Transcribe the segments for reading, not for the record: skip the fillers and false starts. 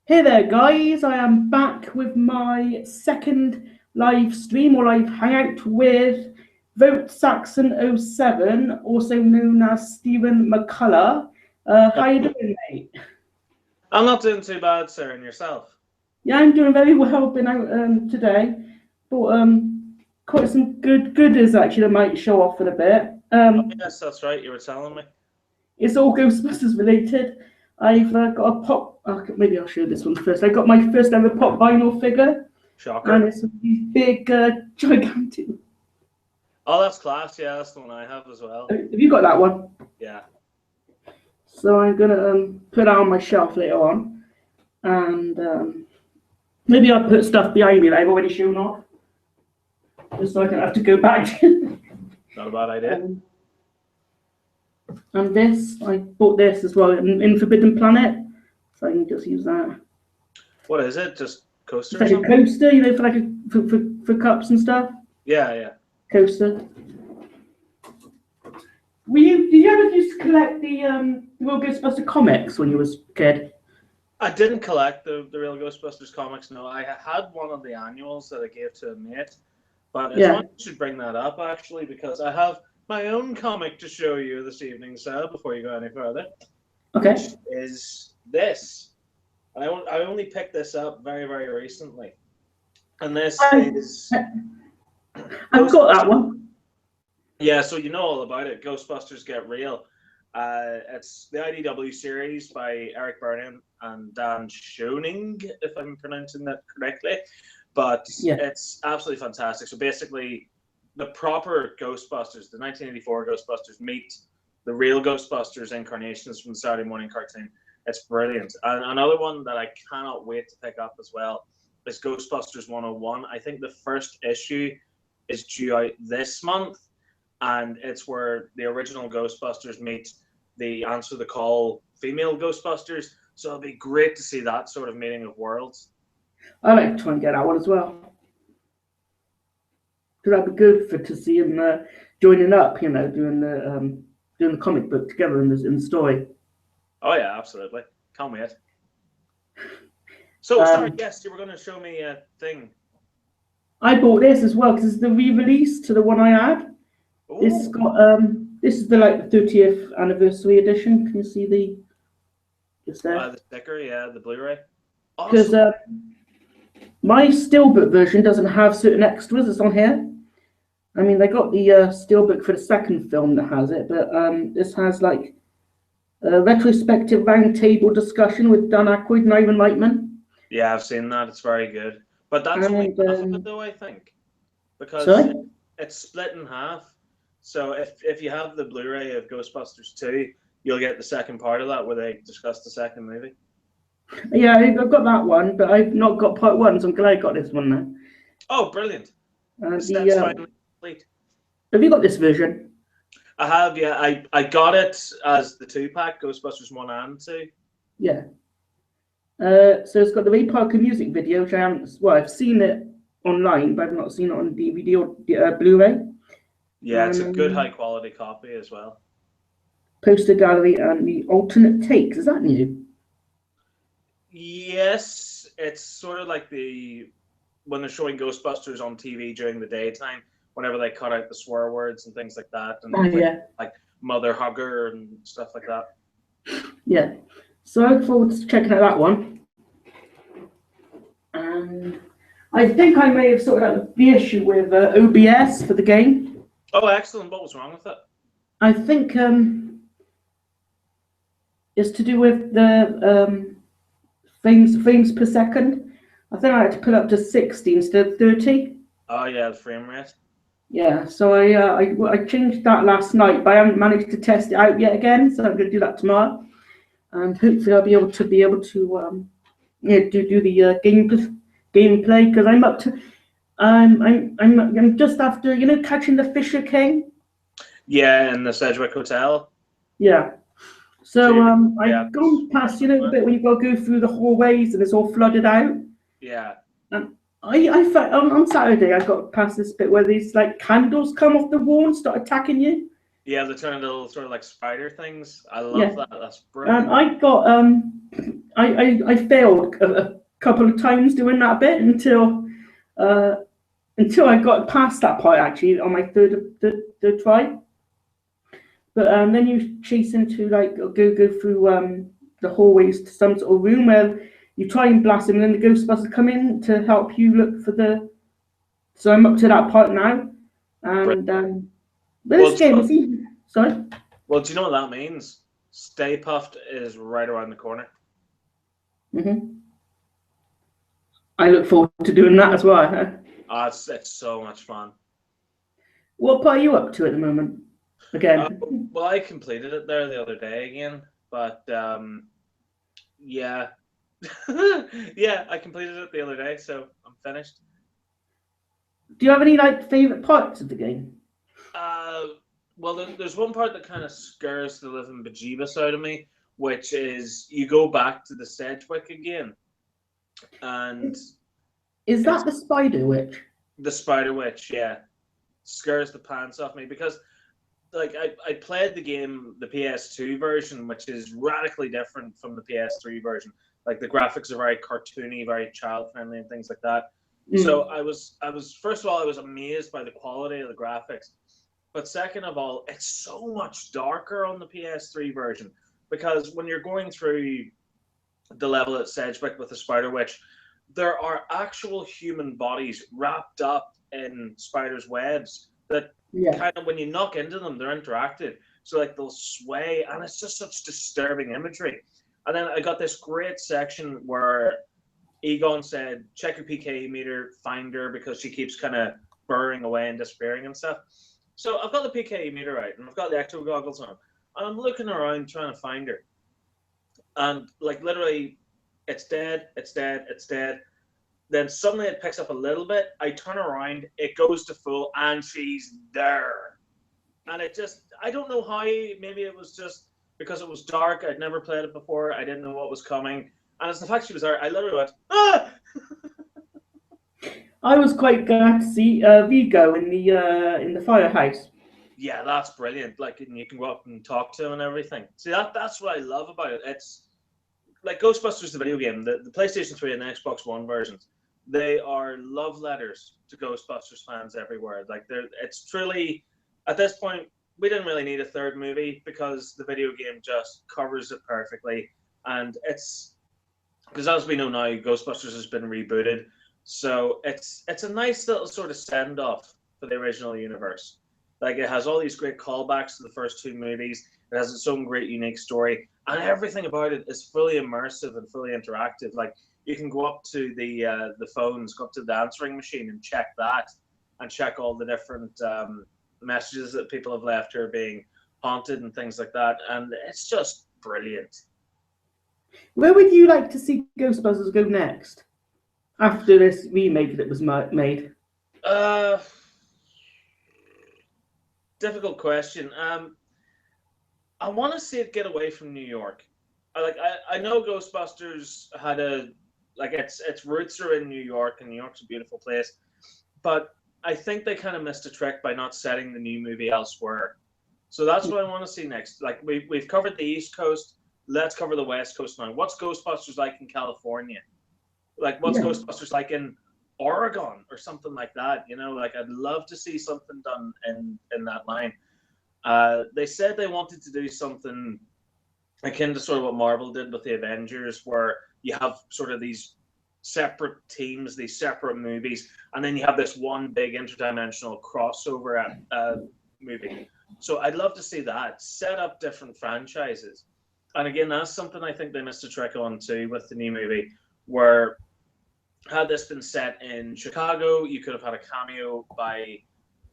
Hey there, guys. I am back with my second live stream or live hangout with Votesaxon07, also known as Stephen McCullough. How you doing, mate? I'm not doing too bad, sir, and yourself? Yeah, I'm doing very well. Been out today, but quite some good goodies actually. I might show off in a bit. Yes, that's right. You were telling me. It's all Ghostbusters related. I've got a pop. Maybe I'll show this one first. I got my first ever pop vinyl figure, Shocker. and it's these big, gigantic. Oh, that's class. Yeah, that's the one I have as well. Have you got that one? Yeah. So I'm gonna put that on my shelf later on, and maybe I'll put stuff behind me that I've already shown off, just so I don't have to go back. Not a bad idea. And this, I bought this as well in Forbidden Planet, so I can just use that. What is it? Just coaster? It's like a coaster, you know, for like for cups and stuff. Yeah, yeah. Coaster. Did you ever used to collect the Real Ghostbuster comics when you was a kid? I didn't collect the real Ghostbusters comics. No, I had one of the annuals that I gave to a mate, but it's funny you should bring that up actually, because I have my own comic to show you this evening, Sal, before you go any further. Okay. Which is this. I only picked this up very, very recently. And this is... I've got that one. Yeah, so you know all about it. Ghostbusters Get Real. It's the IDW series by Eric Burnham and Dan Schoening, if I'm pronouncing that correctly. But it's absolutely fantastic. So basically, the proper Ghostbusters, the 1984 Ghostbusters, meet the real Ghostbusters incarnations from the Saturday morning cartoon. It's brilliant. And another one that I cannot wait to pick up as well is Ghostbusters 101. I think the first issue is due out this month, and it's where the original Ghostbusters meet the Answer the Call female Ghostbusters. So it'll be great to see that sort of meeting of worlds. I like to try and get that one as well. Because that'd be good to see him joining up, you know, doing the comic book together in the story. Oh yeah, absolutely. Can't wait. So sorry, yes, you were going to show me a thing. I bought this as well because it's the re-release to the one I had. Ooh. This got this is the 30th anniversary edition. Can you see the just there? The sticker, yeah, the Blu-ray. Because my steelbook version doesn't have certain extras. It's on here. I mean, they got the steelbook for the second film that has it, but this has like a retrospective roundtable discussion with Dan Aykroyd and Ivan Reitman. Yeah, I've seen that. It's very good. But that's only half of it, though, I think, because it's split in half. So if you have the Blu-ray of Ghostbusters 2, you'll get the second part of that where they discuss the second movie. Yeah, I've got that one, but I've not got part one, so I'm glad I got this one now. Oh, brilliant! That's finally complete. Have you got this version? I have, yeah. I got it as the 2-pack, Ghostbusters 1 and 2. Yeah. So it's got the Ray Parker music video, which I haven't. Well, I've seen it online, but I've not seen it on DVD or Blu-ray. Yeah, it's a good high quality copy as well. Poster gallery and the alternate takes. Is that new? Yes, it's sort of like when they're showing Ghostbusters on TV during the daytime, whenever they cut out the swear words and things like that, and like Mother Hugger and stuff like that. Yeah. So I look forward to checking out that one. And I think I may have sorted out the issue with OBS for the game. Oh, excellent. What was wrong with it? I think it's to do with the frames per second. I think I had to put up to 60 instead of 30. Oh, yeah, the frame rate. Yeah, so I changed that last night, but I haven't managed to test it out yet again, so I'm going to do that tomorrow. And hopefully I'll be able to do the gameplay, because I'm up to I'm just after, you know, catching the Fisher King. Yeah, in the Sedgwick Hotel. Yeah. So I've gone past, you know, the bit when you've got to go through the hallways and it's all flooded out. Yeah. And I found on Saturday I got past this bit where these like candles come off the wall and start attacking you. Yeah, they turn into little sort of like spider things. I love that. That's brilliant. And I failed a couple of times doing that bit until I got past that part actually on my third try. But then you chase into go through the hallways to some sort of room where you try and blast them, and then the Ghostbusters come in to help you look for the. So I'm up to that part now, and but this game is even. Sorry. Well, do you know what that means? Stay Puffed is right around the corner. I look forward to doing that as well. Huh? Oh, it's so much fun. What part are you up to at the moment? Again. Well, I completed it there the other day again, but yeah, yeah, I completed it the other day, so I'm finished. Do you have any favorite parts of the game? Well, there's one part that kind of scares the living bejeebus out of me, which is you go back to the Sedgwick again, and is that the Spider Witch? The Spider Witch, yeah, scares the pants off me because, I played the game, the PS2 version, which is radically different from the PS3 version. Like the graphics are very cartoony, very child friendly, and things like that. So I was first of all, I was amazed by the quality of the graphics. But second of all, it's so much darker on the PS3 version because when you're going through the level at Sedgwick with the Spider Witch, there are actual human bodies wrapped up in spiders' webs that kind of, when you knock into them, they're interactive. So they'll sway, and it's just such disturbing imagery. And then I got this great section where Egon said, check your PKE meter, find her, because she keeps kind of burrowing away and disappearing and stuff. So I've got the PKE meter out, and I've got the exo goggles on, and I'm looking around trying to find her. And literally, it's dead, it's dead, it's dead. Then suddenly it picks up a little bit. I turn around, it goes to full, and she's there. And it just, I don't know how, maybe it was just because it was dark. I'd never played it before. I didn't know what was coming. And it's the fact she was there, I literally went, ah! I was quite glad to see Vigo in the firehouse. Yeah, that's brilliant. And you can go up and talk to him and everything. See, that's what I love about it. It's like Ghostbusters, the video game, the PlayStation 3 and the Xbox One versions. They are love letters to Ghostbusters fans everywhere. It's truly, at this point, we didn't really need a third movie because the video game just covers it perfectly. And it's, because as we know now, Ghostbusters has been rebooted. So it's a nice little sort of send-off for the original universe. It has all these great callbacks to the first two movies. It has its own great unique story. And everything about it is fully immersive and fully interactive. You can go up to the phones, go up to the answering machine and check that, and check all the different messages that people have left here being haunted and things like that. And it's just brilliant. Where would you like to see Ghostbusters go next after this remake that was made? Difficult question. I want to see it get away from New York. I know Ghostbusters had its roots are in New York, and New York's a beautiful place, but I think they kind of missed a trick by not setting the new movie elsewhere. So that's what I want to see next. We've covered the East Coast. Let's cover the West Coast now. What's Ghostbusters like in California? What's Ghostbusters like in Oregon or something like that? I'd love to see something done in that line. They said they wanted to do something akin to sort of what Marvel did with the Avengers, where you have sort of these separate teams, these separate movies, and then you have this one big interdimensional crossover movie. So I'd love to see that, set up different franchises. And again, that's something I think they missed a trick on too with the new movie, where had this been set in Chicago, you could have had a cameo by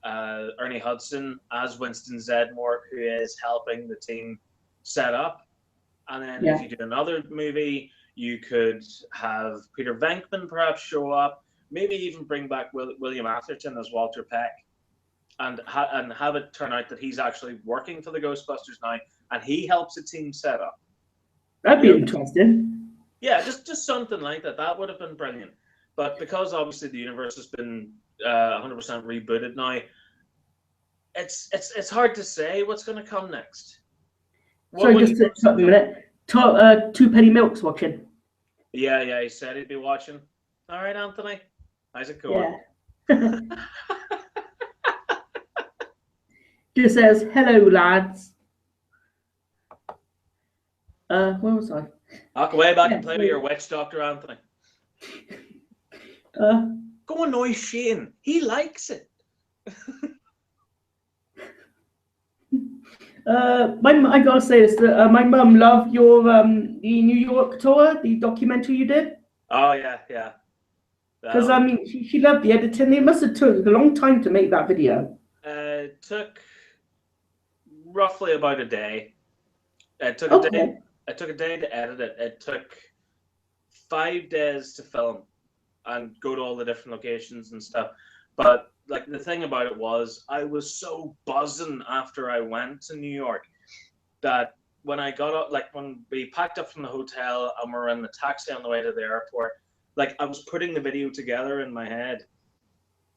Ernie Hudson as Winston Zeddemore, who is helping the team set up. And then if you do another movie, you could have Peter Venkman perhaps show up, maybe even bring back William Atherton as Walter Peck, and have it turn out that he's actually working for the Ghostbusters now, and he helps the team set up. That'd be interesting. Yeah, just something like that. That would have been brilliant. But because obviously the universe has been 100% rebooted now, it's hard to say what's going to come next. So just a minute. Two Penny Milk's watching. Yeah, he said he'd be watching. All right, Anthony. How's it going? Yeah. Just says, hello, lads. Where was I? I'll go way back Yeah, and play so- with your witch doctor, Anthony. Uh, Go annoy Shane. He likes it. I gotta say this, that my mum loved your the New York tour, the documentary you did. Oh, yeah. Because I mean, she loved the editing. It must have took a long time to make that video. It took roughly about a day. It took Okay. a day. It took a day to edit it. It took 5 days to film and go to all the different locations and stuff. But like the thing about it was, I was so buzzing after I went to New York that when I got up, like when we packed up from the hotel and we were in the taxi on the way to the airport, like I was putting the video together in my head.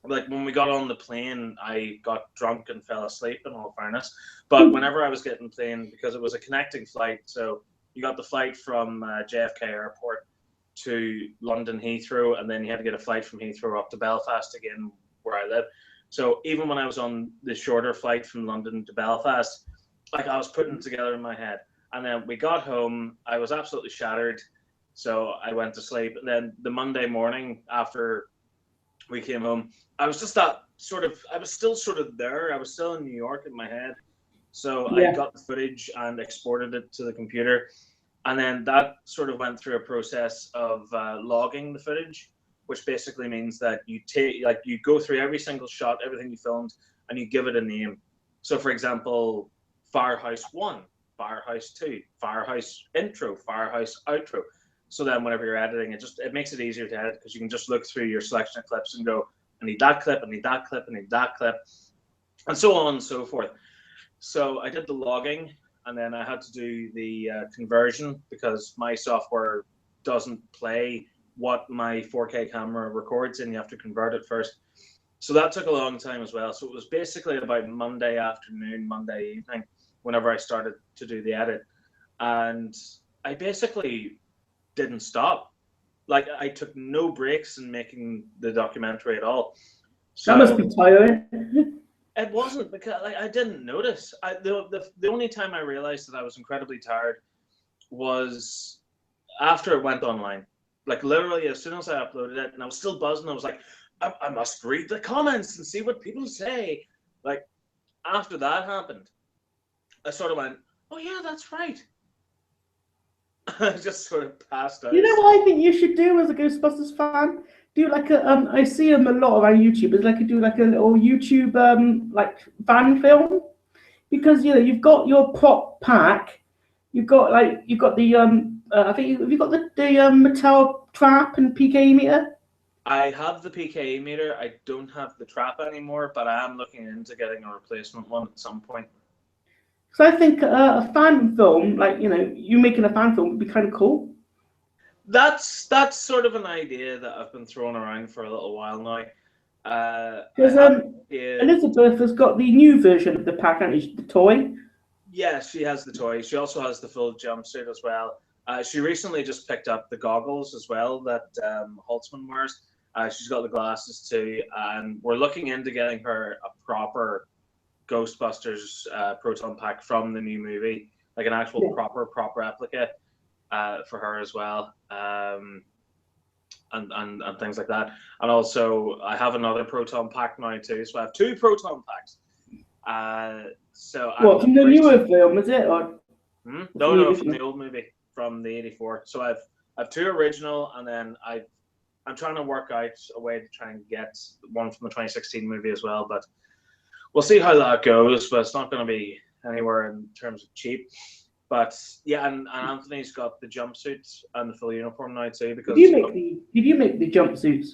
Like when we got on the plane, I got drunk and fell asleep, in all fairness. But whenever I was getting plane, because it was a connecting flight, so you got the flight from JFK Airport to London Heathrow, and then you had to get a flight from Heathrow up to Belfast again, where I live. So even when I was on the shorter flight from London to Belfast, like I was putting it together in my head. And then we got home, I was absolutely shattered. So I went to sleep. And then the Monday morning after we came home, I was just that sort of, I was still sort of there. I was still in New York in my head. So I Yeah. got the footage and exported it to the computer. And then that sort of went through a process of logging the footage, which basically means that you take, like, you go through every single shot, everything you filmed, and you give it a name. So, for example, Firehouse 1, Firehouse 2, Firehouse intro, Firehouse outro. So then whenever you're editing, it makes it easier to edit because you can just look through your selection of clips and go, I need that clip, I need that clip, I need that clip, and so on and so forth. So I did the logging, and then I had to do the conversion because my software doesn't play what my 4K camera records in. You have to convert it first. So that took a long time as well. So it was basically about Monday afternoon, Monday evening, whenever I started to do the edit. And I basically didn't stop. Like I took no breaks in making the documentary at all. So That must be tiring. it wasn't, because like, I didn't notice. The only time I realized that I was incredibly tired was after it went online. Like literally as soon as I uploaded it, and I was still buzzing, I was like, I must read the comments and see what people say. Like after that happened, I sort of went, oh yeah, that's right. I just sort of passed out. You know what I think you should do as a Ghostbusters fan? Do like a I see them a lot around YouTube. It's like do like a little YouTube like fan film, because you know you've got your prop pack, you've got the I think have you got the Mattel trap and PK meter? I have the PKE meter. I don't have the trap anymore, but I am looking into getting a replacement one at some point. So I think a fan film, like you know, you making a fan film would be kind of cool. That's sort of an idea that I've been throwing around for a little while now. Because Yeah, Elizabeth has got the new version of the pack, and the toy. yeah, she has the toy. She also has the full jumpsuit as well. She recently just picked up the goggles as well that Holtzman wears. She's got the glasses too, and we're looking into getting her a proper Ghostbusters proton pack from the new movie, like an actual proper replica for her as well, and things like that. And also, I have another proton pack now too, so I have 2 proton packs. So what, from the newer film, is it? Or no, from the old movie, from the '84. So I've 2 original, and then I'm trying to work out a way to try and get one from the 2016 movie as well, but we'll see how that goes. But it's not going to be anywhere in terms of cheap. But yeah, and Anthony's got the jumpsuit and the full uniform now too. Because did you make the jumpsuits?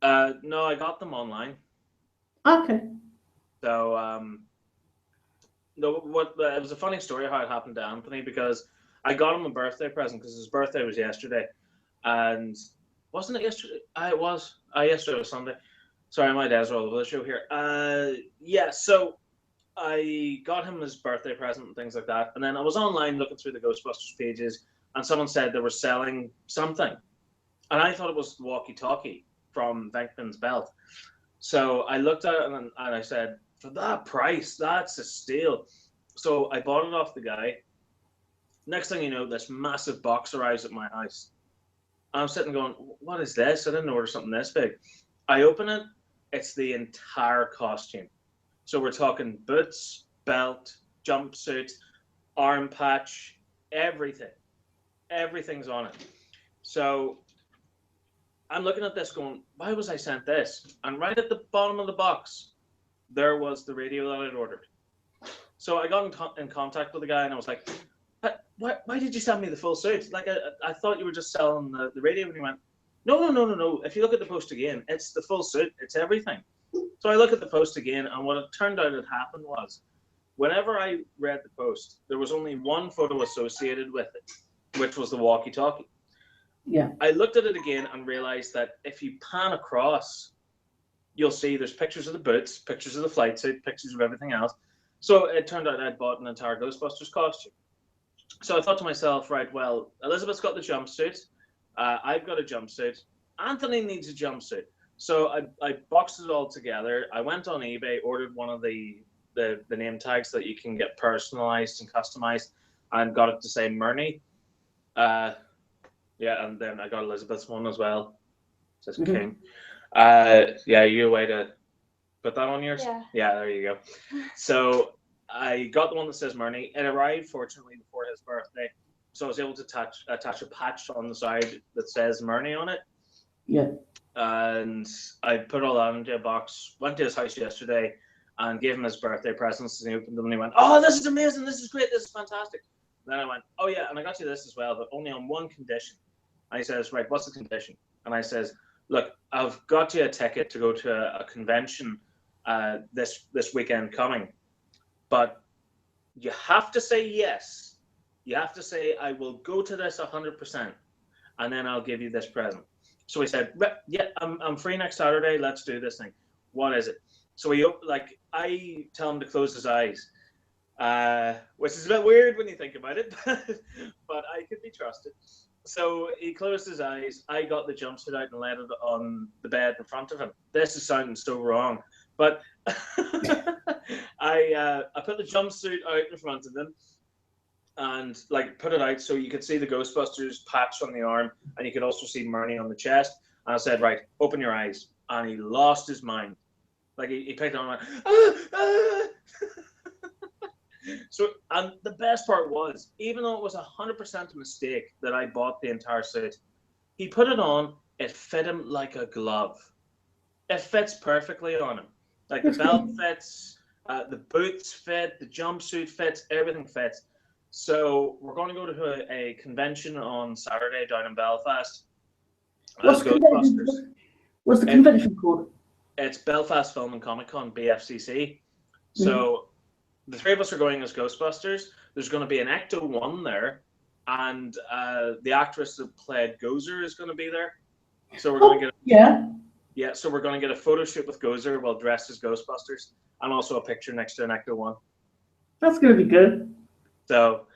No, I got them online. Okay. So no, it was a funny story how it happened to Anthony, because I got him a birthday present because his birthday was yesterday, and wasn't it yesterday? It was. Yesterday was Sunday. Sorry, my dad's all over the show here. Yeah, so I got him his birthday present and things like that, and then I was online looking through the Ghostbusters pages, and someone said they were selling something, and I thought it was the walkie-talkie from Venkman's belt. So I looked at it and I said, for that price, that's a steal. So I bought it off the guy. Next thing you know, this massive box arrives at my house. I'm sitting going, what is this? I didn't order something this big. I open it, it's the entire costume. So we're talking boots, belt, jumpsuit, arm patch, everything. Everything's on it. So I'm looking at this going, why was I sent this? And right at the bottom of the box, there was the radio that I'd ordered. So I got in contact with the guy and I was like, why did you send me the full suit? Like, I thought you were just selling the radio. And he went, no. If you look at the post again, it's the full suit. It's everything. So I look at the post again, and what it turned out had happened was, whenever I read the post, there was only one photo associated with it, which was the walkie-talkie. Yeah. I looked at it again and realized that if you pan across, you'll see there's pictures of the boots, pictures of the flight suit, pictures of everything else. So it turned out I'd bought an entire Ghostbusters costume. So I thought to myself, right, well, Elizabeth's got the jumpsuit. I've got a jumpsuit. Anthony needs a jumpsuit. So I boxed it all together. I went on eBay, ordered one of the name tags that you can get personalized and customized, and got it to say Murney. Yeah, and then I got Elizabeth's one as well. It says King. Yeah, you a way to put that on yours? Yeah, there you go. So I got the one that says Murney. It arrived, fortunately, before his birthday. So I was able to attach a patch on the side that says Murney on it. Yeah. And I put all that into a box, went to his house yesterday, and gave him his birthday presents. And he opened them and he went, "Oh, this is amazing. This is great. This is fantastic." And then I went, "Oh, yeah, and I got you this as well, but only on one condition." And he says, "Right, what's the condition?" And I says, "Look, I've got you a ticket to go to a convention this weekend coming, but you have to say yes. You have to say, I will go to this 100%, and then I'll give you this present." So he said, "Yeah, I'm free next Saturday. Let's do this thing. What is it?" So I tell him to close his eyes, which is a bit weird when you think about it, but I could be trusted. So he closed his eyes. I got the jumpsuit out and laid it on the bed in front of him. This is sounding so wrong, but I put the jumpsuit out in front of him and put it out so you could see the Ghostbusters patch on the arm, and you could also see Murney on the chest. And I said, "Right, open your eyes." And he lost his mind. He picked it on and went, "Ah, ah." So, and the best part was, even though it was 100% a mistake that I bought the entire suit, he put it on, it fit him like a glove. It fits perfectly on him. The belt fits, the boots fit, the jumpsuit fits, everything fits. So we're going to go to a convention on Saturday down in Belfast. What's the convention called? It's Belfast Film and Comic Con, BFCC. So the three of us are going as Ghostbusters. There's going to be an Ecto 1 there, and the actress that played Gozer is going to be there. So we're going to get so we're going to get a photo shoot with Gozer while dressed as Ghostbusters, and also a picture next to an Ecto 1. That's going to be good. So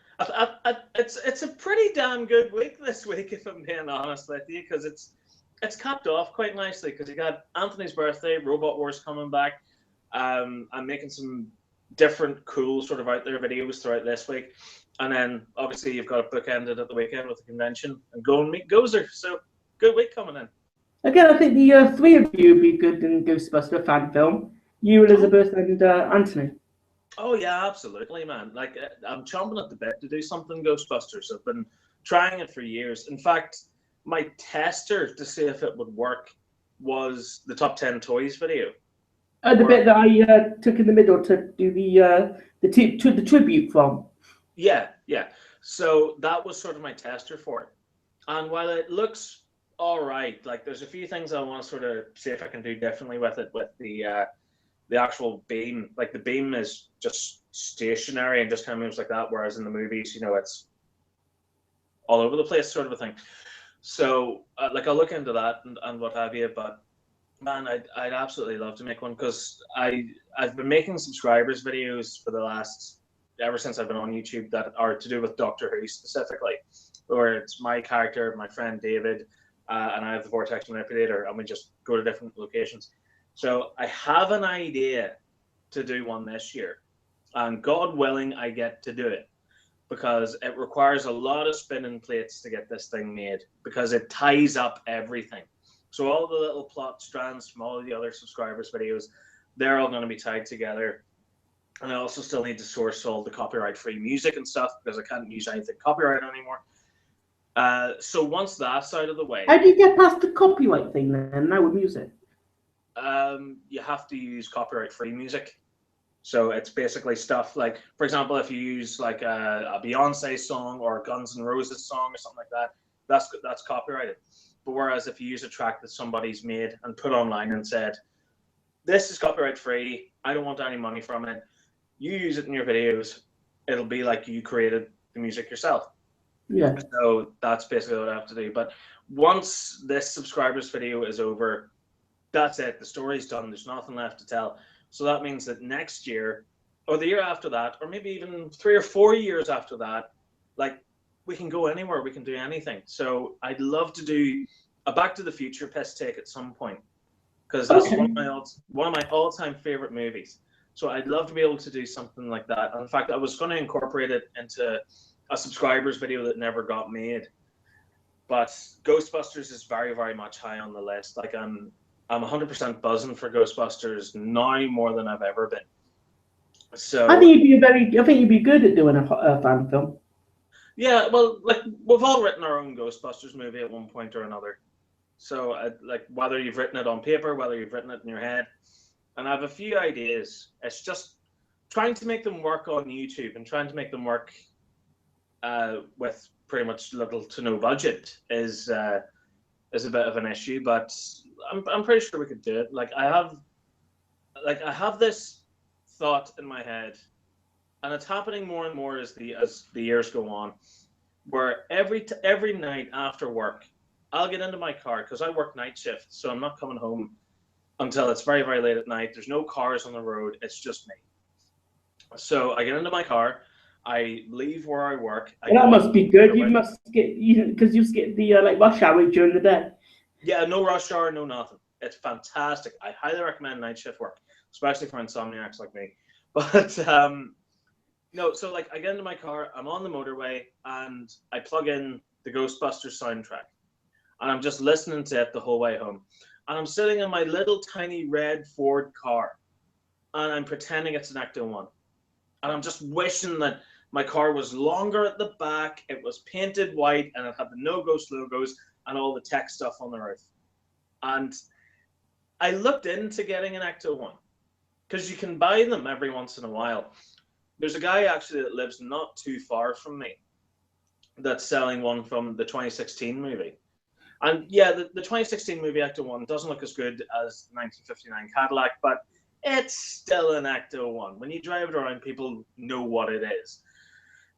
it's a pretty damn good week this week, if I'm being honest with you, because it's capped off quite nicely, because you got Anthony's birthday, Robot Wars coming back. I'm making some different cool sort of out there videos throughout this week, and then obviously you've got it bookended at the weekend with the convention and go and meet Gozer. So good week coming in. Again, I think the three of you would be good in Ghostbuster fan film. You, Elizabeth, and Anthony. Oh yeah, absolutely, man. I'm chomping at the bit to do something Ghostbusters. I've been trying it for years. In fact, my tester to see if it would work was the top 10 toys video. The bit that I took in the middle to do the tribute from. Yeah. So that was sort of my tester for it. And while it looks all right, there's a few things I want to sort of see if I can do differently with it, with the actual beam. The beam is just stationary and just kind of moves like that, whereas in the movies, it's all over the place sort of a thing. So I'll look into that and what have you, but man, I'd absolutely love to make one, because I've been making subscribers videos for ever since I've been on YouTube, that are to do with Doctor Who specifically. where it's my character, my friend David, and I have the Vortex Manipulator, and we just go to different locations. So I have an idea to do one this year, and God willing, I get to do it, because it requires a lot of spinning plates to get this thing made, because it ties up everything. So all the little plot strands from all the other subscribers' videos, they're all going to be tied together. And I also still need to source all the copyright-free music and stuff, because I can't use anything copyright anymore. So once that's out of the way, How do you get past the copyright thing then? Now with music, you have to use copyright-free music. So it's basically stuff like, for example, if you use like a Beyonce song or a Guns N' Roses song or something like that, that's copyrighted. But whereas if you use a track that somebody's made and put online and said, this is copyright free, I don't want any money from it, you use it in your videos, it'll be like you created the music yourself. yeah. So that's basically what I have to do. But once this subscribers video is over, that's it. The story's done. There's nothing left to tell. So that means that next year, or the year after that, or maybe even 3 or 4 years after that, like, we can go anywhere, we can do anything. So I'd love to do a Back to the Future piss take at some point, because that's Okay. one of my all-time favorite movies. So I'd love to be able to do something like that. And in fact, I was going to incorporate it into a subscribers video that never got made. But Ghostbusters is very, very much high on the list. Like, I'm 100% buzzing for Ghostbusters now more than I've ever been. So I think you'd be good at doing a fan film. yeah, well, like, we've all written our own Ghostbusters movie at one point or another. So like, whether you've written it on paper, whether you've written it in your head, and I have a few ideas. It's just trying to make them work on YouTube and trying to make them work with pretty much little to no budget is a bit of an issue. But I'm pretty sure we could do it. Like, I have this thought in my head, and it's happening more and more as the years go on, where every night after work, I'll get into my car, because I work night shift, so I'm not coming home until it's very, very late at night. There's no cars on the road. It's just me. So I get into my car, I leave where I work. That must be good. You must get, because you get the like rush hour during the day. Yeah, no rush hour, no nothing. It's fantastic. I highly recommend night shift work, especially for insomniacs like me. But no, so like, I get into my car, I'm on the motorway, and I plug in the Ghostbusters soundtrack, and I'm just listening to it the whole way home. And I'm sitting in my little tiny red Ford car, and I'm pretending it's an Ecto-1. And I'm just wishing that my car was longer at the back, it was painted white, and it had the No Ghost logos and all the tech stuff on the roof. And I looked into getting an Ecto-1, because you can buy them every once in a while. There's a guy actually that lives not too far from me that's selling one from the 2016 movie. And yeah, the 2016 movie Ecto-1 doesn't look as good as the 1959 Cadillac, but it's still an Ecto-1. When you drive it around, people know what it is.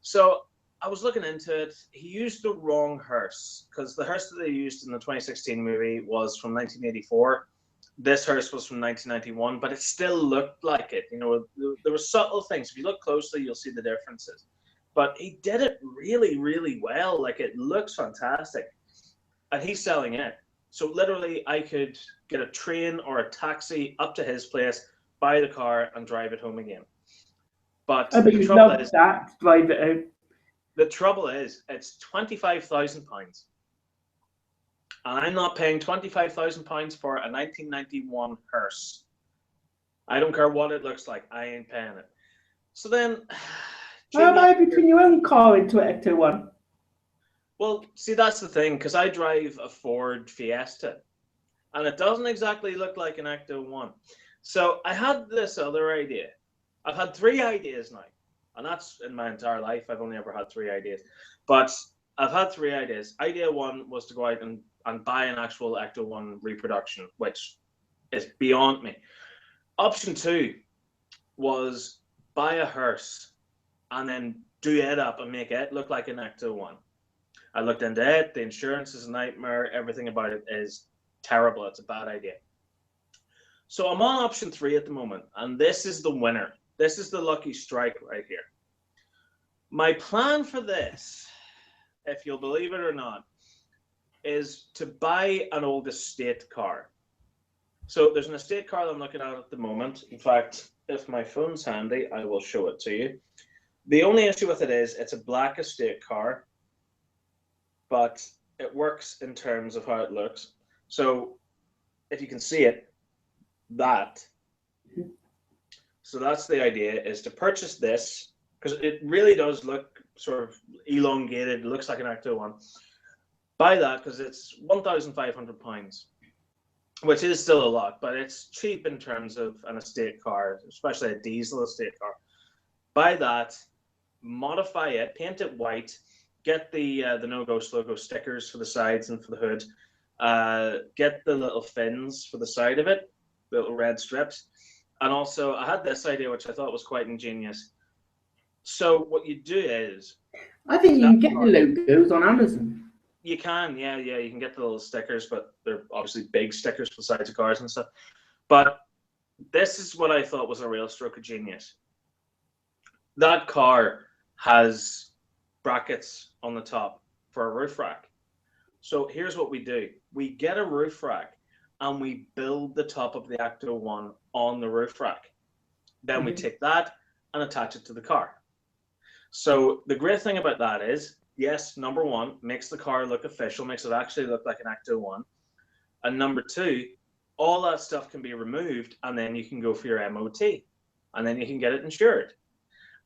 So I was looking into it. He used the wrong hearse, because the hearse that they used in the 2016 movie was from 1984. This hearse was from 1991, but it still looked like it. You know, there were subtle things. If you look closely, you'll see the differences. But he did it really, really well. Like, it looks fantastic. And he's selling it. So literally, I could get a train or a taxi up to his place, buy the car, and drive it home again. But I bet the you trouble love is, that. Drive it out. the trouble is, it's £25,000. And I'm not paying £25,000 for a 1991 hearse. I don't care what it looks like. I ain't paying it. So then, How about if you turn your own car into an Ecto-1? well, see, that's the thing, because I drive a Ford Fiesta, and it doesn't exactly look like an Ecto-1. So I had this other idea. I've had 3 ideas now, and that's in my entire life. I've only ever had 3 ideas. But I've had 3 ideas. Idea 1 was to go out and buy an actual Ecto-1 reproduction, which is beyond me. Option 2 was buy a hearse and then do it up and make it look like an Ecto-1. I looked into it. The insurance is a nightmare. Everything about it is terrible. It's a bad idea. So I'm on option 3 at the moment, and this is the winner. This is the lucky strike right here. My plan for this if you'll believe it or not, is to buy an old estate car. So there's an estate car that I'm looking at the moment. In fact, if my phone's handy, I will show it to you. The only issue with it is it's a black estate car, but it works in terms of how it looks. So if you can see it, so that's the idea, is to purchase this, because it really does look sort of elongated. It looks like an Acto 1. Buy that because it's £1,500, which is still a lot, but it's cheap in terms of an estate car, especially a diesel estate car. Buy that, modify it, paint it white, get the No Ghost logo stickers for the sides and for the hood, get the little fins for the side of it, the little red strips. And also, I had this idea, which I thought was quite ingenious. So what you do is... I think you can get the logos on Amazon. You can, yeah, you can get the little stickers, but they're obviously big stickers for the sides of cars and stuff. But this is what I thought was a real stroke of genius. That car has brackets on the top for a roof rack. So here's what we do. We get a roof rack and we build the top of the Acto 1 on the roof rack. Then we take that and attach it to the car. So the great thing about that is, yes, number one, makes the car look official, makes it actually look like an Acto 1. And number two, all that stuff can be removed and then you can go for your MOT and then you can get it insured.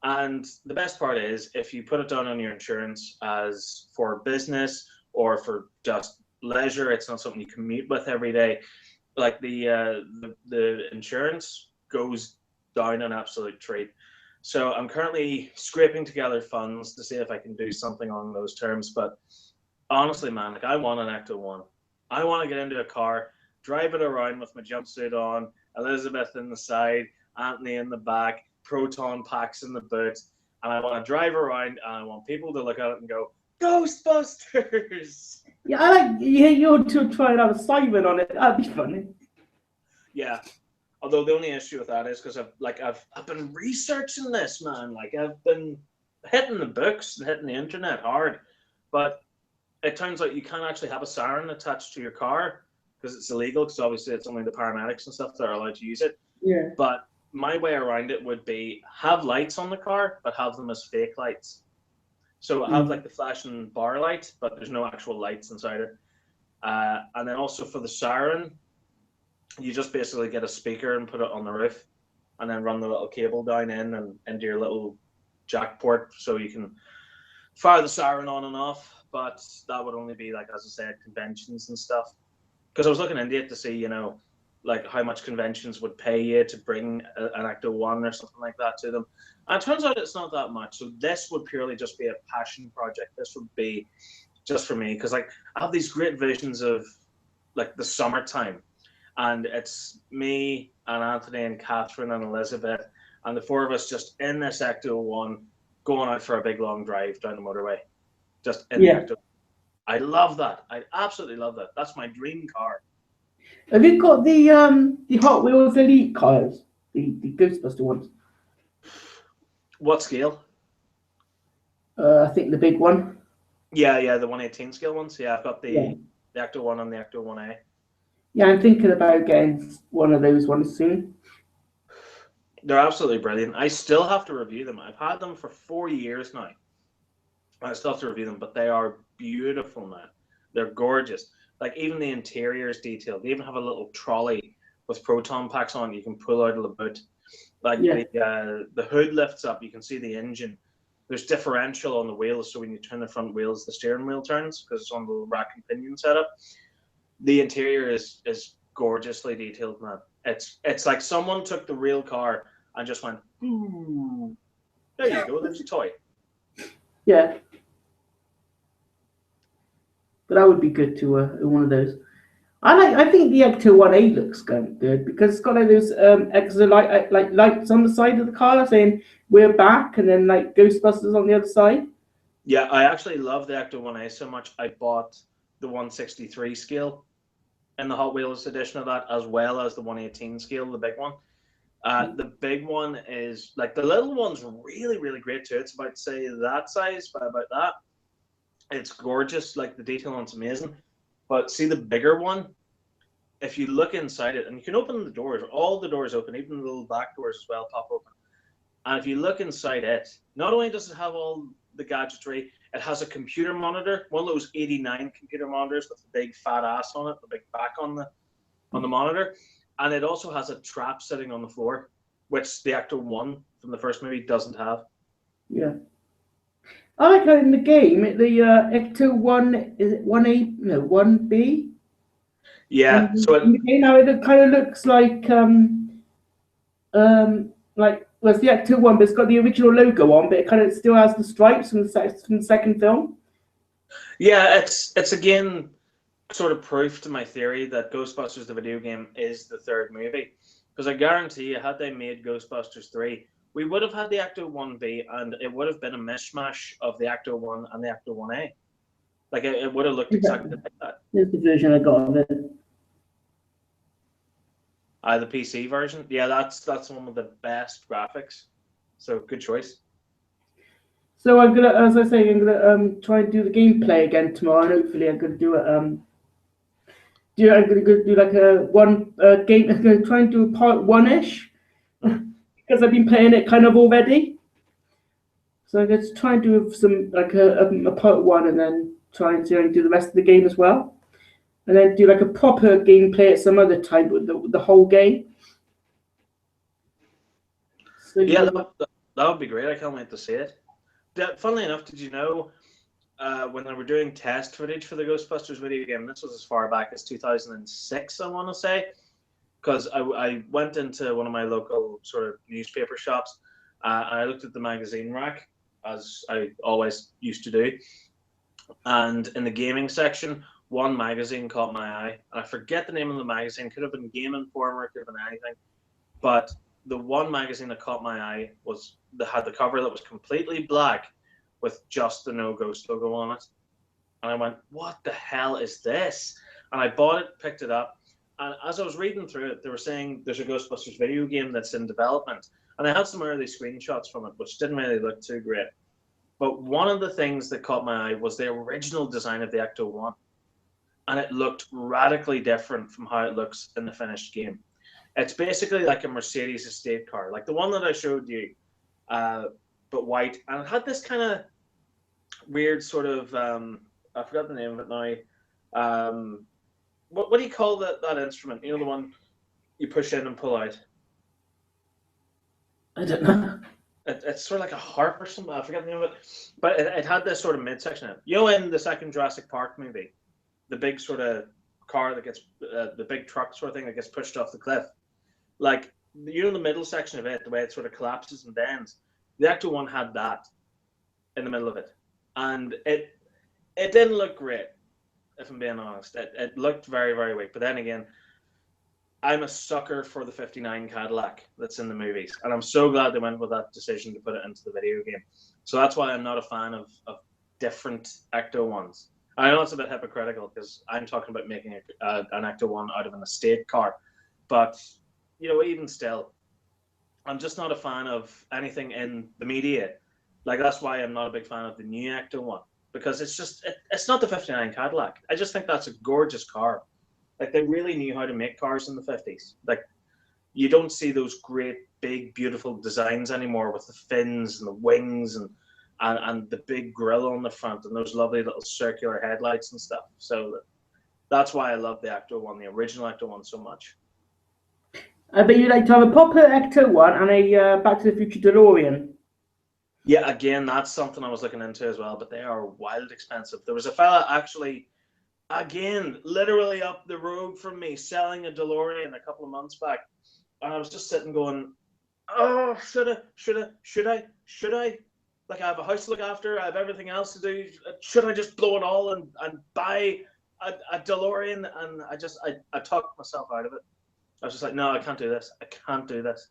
And the best part is, if you put it down on your insurance as for business or for just leisure, it's not something you commute with every day, like the insurance goes down an absolute treat. So I'm currently scraping together funds to see if I can do something on those terms. But honestly, man, like I want an Acto 1. I want to get into a car, drive it around with my jumpsuit on, Elizabeth in the side, Anthony in the back, proton packs in the boot, and I want to drive around and I want people to look at it and go, Ghostbusters! Yeah, I like you to try and have a Simon on it. That'd be funny. Yeah. Although the only issue with that is because I've been researching this, man. Like I've been hitting the books and hitting the internet hard, but it turns out you can't actually have a siren attached to your car because it's illegal. Because obviously it's only the paramedics and stuff that are allowed to use it. Yeah. But my way around it would be have lights on the car, but have them as fake lights. So have like the flashing bar light, but there's no actual lights inside it. And then also for the siren, you just basically get a speaker and put it on the roof and then run the little cable down in and into your little jack port so you can fire the siren on and off. But that would only be, like, as I said, conventions and stuff. Because I was looking into it to see, you know, like how much conventions would pay you to bring an Acto 1 or something like that to them. And it turns out it's not that much. So this would purely just be a passion project. This would be just for me. Because, like, I have these great visions of, like, the summertime. And it's me and Anthony and Catherine and Elizabeth and the four of us just in this Acto 1 going out for a big long drive down the motorway. Just in the Acto. I love that. I absolutely love that. That's my dream car. Have you got the Hot Wheels Elite cars? The Ghostbuster ones? What scale? I think the big one. Yeah, the 1/18 scale ones. Yeah, I've got the Acto 1 and the Acto 1A. Yeah, I'm thinking about getting one of those ones soon. They're absolutely brilliant. I still have to review them. I've had them for 4 years now. I still have to review them, but they are beautiful, man. They're gorgeous. Like, even the interior is detailed. They even have a little trolley with proton packs on you can pull out of the boot. Like, the hood lifts up, you can see the engine. There's differential on the wheels, so when you turn the front wheels, the steering wheel turns because it's on the rack and pinion setup. The interior is gorgeously detailed, man. It's like someone took the real car and just went, ooh, there you go, there's a toy. Yeah. But that would be good to one of those. I think the Acto 1A looks good because it's got like those extra lights on the side of the car saying we're back, and then like Ghostbusters on the other side. Yeah, I actually love the Acto 1A so much. I bought the 163 scale in the Hot Wheels edition of that, as well as the 1/18 scale, the big one. The big one is like, the little one's really, really great too. It's about, say, that size, by about that. It's gorgeous, like the detail on it's amazing. But see the bigger one, if you look inside it, and you can open the doors, all the doors open, even the little back doors as well pop open. And if you look inside it, not only does it have all the gadgetry, it has a computer monitor, one of those 89 computer monitors with the big fat ass on it, the big back on the monitor, and it also has a trap sitting on the floor, which the Ecto 1 from the first movie doesn't have. Yeah. I like how in the game, the Ecto 1, is it 1A? No, 1B? Yeah, so in the game now it kind of looks like well, it's the Ecto 1, but it's got the original logo on, but it kind of still has the stripes from the second film. Yeah, it's again sort of proof to my theory that Ghostbusters the video game is the third movie. Because I guarantee you, had they made Ghostbusters 3, we would have had the Ecto 1B, and it would have been a mishmash of the Ecto 1 and the Ecto 1A. Like, it would have looked exactly like that. Here's the version I got of it. The PC version? Yeah, that's one of the best graphics. So, good choice. So I'm gonna, as I say, I'm gonna try and do the gameplay again tomorrow, and hopefully I'm gonna do it. I'm gonna do like a one game. I'm gonna try and do part 1-ish because I've been playing it kind of already. So I'm gonna try and do some like a part 1, and then try and do the rest of the game as well, and then do like a proper gameplay at some other time with the whole game. So yeah, that would be great. I can't wait to see it. Funnily enough, did you know when they were doing test footage for the Ghostbusters video game, this was as far back as 2006, I want to say, because I went into one of my local sort of newspaper shops and I looked at the magazine rack, as I always used to do, and in the gaming section, one magazine caught my eye, and I forget the name of the magazine. Could have been Game Informer, could have been anything, but the one magazine that caught my eye had the cover that was completely black with just the No Ghost logo on it. And I went, what the hell is this? And I bought it, picked it up. And as I was reading through it, they were saying there's a Ghostbusters video game that's in development. And I had some early screenshots from it, which didn't really look too great. But one of the things that caught my eye was the original design of the Ecto 1. And it looked radically different from how it looks in the finished game. It's basically like a Mercedes estate car, like the one that I showed you, but white. And it had this kind of weird sort of, I forgot the name of it now. What do you call that instrument? You know, the one you push in and pull out? I don't know. It's sort of like a harp or something. I forget the name of it. But it had this sort of midsection in it. You know, in the second Jurassic Park movie, the big sort of car that gets, the big truck sort of thing that gets pushed off the cliff. Like, you know, the middle section of it, the way it sort of collapses and bends, the Ecto 1 had that in the middle of it. And it didn't look great, if I'm being honest. It looked very, very weak. But then again, I'm a sucker for the 59 Cadillac that's in the movies. And I'm so glad they went with that decision to put it into the video game. So that's why I'm not a fan of different Ecto 1s. I know it's a bit hypocritical because I'm talking about making an Ecto 1 out of an estate car. But, you know, even still, I'm just not a fan of anything in the media. Like, that's why I'm not a big fan of the new Ecto 1. Because it's just, it's not the 59 Cadillac. I just think that's a gorgeous car. Like, they really knew how to make cars in the 50s. Like, you don't see those great, big, beautiful designs anymore with the fins and the wings and the big grille on the front and those lovely little circular headlights and stuff. So that's why I love the Ecto 1, the original Ecto 1, so much. But you'd like to have a proper Ecto 1 and a Back to the Future DeLorean. Yeah, again, that's something I was looking into as well, but they are wild expensive. There was a fella actually, again, literally up the road from me selling a DeLorean a couple of months back. And I was just sitting going, oh, should I? Like, I have a house to look after, I have everything else to do. Should I just blow it all and buy a DeLorean? And I talked myself out of it. I was just like, no, I can't do this. I can't do this.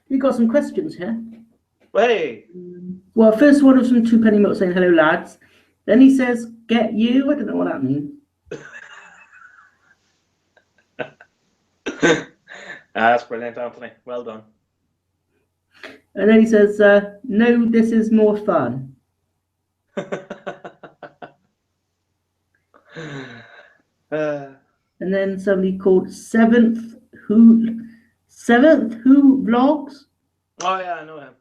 We've got some questions here. Hey. Well, first one was from Two Penny Milk saying, hello, lads. Then he says, get you. I don't know what that means. That's brilliant, Anthony. Well done. And then he says, no, this is more fun. And then somebody called Seventh Who Vlogs. Oh yeah, I know him.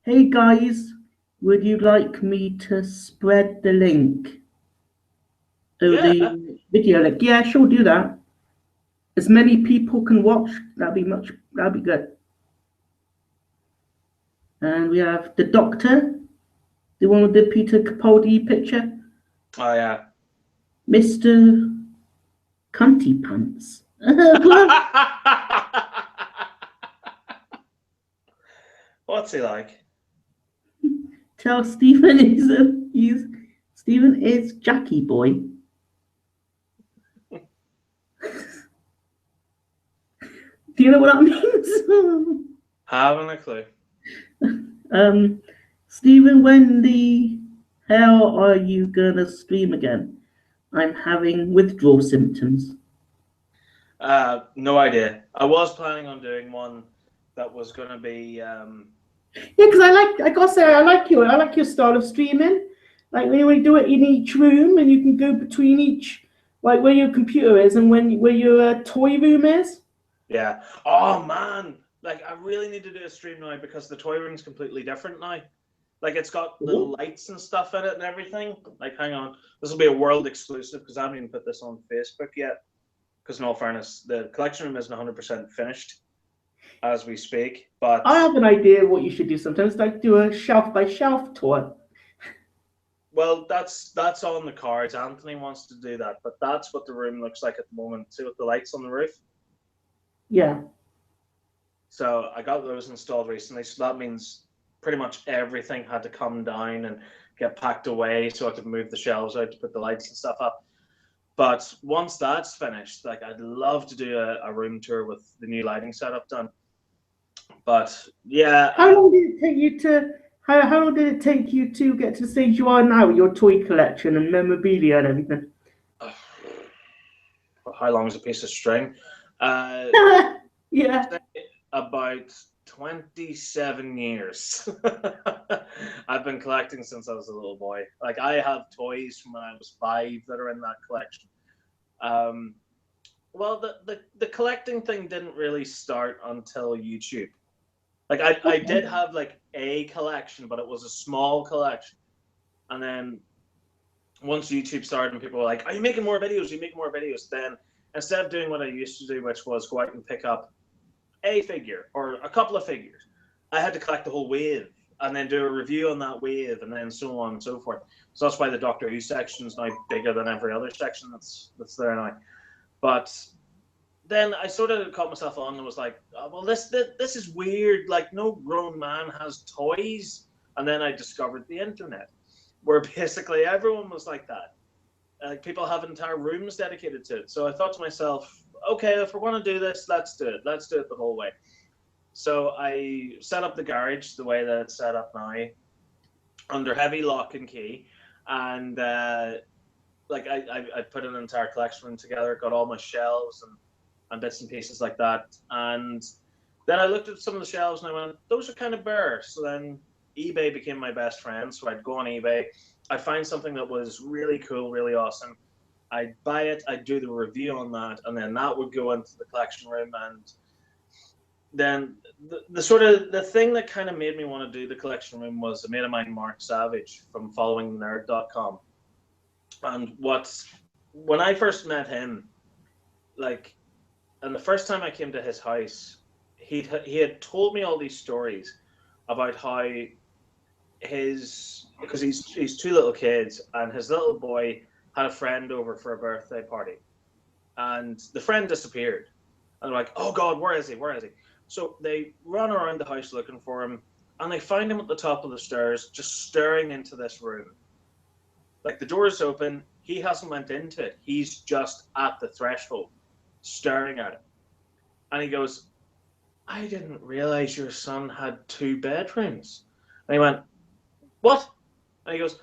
Hey guys, would you like me to spread the link of Yeah. the video? Like, yeah, sure, do that. As many people can watch, that'd be good. And we have the Doctor, the one with the Peter Capaldi picture, Oh yeah. Mr. Cunty Pants. What's he like? Tell Stephen is Jackie Boy. Do you know what that means? Haven't a clue. Stephen, when the hell are you gonna stream again? I'm having withdrawal symptoms. No idea. I was planning on doing one that was going to be. Yeah, because I gotta say, I like your style of streaming. Like when you do it in each room, and you can go between each, like where your computer is and where your toy room is. Yeah. Oh man, like I really need to do a stream now because the toy room's completely different now. Like it's got little lights and stuff in it and everything. Like, hang on, this will be a world exclusive because I haven't even put this on Facebook yet. Because in all fairness, the collection room isn't 100% finished as we speak. But I have an idea of what you should do sometimes, like do a shelf by shelf tour. well, that's on the cards. Anthony wants to do that, but that's what the room looks like at the moment. See with the lights on the roof. Yeah. So I got those installed recently. So that means pretty much everything had to come down and get packed away so I could move the shelves out to put the lights and stuff up. But once that's finished, like I'd love to do a room tour with the new lighting setup done. But yeah. How long did it take you to how long did it take you to get to the stage you are now with your toy collection and memorabilia and everything? How long is a piece of string? Yeah. About 27 years. I've been collecting since I was a little boy. Like I have toys from when I was 5 that are in that collection. Well, the collecting thing didn't really start until YouTube. Like I did have like a collection, but it was a small collection. And then once YouTube started and people were like, "Are you making more videos? Are you making more videos?" Then instead of doing what I used to do, which was go out and pick up a figure or a couple of figures, I had to collect the whole wave and then do a review on that wave and then so on and so forth. So that's why the Doctor Who section is now bigger than every other section that's there now. But then I sort of caught myself on and was like, oh, well, this is weird. Like no grown man has toys. And then I discovered the internet, where basically everyone was like that. Like people have entire rooms dedicated to it. So I thought to myself, okay, if we're going to do this, let's do it. Let's do it the whole way. So I set up the garage the way that it's set up now, under heavy lock and key, and like I put an entire collection room together, got all my shelves and bits and pieces like that, and then I looked at some of the shelves and I went, those are kind of bare. So then eBay became my best friend. So I'd go on eBay, I'd find something that was really cool, really awesome. I'd buy it, I'd do the review on that, and then that would go into the collection room. And then the sort of the thing that kind of made me want to do the collection room was a mate of mine, Mark Savage, from followingnerd.com. And when I first met him, like, and the first time I came to his house, he had told me all these stories about how because he's 2 little kids, and his little boy had a friend over for a birthday party, and the friend disappeared, and they're like, oh God, where is he? So they run around the house looking for him, and they find him at the top of the stairs, just staring into this room. Like the door is open, he hasn't went into it, he's just at the threshold, staring at it. And he goes, I didn't realize your son had 2 bedrooms. And he went, what? And he goes,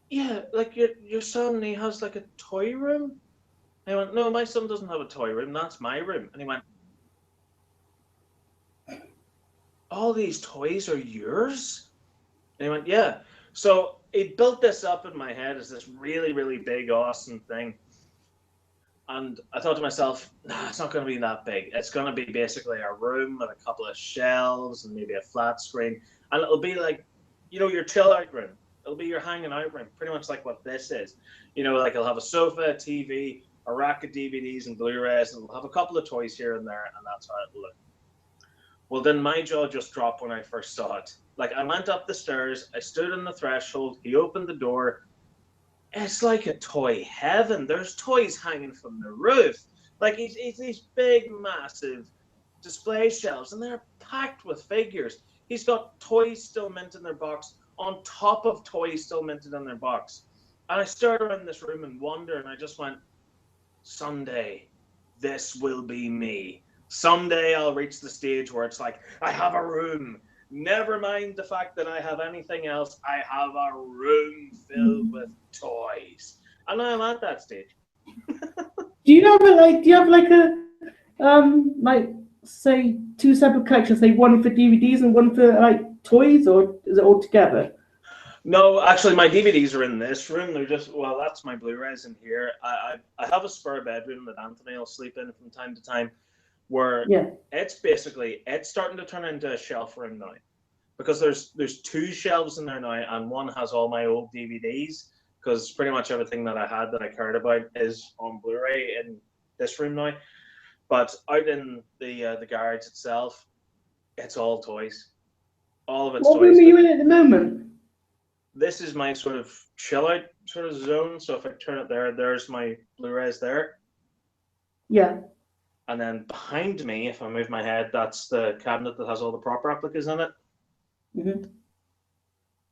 yeah, like your son, he has like a toy room. And I went, no, my son doesn't have a toy room, that's my room. And he went, all these toys are yours? And he went, yeah. So he built this up in my head as this really, really big, awesome thing. And I thought to myself, nah, it's not going to be that big. It's going to be basically a room with a couple of shelves and maybe a flat screen. And it'll be like, your chill out room. It'll be your hanging out room, pretty much like what this is. Like it'll have a sofa, a TV, a rack of DVDs and Blu-rays, and it'll have a couple of toys here and there, and that's how it'll look. Well, then my jaw just dropped when I first saw it. Like, I went up the stairs, I stood on the threshold, he opened the door. It's like a toy heaven. There's toys hanging from the roof. Like, it's these big, massive display shelves, and they're packed with figures. He's got toys still mint in their box on top of toys still minted in their box. And I stared around this room in wonder, and I just went, someday, this will be me. Someday I'll reach the stage where it's like, I have a room. Never mind the fact that I have anything else. I have a room filled with toys. And I'm at that stage. Do you have like a say two separate collections, say one for DVDs and one for like toys, or is it all together? No, actually, my DVDs are in this room. They're just, well, that's my Blu-rays in here. I have a spare bedroom that Anthony will sleep in from time to time, where it's starting to turn into a shelf room now, because there's two shelves in there now, and one has all my old DVDs, because pretty much everything that I had that I cared about is on Blu-ray in this room now. But out in the garage itself, it's all toys. All of it's toys. What room are you in at the moment? This is my sort of chill out sort of zone. So if I turn it there, there's my Blu-rays there. Yeah. And then behind me, if I move my head, that's the cabinet that has all the prop replicas in it. Mm-hmm.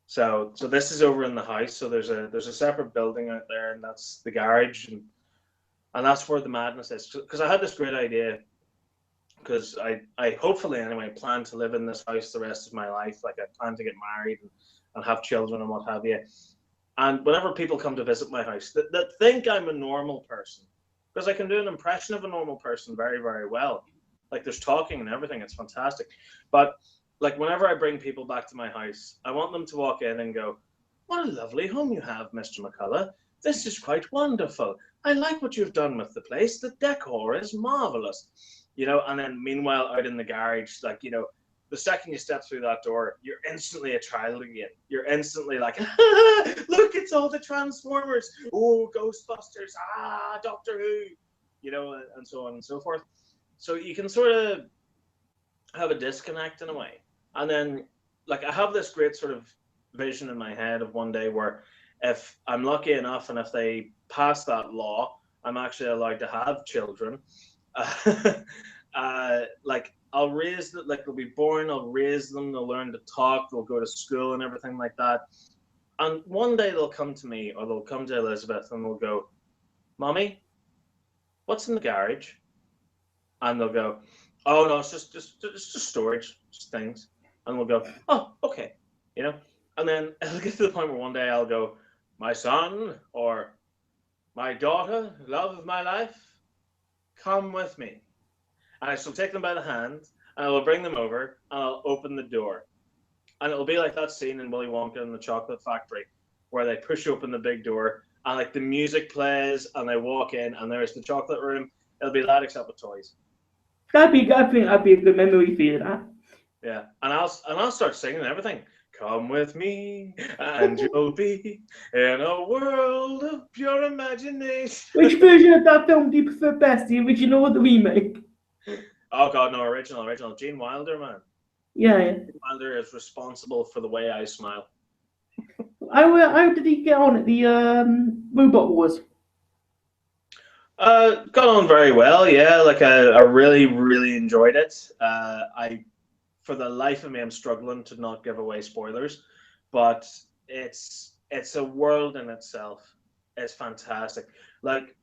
So this is over in the house. So there's a separate building out there, and that's the garage, and that's where the madness is. Because I had this great idea, because I hopefully anyway plan to live in this house the rest of my life. Like, I plan to get married and have children and what have you. And whenever people come to visit my house that think I'm a normal person, because I can do an impression of a normal person very, very well. Like, there's talking and everything. It's fantastic. But like, whenever I bring people back to my house, I want them to walk in and go, what a lovely home you have, Mr. McCullough. This is quite wonderful. I like what you've done with the place. The decor is marvelous. And then meanwhile, out in the garage, like, the second you step through that door, you're instantly a child again. You're instantly like, look, it's all the Transformers. Oh, Ghostbusters. Doctor Who. And so on and so forth. So you can sort of have a disconnect in a way. And then, like, I have this great sort of vision in my head of one day where, if I'm lucky enough and if they pass that law, I'm actually allowed to have children. Like, I'll raise them, like, they'll be born, I'll raise them, they'll learn to talk, they'll go to school and everything like that. And one day they'll come to me, or they'll come to Elizabeth, and they'll go, Mommy, what's in the garage? And they'll go, oh no, it's just storage, just things. And we'll go, oh, okay, And then it'll get to the point where one day I'll go, my son, or my daughter, love of my life, come with me. And I shall take them by the hand, and I will bring them over, and I'll open the door. And it'll be like that scene in Willy Wonka and the Chocolate Factory, where they push open the big door, and like the music plays, and they walk in, and there's the chocolate room. It'll be that, except with toys. I think that'd be a good memory for you, that. Yeah, and I'll start singing everything. Come with me, and you'll be in a world of pure imagination. Which version of that film do you prefer best, the original or the remake? Oh God, no, original. Gene Wilder, man. Yeah. Gene Wilder is responsible for the way I smile. How did he get on at the Robot Wars? Got on very well, yeah. Like, I really, really enjoyed it. For the life of me, I'm struggling to not give away spoilers, but it's a world in itself. It's fantastic. Like,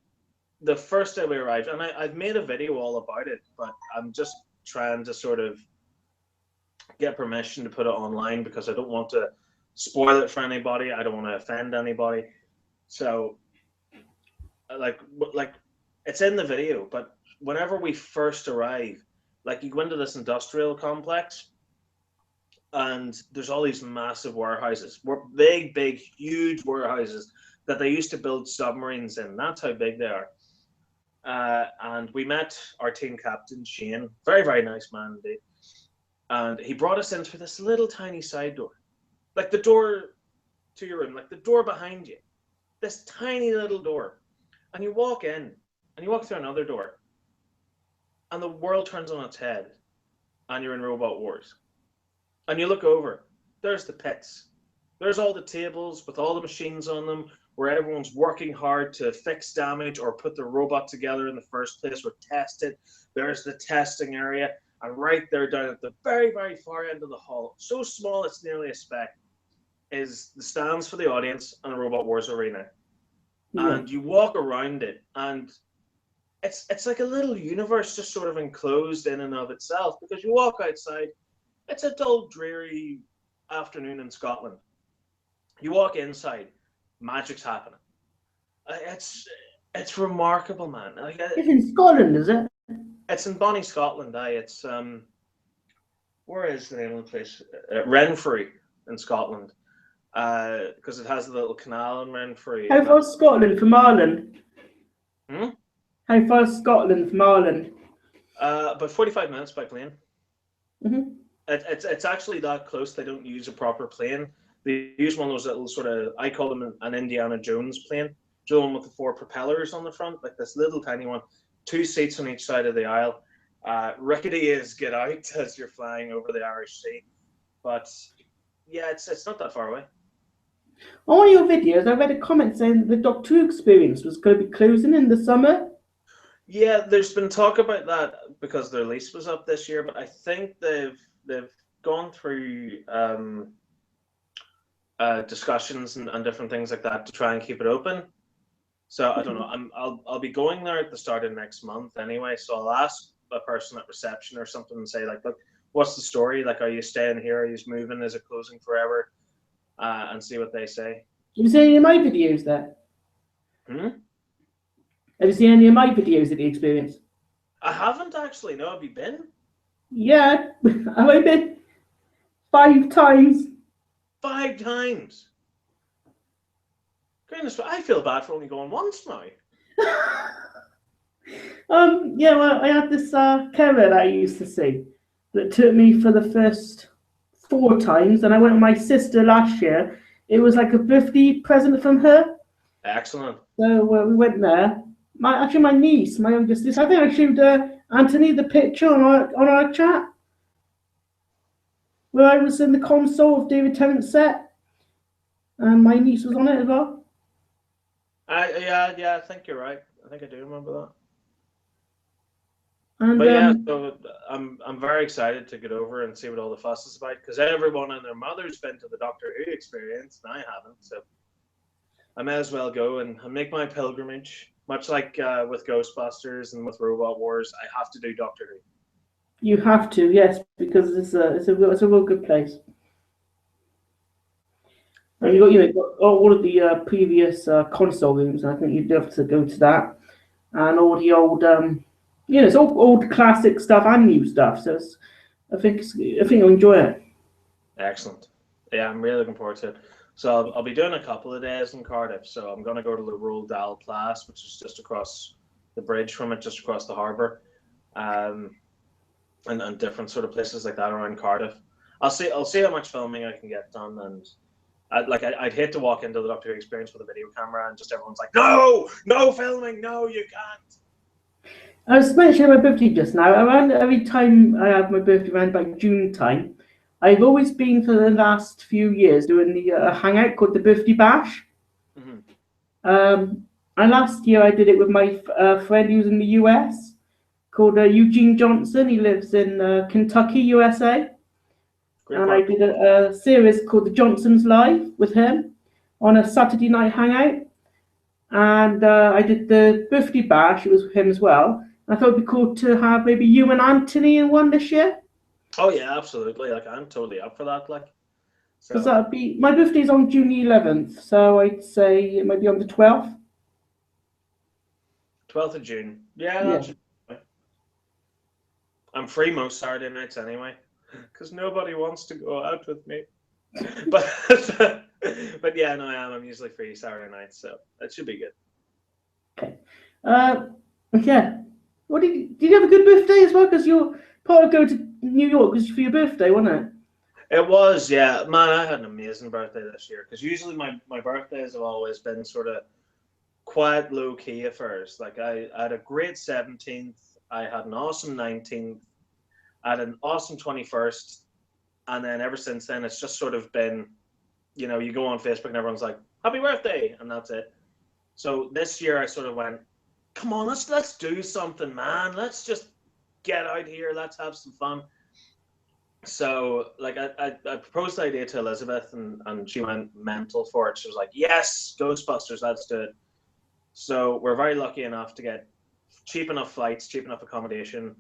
the first day we arrived, and I've made a video all about it, but I'm just trying to sort of get permission to put it online, because I don't want to spoil it for anybody. I don't want to offend anybody. So, like it's in the video, but whenever we first arrive, like, you go into this industrial complex, and there's all these massive warehouses, big, huge warehouses that they used to build submarines in. That's how big they are. And we met our team captain, Shane, very, very nice man indeed. And he brought us in through this little tiny side door, like the door to your room, like the door behind you, this tiny little door. And you walk in, and you walk through another door, and the world turns on its head, and you're in Robot Wars. And you look over, there's the pits. There's all the tables with all the machines on them, where everyone's working hard to fix damage or put the robot together in the first place or test it. There's the testing area. And right there down at the very, very far end of the hall, so small it's nearly a speck, is the stands for the audience and the Robot Wars arena. Yeah. And you walk around it, and it's like a little universe just sort of enclosed in and of itself, because you walk outside, it's a dull, dreary afternoon in Scotland. You walk inside, magic's happening. It's remarkable, man. It's in Scotland, is it? It's in Bonnie, Scotland. It's where is the name of the place? Renfrew in Scotland, because it has the little canal in Renfrew. How far is Scotland from Ireland? Hmm? How far is Scotland from Ireland? About 45 minutes by plane. Mm-hmm. It's actually that close. They don't use a proper plane. They use one of those little sort of, I call them an Indiana Jones plane. The one with the 4 propellers on the front, like this little tiny one. 2 seats on each side of the aisle. Rickety as get out as you're flying over the Irish Sea. But yeah, it's not that far away. On one of your videos, I read a comment saying the Doctor Who experience was going to be closing in the summer. Yeah, there's been talk about that because their lease was up this year, but I think they've gone through discussions and different things like that to try and keep it open. So I don't know. I'll be going there at the start of next month anyway. So I'll ask a person at reception or something and say, like, look, what's the story? Like, are you staying here? Are you moving? Is it closing forever? And see what they say. Have you seen any of my videos there? Hmm? Have you seen any of my videos of the experience? I haven't actually. No, have you been? Yeah, I've been 5 times. 5 times? Goodness, I feel bad for only going once now. Yeah, well, I had this carer that I used to see that took me for the first 4 times, and I went with my sister last year. It was like a birthday present from her. Excellent. So we went there. My niece, my youngest niece, I think I showed Anthony the picture on our chat where I was in the console of David Tennant's set, and my niece was on it as well. Yeah, I think you're right. I think I do remember that. And, but yeah, so I'm very excited to get over and see what all the fuss is about, because everyone and their mother's been to the Doctor Who experience, and I haven't. So I may as well go and make my pilgrimage. Much like with Ghostbusters and with Robot Wars, I have to do Doctor Who. You have to, yes, because it's a real good place. And you got all of the previous console rooms, and I think you'd have to go to that, and all the old, it's all old classic stuff and new stuff. So I think you'll enjoy it. Excellent. Yeah, I'm really looking forward to it. So I'll be doing a couple of days in Cardiff. So I'm going to go to the Roald Dahl Place, which is just across the bridge from it, just across the harbour, and different sort of places like that around Cardiff. I'll see how much filming I can get done, and I'd hate to walk into the Doctor Who experience with a video camera and just everyone's like, no filming, no, you can't. I was mentioning my birthday just now. Around every time I have my birthday around about June time, I've always been for the last few years doing the hangout called the Birthday Bash. Mm-hmm. And last year I did it with my friend who's in the US called Eugene Johnson. He lives in Kentucky, USA. Great and part. I did a series called The Johnsons Live with him on a Saturday night hangout. And I did the Birthday Bash. It was with him as well. I thought it'd be cool to have maybe you and Anthony in one this year. Oh yeah, absolutely. Like, I'm totally up for that. Like, because that'd be my birthday's on June 11th, so I'd say it might be on the 12th. 12th of June. Yeah. I'm free most Saturday nights anyway. because nobody wants to go out with me. But but yeah, no, I am. I'm usually free Saturday nights, so that should be good. Okay. Yeah. What did you have a good birthday as well? Because you're part of going to New York was for your birthday, wasn't it? It was, yeah. Man, I had an amazing birthday this year because usually my birthdays have always been sort of quiet, low key affairs. Like I had a great 17th, I had an awesome 19th, I had an awesome 21st, and then ever since then it's just sort of been, you know, you go on Facebook and everyone's like, "Happy birthday," and that's it. So this year I sort of went, "Come on, let's do something, man. Let's just get out here. Let's have some fun." So like I proposed the idea to Elizabeth and she went mental for it. She was like, "Yes, Ghostbusters, let's do it." So we're very lucky enough to get cheap enough flights, cheap enough accommodation,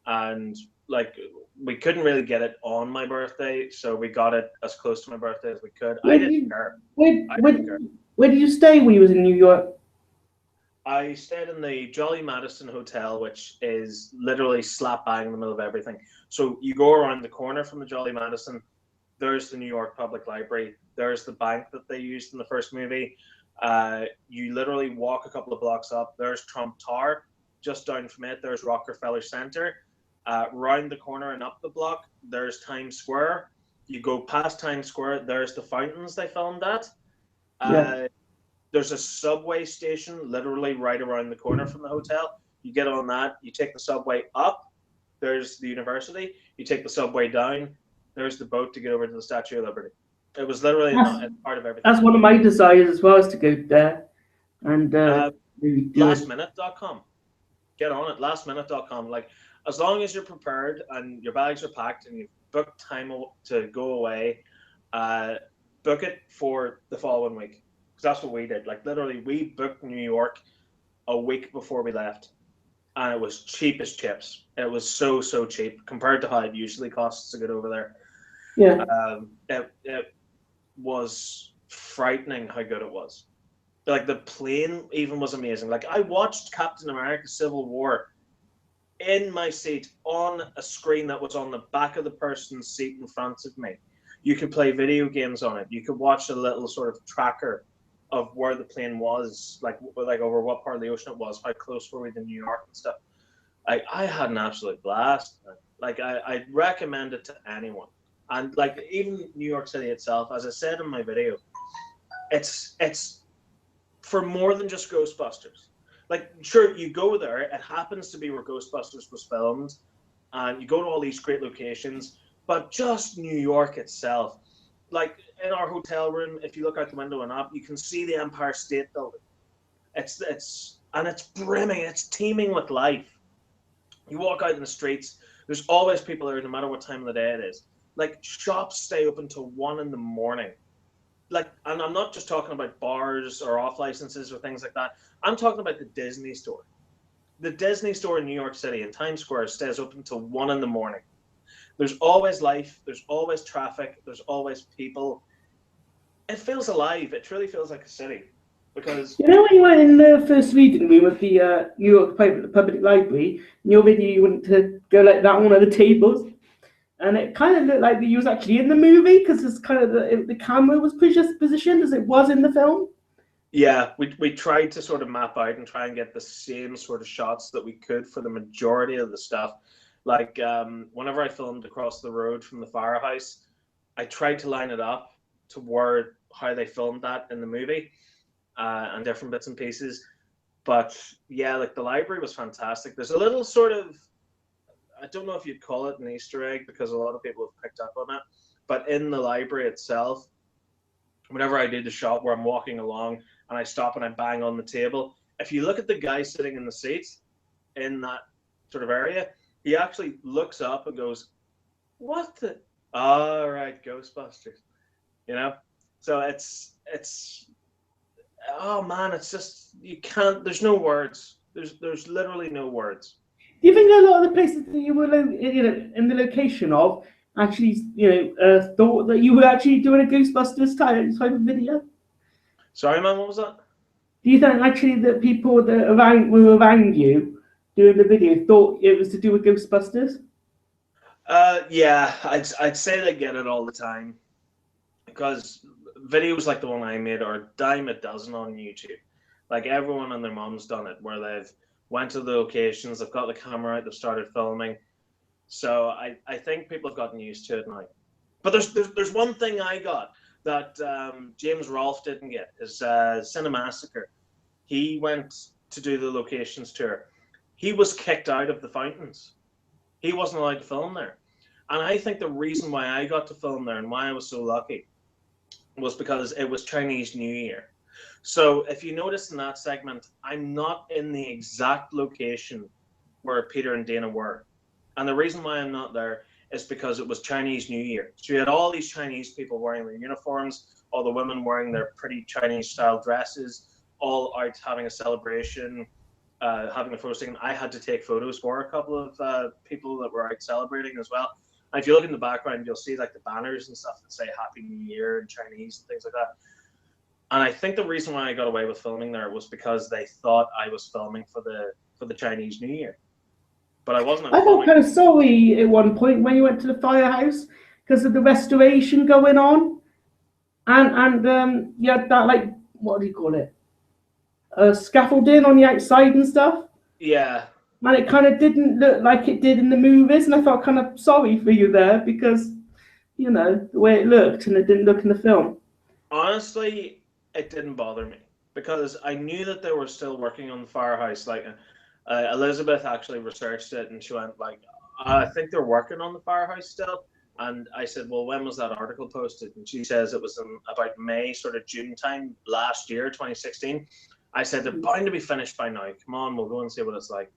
and like we couldn't really get it on my birthday, so we got it as close to my birthday as we could. I didn't care. Where did you stay when you was in New York? I stayed in the Jolly Madison Hotel, which is literally slap bang in the middle of everything. So you go around the corner from the Jolly Madison, there's the New York Public Library, there's the bank that they used in the first movie. You literally walk a couple of blocks up, there's Trump Tower. Just down from it, there's Rockefeller Center. Round the corner and up the block, there's Times Square. You go past Times Square, there's the fountains they filmed at. There's a subway station literally right around the corner from the hotel. You get on that, you take the subway up, there's the university. You take the subway down, there's the boat to get over to the Statue of Liberty. It was literally part of everything. That's one of my desires as well, is to go there. And lastminute.com. Get on it, lastminute.com. Like, as long as you're prepared and your bags are packed and you've booked time to go away, book it for the following week. Because that's what we did. Like, literally, we booked New York a week before we left. And it was cheap as chips. It was so cheap compared to how it usually costs to get over there. Yeah. It was frightening how good it was. Like, the plane even was amazing. Like, I watched Captain America Civil War in my seat on a screen that was on the back of the person's seat in front of me. You could play video games on it. You could watch a little sort of tracker of where the plane was, like over what part of the ocean it was, how close were we to New York and stuff. I had an absolute blast. Like, I recommend it to anyone. And like, even New York City itself, as I said in my video, it's for more than just Ghostbusters. Like, sure, you go there, it happens to be where Ghostbusters was filmed, and you go to all these great locations, but just New York itself, like in our hotel room, if you look out the window and up, you can see the Empire State Building. It's brimming, it's teeming with life. You walk out in the streets, there's always people there, no matter what time of the day it is. Like, shops stay open till 1 a.m. Like, and I'm not just talking about bars or off licenses or things like that. I'm talking about the Disney store. The Disney store in New York City in Times Square stays open till 1 a.m. There's always life. There's always traffic. There's always people. It feels alive. It truly feels like a city. Because you know, when you went in the first reading room of the New York Public Library, in your video you went to go like that on one of the tables, and it kind of looked like you was actually in the movie because it's kind of the camera was positioned as it was in the film. Yeah, we tried to sort of map out and try and get the same sort of shots that we could for the majority of the stuff. Like, whenever I filmed across the road from the firehouse, I tried to line it up to how they filmed that in the movie, and different bits and pieces. But yeah, like, the library was fantastic. There's a little sort of, I don't know if you'd call it an Easter egg because a lot of people have picked up on it, but in the library itself, whenever I do the shot where I'm walking along and I stop and I bang on the table, if you look at the guy sitting in the seat in that sort of area, he actually looks up and goes, "What the? All right, Ghostbusters," you know. So it's oh man, it's just, you can't. There's no words. There's literally no words. Do you think a lot of the places that you were, in the location of, actually, thought that you were actually doing a Ghostbusters type of video? Sorry, man, what was that? Do you think actually that people that were around you doing the video thought it was to do with Ghostbusters? Yeah, I'd say they get it all the time because videos like the one I made are a dime a dozen on YouTube. Like everyone and their mom's done it, where they've went to the locations, they've got the camera out, they've started filming. So I think people have gotten used to it now. But there's one thing I got that James Rolfe didn't get is Cinemassacre. He went to do the locations tour. He was kicked out of the fountains. He wasn't allowed to film there. And I think the reason why I got to film there and why I was so lucky was because it was Chinese New Year. So if you notice in that segment, I'm not in the exact location where Peter and Dana were. And the reason why I'm not there is because it was Chinese New Year. So you had all these Chinese people wearing their uniforms, all the women wearing their pretty Chinese style dresses, all out having a celebration, having a photo taken. I had to take photos for a couple of people that were out celebrating as well. And if you look in the background, you'll see like the banners and stuff that say Happy New Year in Chinese and things like that. And I think the reason why I got away with filming there was because they thought I was filming for the Chinese New Year. But I wasn't. I felt kind of sorry at one point when you went to the firehouse because of the restoration going on, and you had that, like, what do you call it? Scaffolding on the outside and stuff. Yeah. And it kind of didn't look like it did in the movies, and I felt kind of sorry for you there because, you know, the way it looked and it didn't look in the film. Honestly, it didn't bother me because I knew that they were still working on the firehouse. Like Elizabeth actually researched it, and she went like, "I think they're working on the firehouse still." And I said, "Well, when was that article posted?" And she says it was in about May, sort of June time last year, 2016. I said they're bound to be finished by now. Come on, we'll go and see what it's like.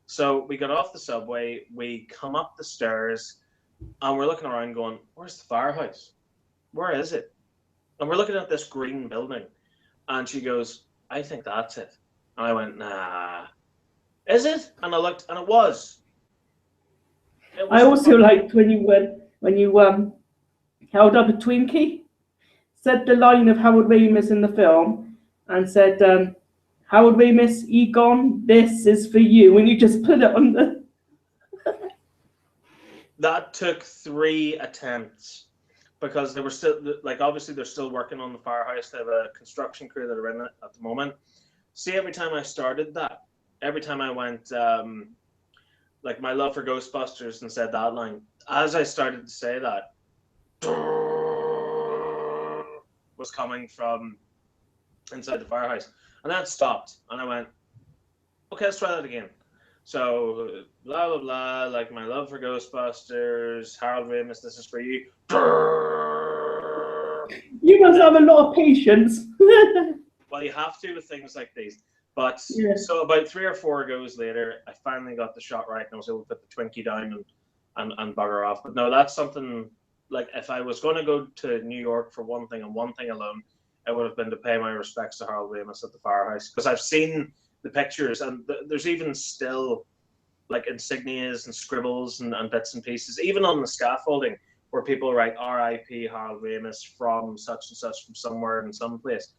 So we got off the subway, we come up the stairs, and we're looking around going, "Where's the firehouse? Where is it?" And we're looking at this green building. And she goes, "I think that's it." And I went, "Nah. Is it?" And I looked, and it was. I also liked when you held up a Twinkie, said the line of Harold Ramis in the film, and said, "Harold Ramis, Egon, this is for you," and you just put it on the. That took 3 attempts because they were still, like, obviously they're still working on the firehouse. They have a construction crew that are in it at the moment. See, every time I started that, every time I went, like, my love for Ghostbusters and said that line, as I started to say that, was coming from inside the firehouse. And that stopped. And I went, okay, let's try that again. So, blah, blah, blah, like, my love for Ghostbusters, Harold Ramis, this is for you. You must have a lot of patience. Well, you have to with things like these. But Yeah. so about 3 or 4 goes later, I finally got the shot right and I was able to put the Twinkie down and bugger off. But no, that's something, like, if I was going to go to New York for one thing and one thing alone, it would have been to pay my respects to Harold Ramis at the firehouse. Because I've seen the pictures and there's even still, like, insignias and scribbles and bits and pieces, even on the scaffolding, where people write R.I.P. Harold Ramis from such and such from somewhere in some place.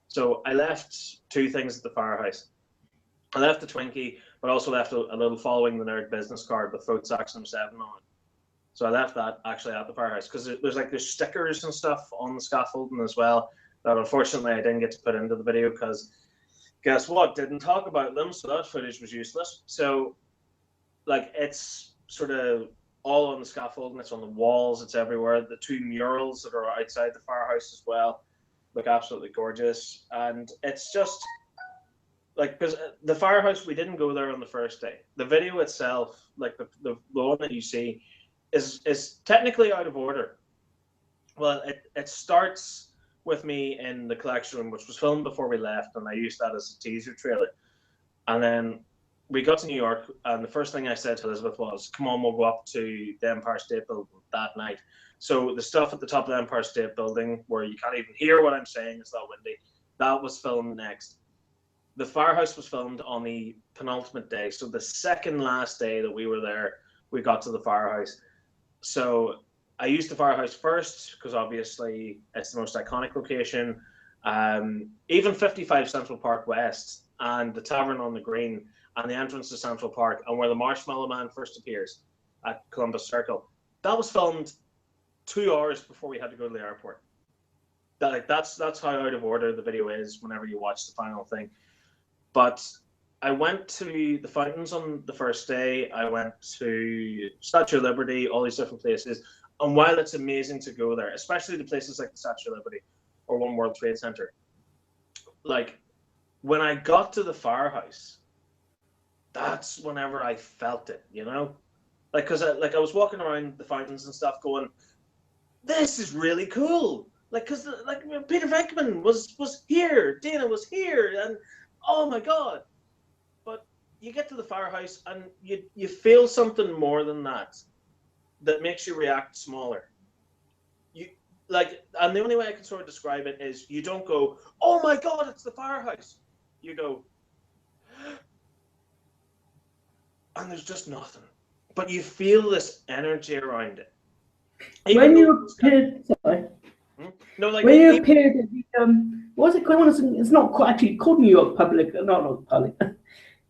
So I left 2 things at the firehouse. I left the Twinkie, but also left a little Following the Nerd business card with Votesaxon07 on it. So I left that actually at the firehouse because there's stickers and stuff on the scaffolding as well that unfortunately I didn't get to put into the video because guess what? Didn't talk about them, so that footage was useless. So, like, it's sort of all on the scaffolding, it's on the walls, it's everywhere. The 2 murals that are outside the firehouse as well look absolutely gorgeous. And it's just, like, because the firehouse, we didn't go there on the first day. The video itself, like the one that you see, is technically out of order. Well, it starts with me in the collection room, which was filmed before we left, and I used that as a teaser trailer. And then we got to New York, and the first thing I said to Elizabeth was, "Come on, we'll go up to the Empire State Building that night." So the stuff at the top of the Empire State Building, where you can't even hear what I'm saying, it's that windy, that was filmed next. The firehouse was filmed on the penultimate day. So the second last day that we were there, we got to the firehouse. So I used the firehouse first because obviously it's the most iconic location. Even 55 Central Park West and the Tavern on the Green and the entrance to Central Park and where the Marshmallow Man first appears. at Columbus Circle. That was filmed 2 hours before we had to go to the airport. That's how out of order the video is whenever you watch the final thing. But I went to the fountains on the first day. I went to Statue of Liberty, all these different places. And while it's amazing to go there, especially the places like the Statue of Liberty or One World Trade Center, like when I got to the firehouse, that's whenever I felt it, you know? Like, because I was walking around the fountains and stuff going, this is really cool. Like, because like Peter Venkman was here, Dana was here, and oh my God. But you get to the firehouse and you feel something more than that makes you react smaller. You like, and the only way I can sort of describe it is you don't go, oh my God, it's the firehouse. You go, and there's just nothing. But you feel this energy around it. When you appeared, sorry. No, like when you appeared at the what's it called? It's not actually called New York Public, not public.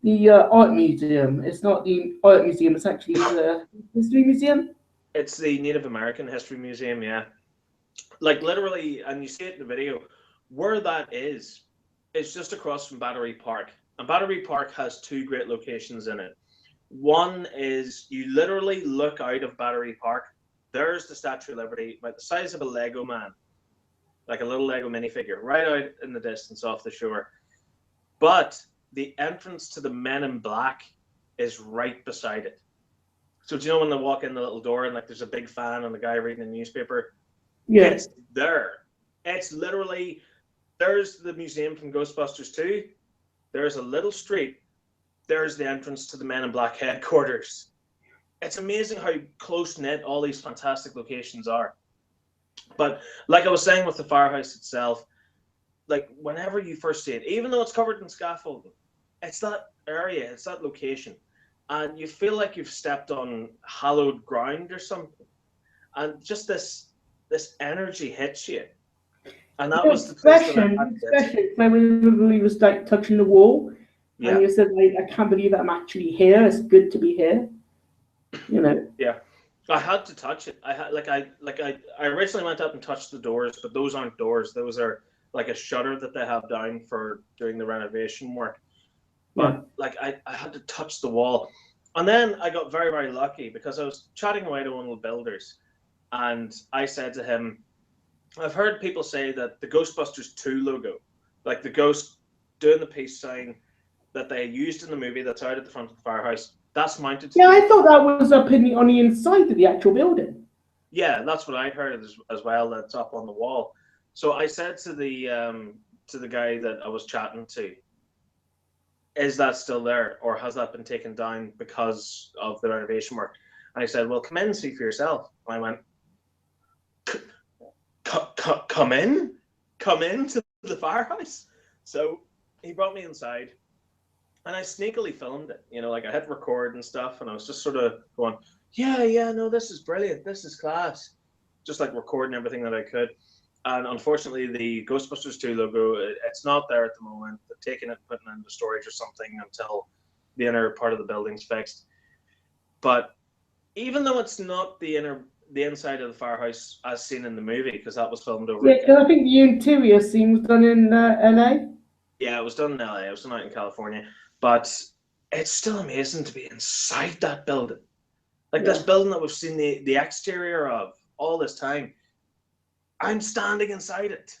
The art museum. It's not the art museum. It's actually the history museum. It's the Native American History Museum, yeah. Like literally, and you see it in the video, where that is, it's just across from Battery Park. And Battery Park has 2 great locations in it. One is you literally look out of Battery Park. There's the Statue of Liberty, about the size of a Lego man, like a little Lego minifigure, right out in the distance off the shore. But the entrance to the Men in Black is right beside it. So do you know when they walk in the little door and like there's a big fan and the guy reading the newspaper? Yeah. It's there. It's literally, there's the museum from Ghostbusters 2. There's a little street. There's the entrance to the Men in Black headquarters. It's amazing how close-knit all these fantastic locations are. But like I was saying with the firehouse itself, like whenever you first see it, even though it's covered in scaffolding, it's that area, it's that location. And you feel like you've stepped on hallowed ground or something. And just this energy hits you. And that was the place that I had to get. Especially when we was like touching the wall. Yeah. And you said, like, I can't believe I'm actually here. It's good to be here. You know. Yeah, I had to touch it. I originally went up and touched the doors, but those aren't doors. Those are like a shutter that they have down for doing the renovation work. But like I had to touch the wall, and then I got very, very lucky because I was chatting away to one of the builders, and I said to him, "I've heard people say that the Ghostbusters 2 logo, like the ghost doing the peace sign that they used in the movie that's out at the front of the firehouse, that's mounted to I thought that was up on the inside of the actual building. Yeah, that's what I heard as well. That's up on the wall. So I said to the guy that I was chatting to, is that still there, or has that been taken down because of the renovation work? And he said, well, come in and see for yourself. And I went, come in to the firehouse. So he brought me inside. And I sneakily filmed it, you know, like I hit record and stuff, and I was just sort of going, yeah, no, this is brilliant, this is class. Just like recording everything that I could. And unfortunately, the Ghostbusters 2 logo, it's not there at the moment. They're taking it, putting it into storage or something until the inner part of the building's fixed. But even though it's not the inside of the firehouse as seen in the movie, because that was filmed over. Yeah, because I think the interior scene was done in LA. Yeah, it was done in LA. It was done out in California. But it's still amazing to be inside that building. Like this building that we've seen the exterior of all this time. I'm standing inside it.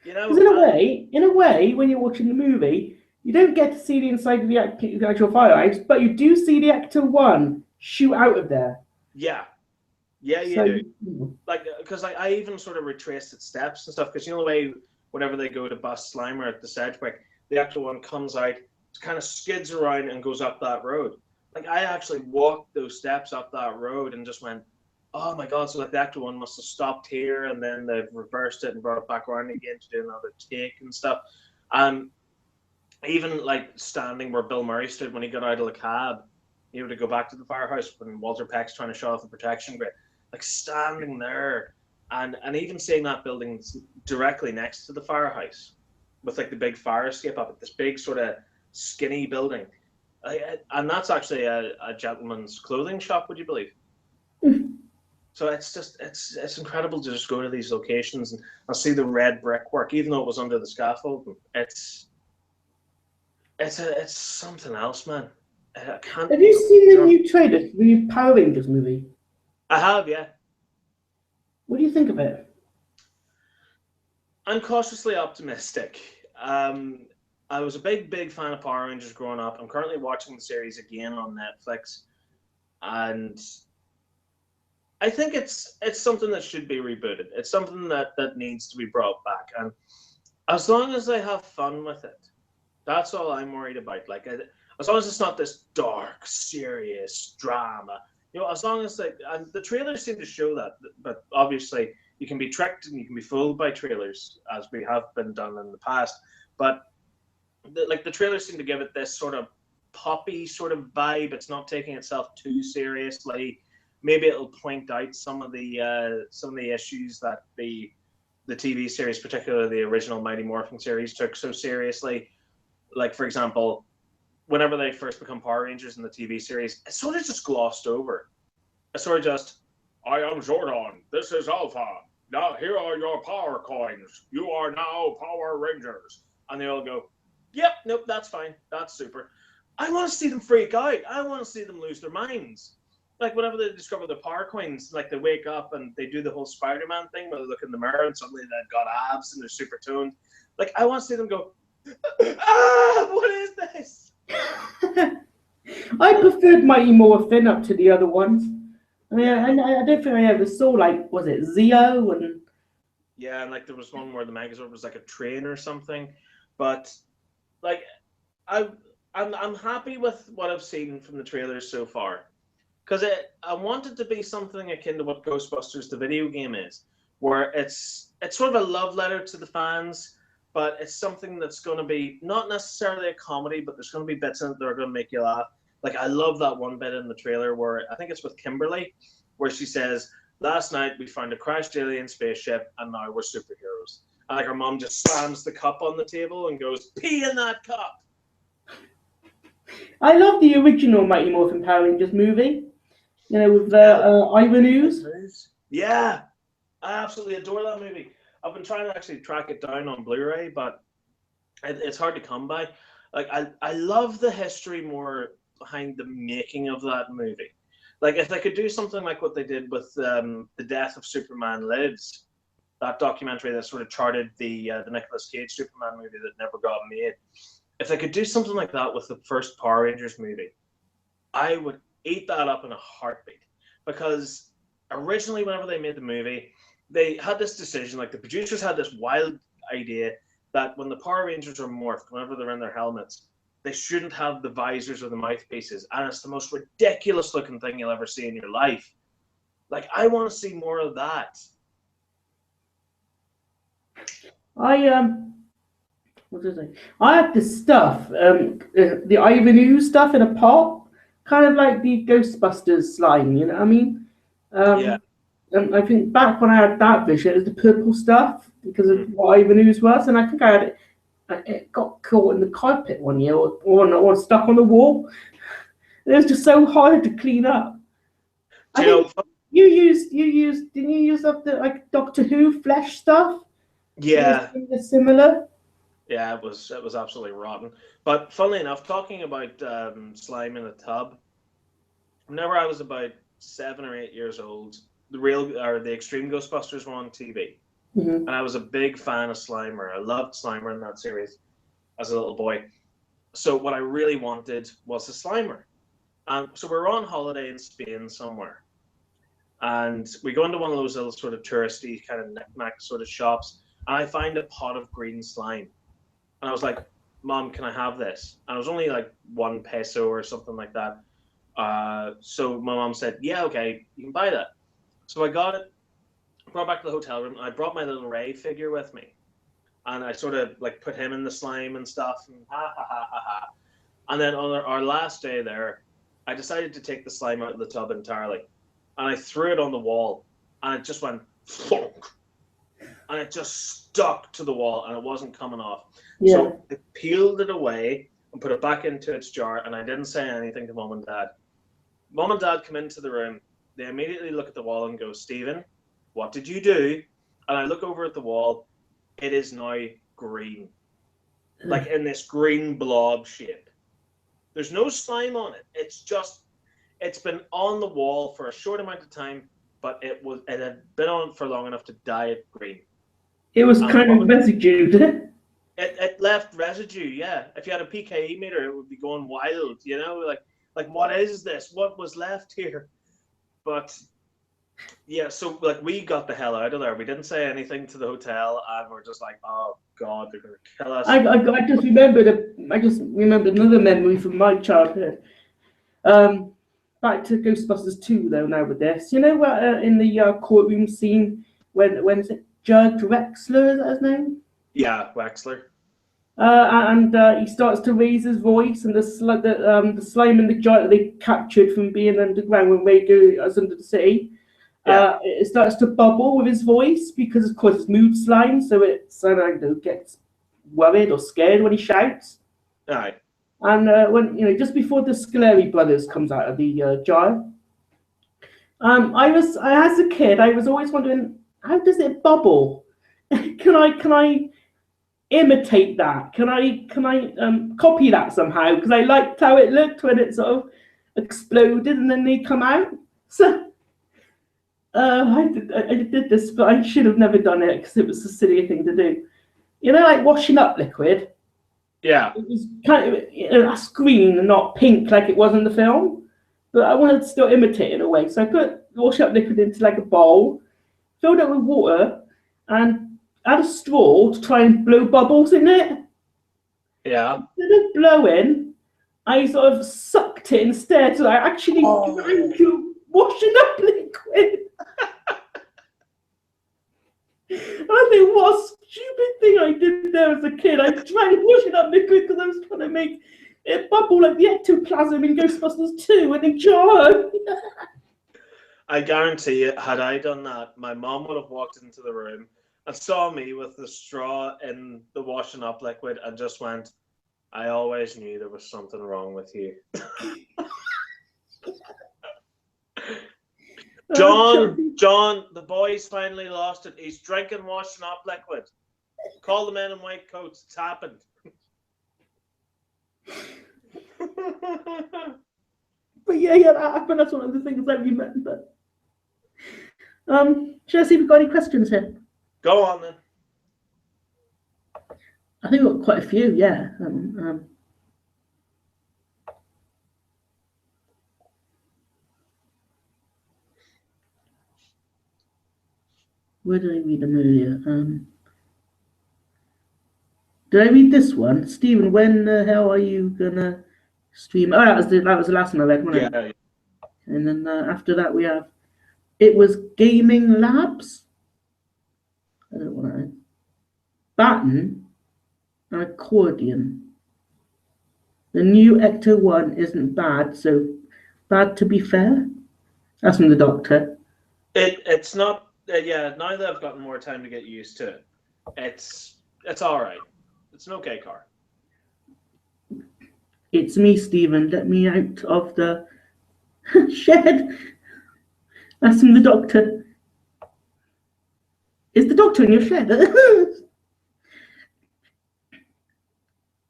You know? In a way, when you're watching the movie, you don't get to see the inside of the actual firehouse, but you do see the actor 1 shoot out of there. Yeah. Yeah, you do. Like, because I even sort of retraced its steps and stuff, because you know the way whenever they go to bust Slimer at the Sedgwick, the actor 1 comes out, kind of skids around and goes up that road. Like I actually walked those steps up that road and just went, oh my God, so like the actor 1 must have stopped here and then they've reversed it and brought it back around again to do another take and stuff. Even like standing where Bill Murray stood when he got out of the cab, you know, to go back to the firehouse when Walter Peck's trying to shut off the protection grid, like standing there and even seeing that building directly next to the firehouse with like the big fire escape up at this big sort of skinny building. And that's actually a gentleman's clothing shop, would you believe? So it's incredible to just go to these locations and I'll see the red brickwork, even though it was under the scaffolding. It's something else, man. I can't. Have you seen the new trailer for the new Power Rangers movie? I have, yeah. What do you think of it? I'm cautiously optimistic. I was a big fan of Power Rangers growing up. I'm currently watching the series again on Netflix, and I think it's something that should be rebooted. It's something that needs to be brought back, and as long as they have fun with it, that's all I'm worried about. Like, as long as it's not this dark, serious drama, as long as and the trailers seem to show that, but obviously you can be tricked and you can be fooled by trailers, as we have been done in the past. But the trailers seem to give it this sort of poppy sort of vibe. It's not taking itself too seriously. Maybe it'll point out some of the issues that the TV series, particularly the original Mighty Morphin series, took so seriously. Like, for example, whenever they first become Power Rangers in the TV series, it's sort of just glossed over. It's sort of just, I am Zordon, this is Alpha, now here are your power coins, you are now Power Rangers. And they all go, yep, nope, that's fine, that's super. I want to see them freak out. I want to see them lose their minds. Like, whenever they discover the power coins, like, they wake up and they do the whole Spider-Man thing where they look in the mirror and suddenly they've got abs and they're super toned. Like, I want to see them go, what is this? I preferred Mighty Morphin up to the other ones. I mean, I don't think I ever saw, like, was it Zeo? And yeah, and like there was one where the Megazord was like a train or something. But like, I'm happy with what I've seen from the trailers so far, because I want it to be something akin to what Ghostbusters the video game is, where it's sort of a love letter to the fans, but it's something that's going to be not necessarily a comedy, but there's going to be bits in it that are going to make you laugh. Like, I love that one bit in the trailer where I think it's with Kimberly, where she says, "Last night we found a crashed alien spaceship, and now we're superheroes." And like her mom just slams the cup on the table and goes, "Pee in that cup." I love the original Mighty Morphin Power Rangers movie. With Ivan Ooze. Yeah, I absolutely adore that movie. I've been trying to actually track it down on Blu-ray, but it's hard to come by. Like, I love the history more behind the making of that movie. Like, if they could do something like what they did with The Death of Superman Lives, that documentary that sort of charted the Nicolas Cage Superman movie that never got made. If they could do something like that with the first Power Rangers movie, I would eat that up in a heartbeat. Because originally, whenever they made the movie, they had this decision, like the producers had this wild idea that when the Power Rangers are morphed, whenever they're in their helmets, they shouldn't have the visors or the mouthpieces. And it's the most ridiculous looking thing you'll ever see in your life. Like, I want to see more of that. What was I? I had the stuff, the Ivan Ooze stuff in a pot, kind of like the Ghostbusters slime. You know what I mean? Yeah. I think back when I had that vision, it was the purple stuff because of what Ivan Ooze was, and I think I had it. It got caught in the carpet one year, or stuck on the wall. It was just so hard to clean up. I think you used. Didn't you use up the like Doctor Who flesh stuff? Yeah. Similar. Yeah, it was absolutely rotten. But funnily enough, talking about slime in a tub, whenever I was about 7 or 8 years old, the Extreme Ghostbusters were on TV. Mm-hmm. And I was a big fan of Slimer. I loved Slimer in that series as a little boy. So what I really wanted was a Slimer. And so we were on holiday in Spain somewhere. And we go into one of those little sort of touristy kind of knick-knack sort of shops. And I find a pot of green slime. And I was like, "Mom, can I have this?" And it was only like 1 peso or something like that. So my mom said, "Yeah, okay, you can buy that." So I got it, brought it back to the hotel room, and I brought my little Ray figure with me. And I sort of like put him in the slime and stuff, and ha ha ha ha ha. And then on our last day there, I decided to take the slime out of the tub entirely. And I threw it on the wall, and it just went thunk. And it just stuck to the wall, and it wasn't coming off. Yeah. So I peeled it away, and put it back into its jar, and I didn't say anything to Mum and Dad. Mum and Dad come into the room. They immediately look at the wall and go, "Stephen, what did you do?" And I look over at the wall. It is now green, like in this green blob shape. There's no slime on it. It's been on the wall for a short amount of time, but it had been on for long enough to dye it green. It was kind of residue, did it? It left residue, yeah. If you had a PKE meter, it would be going wild, you know? Like what is this? What was left here? But yeah, so like we got the hell out of there. We didn't say anything to the hotel, and we're just like, oh God, they're gonna kill us. I just remembered another memory from my childhood. Back to Ghostbusters 2 though. Now with this, you know what? In the courtroom scene when is it Judge Wexler? Is that his name? Yeah, Wexler. And he starts to raise his voice, and the slime in the jar that they captured from being underground when Radio was under the city, it starts to bubble with his voice because, of course, it's mood slime, so it's gets worried or scared when he shouts. Aye. And when just before the Scolari brothers comes out of the jar, as a kid, I was always wondering, how does it bubble? Can I imitate that? Can I copy that somehow? Because I liked how it looked when it sort of exploded and then they come out. So I did this, but I should have never done it because it was a silly thing to do. You know, like washing up liquid. Yeah. It was kind of that's green and not pink like it was in the film. But I wanted to still imitate it in a way. So I put wash up liquid into like a bowl, filled it with water, and add a straw to try and blow bubbles in it. Yeah. Instead of blowing, I sort of sucked it instead. So I actually drank washing up liquid. And I think what a stupid thing I did there as a kid. I drank washing up liquid because I was trying to make it bubble like the ectoplasm in Ghostbusters 2 in a jar. I guarantee you, had I done that, my mom would have walked into the room and saw me with the straw in the washing up liquid and just went, "I always knew there was something wrong with you." John, the boy's finally lost it. He's drinking washing up liquid. Call the men in white coats. It's happened. But yeah, that happened. That's one of the things that we remember. Should I see if we've got any questions here? Go on then. I think we've got quite a few, yeah. Where did I read them earlier? Did I read this one? Stephen, when the hell are you gonna stream? Oh, that was the last one I read, wasn't it? Yeah. And then after that we have It Was Gaming Labs. I don't want to. Baton and accordion. The new Ecto 1 isn't bad, so bad to be fair. That's from the doctor. It's not. Yeah, now that I've gotten more time to get used to it, it's all right. It's an okay car. It's me, Stephen. Let me out of the shed. That's from the doctor. Is the doctor in your shed?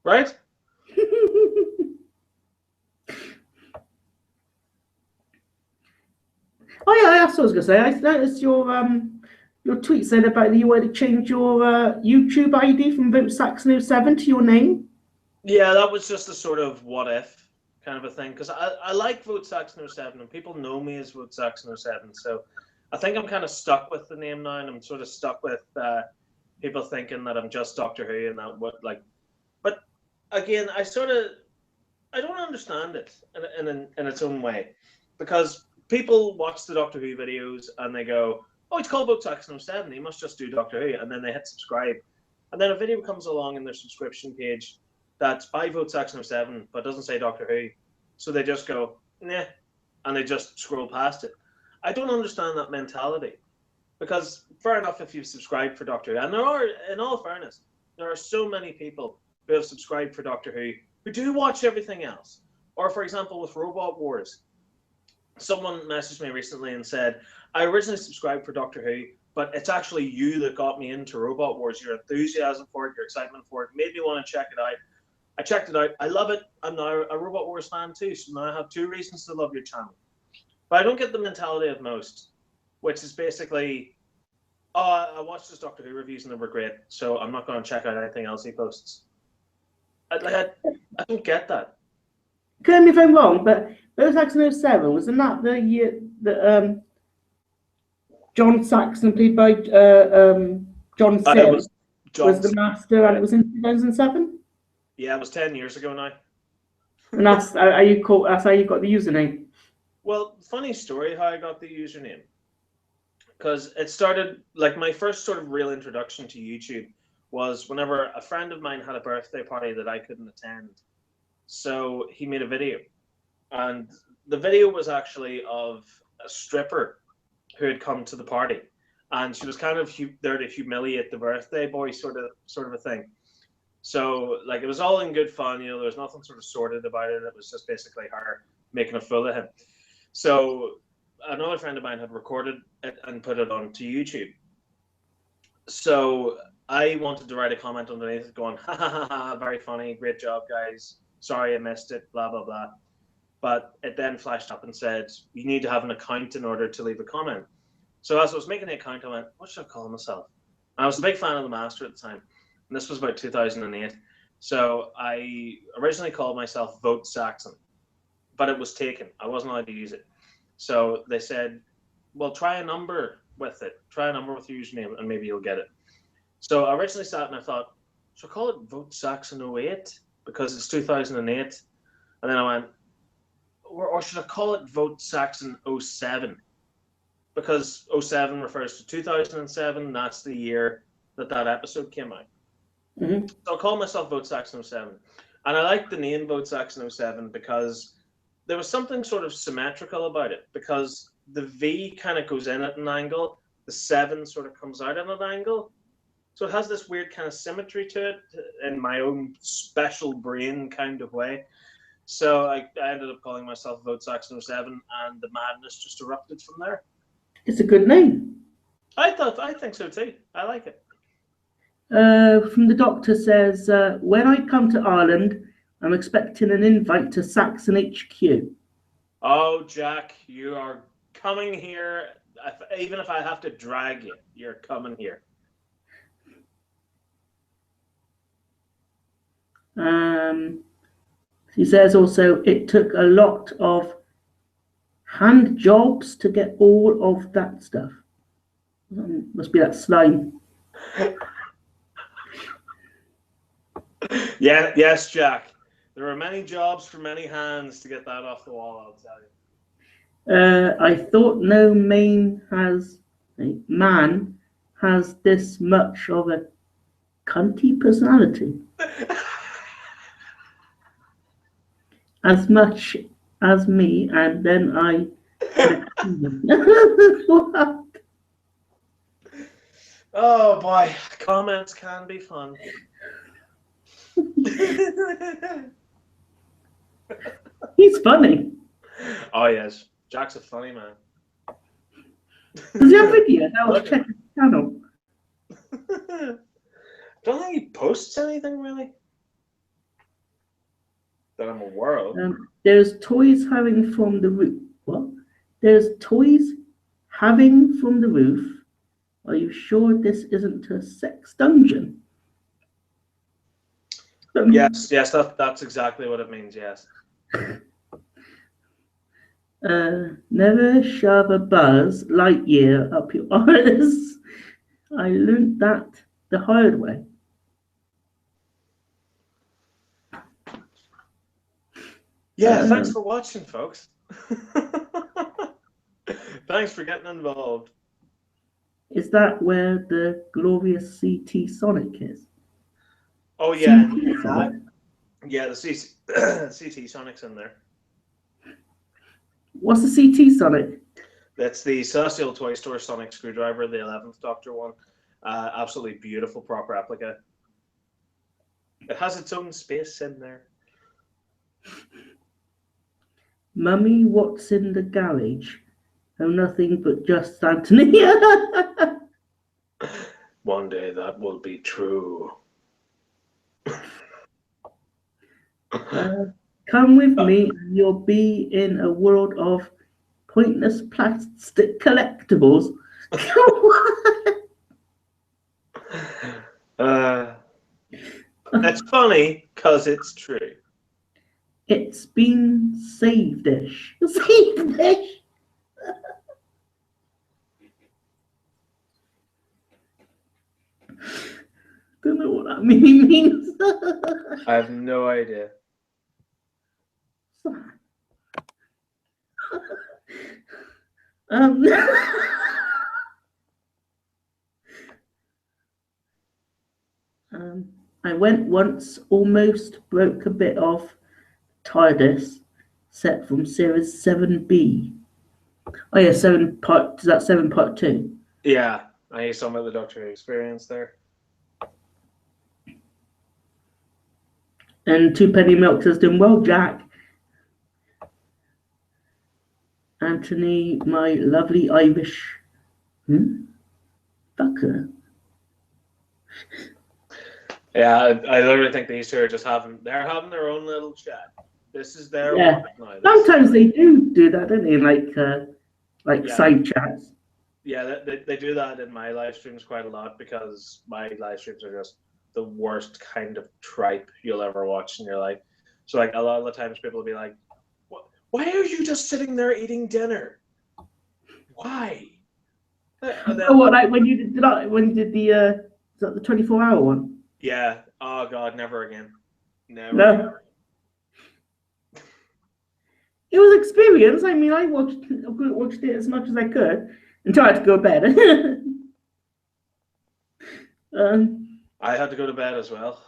Right? Oh yeah, that's what I was gonna say. I noticed your tweet said about you wanted to change your YouTube ID from Votesaxon07 to your name. Yeah, that was just a sort of what if kind of a thing because I like Votesaxon07 and people know me as Votesaxon07, so I think I'm kind of stuck with the name now, and I'm sort of stuck with people thinking that I'm just Doctor Who and that what like. But again, I don't understand it in its own way because people watch the Doctor Who videos and they go, "Oh, it's called Votesaxon07. He must just do Doctor Who," and then they hit subscribe, and then a video comes along in their subscription page that's by Votesaxon07 but doesn't say Doctor Who, so they just go nah, and they just scroll past it. I don't understand that mentality because fair enough if you've subscribed for Doctor Who, and there are, in all fairness, there are so many people who have subscribed for Doctor Who who do watch everything else. Or, for example, with Robot Wars, someone messaged me recently and said, I originally subscribed for Doctor Who, but it's actually you that got me into Robot Wars. Your enthusiasm for it, your excitement for it, made me want to check it out. I checked it out. I love it. I'm now a Robot Wars fan too, so now I have 2 reasons to love your channel. But I don't get the mentality of most, which is basically, oh, I watched his Doctor Who reviews and they were great, so I'm not going to check out anything else he posts. I don't get that. Correct me if I'm wrong, but Votesaxon07, wasn't that the year that John Saxon, played by John Sim, was the master, and it was in 2007? Yeah, it was 10 years ago now. And that's how you got the username. Well, funny story how I got the username. Because it started, like, my first sort of real introduction to YouTube was whenever a friend of mine had a birthday party that I couldn't attend. So he made a video. And the video was actually of a stripper who had come to the party. And she was kind of there to humiliate the birthday boy, sort of a thing. So, like, it was all in good fun, you know, there was nothing sort of sordid about it. It was just basically her making a fool of him. So another friend of mine had recorded it and put it onto YouTube. So I wanted to write a comment underneath it going, ha ha ha ha, very funny, great job, guys. Sorry I missed it, blah, blah, blah. But it then flashed up and said, you need to have an account in order to leave a comment. So as I was making the account, I went, what should I call myself? And I was a big fan of the Master at the time. And this was about 2008. So I originally called myself Votesaxon, but it was taken. I wasn't allowed to use it. So they said, well, try a number with it. Try a number with your username and maybe you'll get it. So I originally sat and I thought, should I call it Votesaxon08 because it's 2008? And then I went, or should I call it Votesaxon07? Because 07 refers to 2007. That's the year that episode came out. Mm-hmm. So I call myself Votesaxon07. And I like the name Votesaxon07 because there was something sort of symmetrical about it, because the V kind of goes in at an angle, the 7 sort of comes out at an angle. So it has this weird kind of symmetry to it in my own special brain kind of way. So I ended up calling myself Votesaxon07, and the madness just erupted from there. It's a good name. I think so too. I like it. From the doctor says, when I come to Ireland, I'm expecting an invite to Saxon HQ. Oh, Jack, you are coming here. Even if I have to drag you, you're coming here. He says also, it took a lot of hand jobs to get all of that stuff. Must be that slime. Yeah, yes, Jack. There are many jobs for many hands to get that off the wall, I'll tell you. I thought no man has this much of a cunty personality. As much as me, and then I... What? Oh boy, comments can be fun. He's funny. Oh yes, Jack's a funny man. Does he have video? I'll check his channel. Don't think he posts anything really that I'm aware of. There's toys having from the roof. What? There's toys having from the roof. Are you sure this isn't a sex dungeon? Yes, that's exactly what it means, yes. Never shove a Buzz Lightyear up your arse. I learned that the hard way. Yeah, thanks for watching, folks. Thanks for getting involved. Is that where the glorious CT Sonic is? Oh yeah, yeah, the CT Sonic's in there. What's the CT Sonic? That's the Celestial Toy Store Sonic Screwdriver, the 11th Doctor one. Absolutely beautiful, proper replica. It has its own space in there. Mummy, what's in the garage? Oh, nothing but just Anthony. One day that will be true. Come with me, and you'll be in a world of pointless plastic collectibles. It's funny because it's true. It's been saved-ish. Saved-ish. Don't know what that means. I have no idea. um, I went once, almost broke a bit of TARDIS set from series 7B. Oh yeah, 7 part. Is that 7 part 2? Yeah, I hear some of the Doctor Who experience there. And Two Penny Milks has done well, Jack. Anthony, my lovely Irish fucker. Yeah, I literally think these two are just having their own little chat. This is their Yeah. work now. Sometimes they do that, don't they? Like Yeah. side chats. Yeah, they do that in my live streams quite a lot because my live streams are just the worst kind of tripe you'll ever watch in your life. So like a lot of the times people will be like, why are you just sitting there eating dinner? Why? Oh, what, like when you did the is that the 24-hour one? Yeah. Oh God, never again. Never. No. Again. It was experience. I mean, I watched it as much as I could until I had to go to bed. I had to go to bed as well.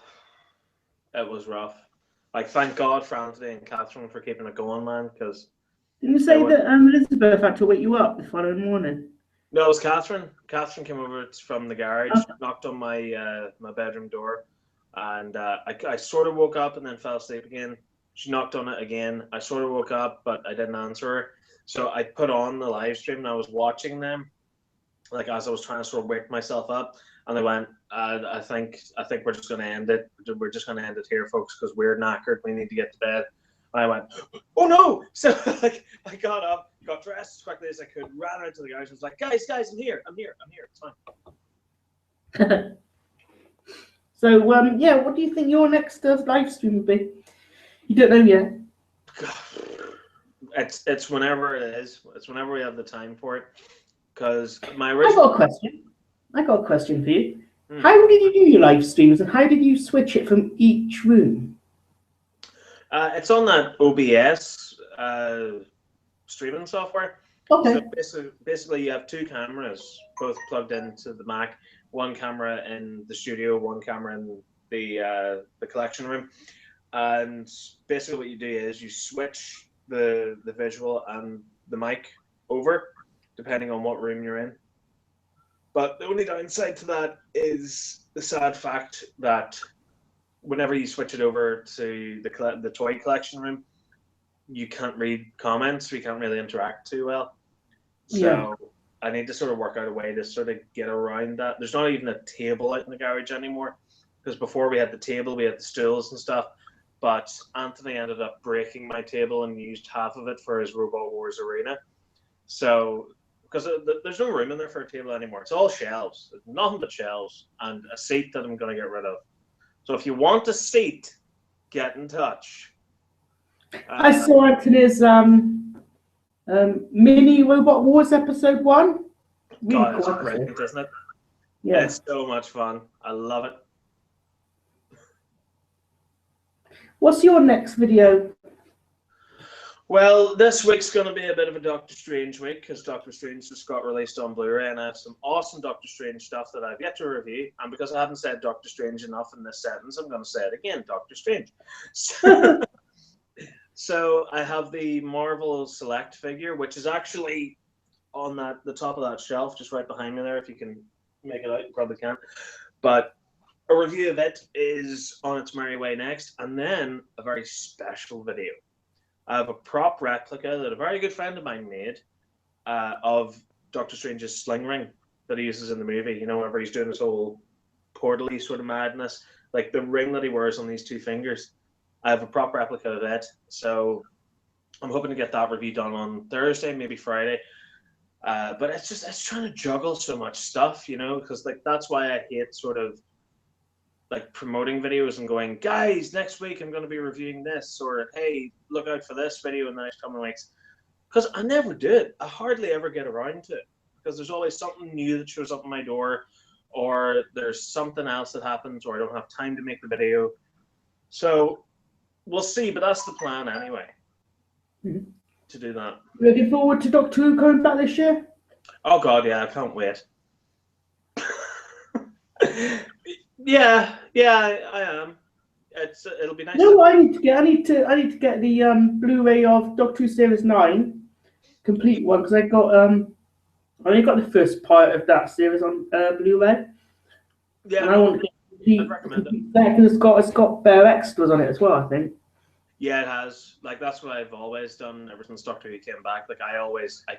It was rough. Like, thank God for Anthony and Catherine for keeping it going, man. Because didn't you say that Elizabeth had to wake you up the following morning? No, it was Catherine. Catherine came over from the garage, knocked on my my bedroom door, and I sort of woke up and then fell asleep again. She knocked on it again. I sort of woke up, but I didn't answer her. So I put on the live stream and I was watching them, like as I was trying to sort of wake myself up. And they went, I think we're just going to end it. We're just going to end it here, folks, because we're knackered. We need to get to bed. And I went, oh no! So like I got up, got dressed as quickly as I could, ran out to the guys, and was like, guys, I'm here, it's fine. So yeah, what do you think your next live stream would be? You don't know yet. It's whenever it is. It's whenever we have the time for it. Because my original. I got a question for you. How did you do your live streams, and how did you switch it from each room? It's on that OBS streaming software. Okay. So basically, you have two cameras, both plugged into the Mac. One camera in the studio, one camera in the collection room. And basically, what you do is you switch the visual and the mic over, depending on what room you're in. But the only downside to that is the sad fact that whenever you switch it over to the toy collection room, you can't read comments. We can't really interact too well. So I need to sort of work out a way to sort of get around that. There's not even a table out in the garage anymore, because before we had the table, we had the stools and stuff. But Anthony ended up breaking my table and used half of it for his Robot Wars arena. So because there's no room in there for a table anymore. It's all shelves. There's nothing but shelves and a seat that I'm going to get rid of. So if you want a seat, get in touch. I saw Anthony's mini Robot Wars episode 1. God, it's brilliant, isn't it? Yeah. It's so much fun. I love it. What's your next video? Well, this week's going to be a bit of a Doctor Strange week because Doctor Strange just got released on Blu-ray, and I have some awesome Doctor Strange stuff that I've yet to review. And because I haven't said Doctor Strange enough in this sentence, I'm going to say it again, Doctor Strange. So I have the Marvel Select figure, which is actually on the top of that shelf, just right behind me there. If you can make it out, you probably can't. But a review of it is on its merry way next, and then a very special video. I have a prop replica that a very good friend of mine made of Doctor Strange's sling ring that he uses in the movie. You know, whenever he's doing this whole portal-y sort of madness, like the ring that he wears on these two fingers. I have a prop replica of it, so I'm hoping to get that review done on Thursday, maybe Friday. But it's trying to juggle so much stuff, you know, because like that's why I hate sort of like promoting videos and going, guys, next week I'm going to be reviewing this, or hey, look out for this video in the next coming weeks. Because I never do it. I hardly ever get around to it because there's always something new that shows up on my door, or there's something else that happens, or I don't have time to make the video. So we'll see, but that's the plan anyway. Mm-hmm. To do that. Looking forward to Doctor Who coming back this year? Oh God, yeah, I can't wait. yeah, I am. It'll be nice. No, I need to get the Blu-ray of Doctor Who Series 9, complete one, because I only got the first part of that series on Blu-ray. Yeah, and I want to get the complete set because it's got bare extras on it as well, I think. Yeah, it has. Like that's what I've always done ever since Doctor Who came back. Like I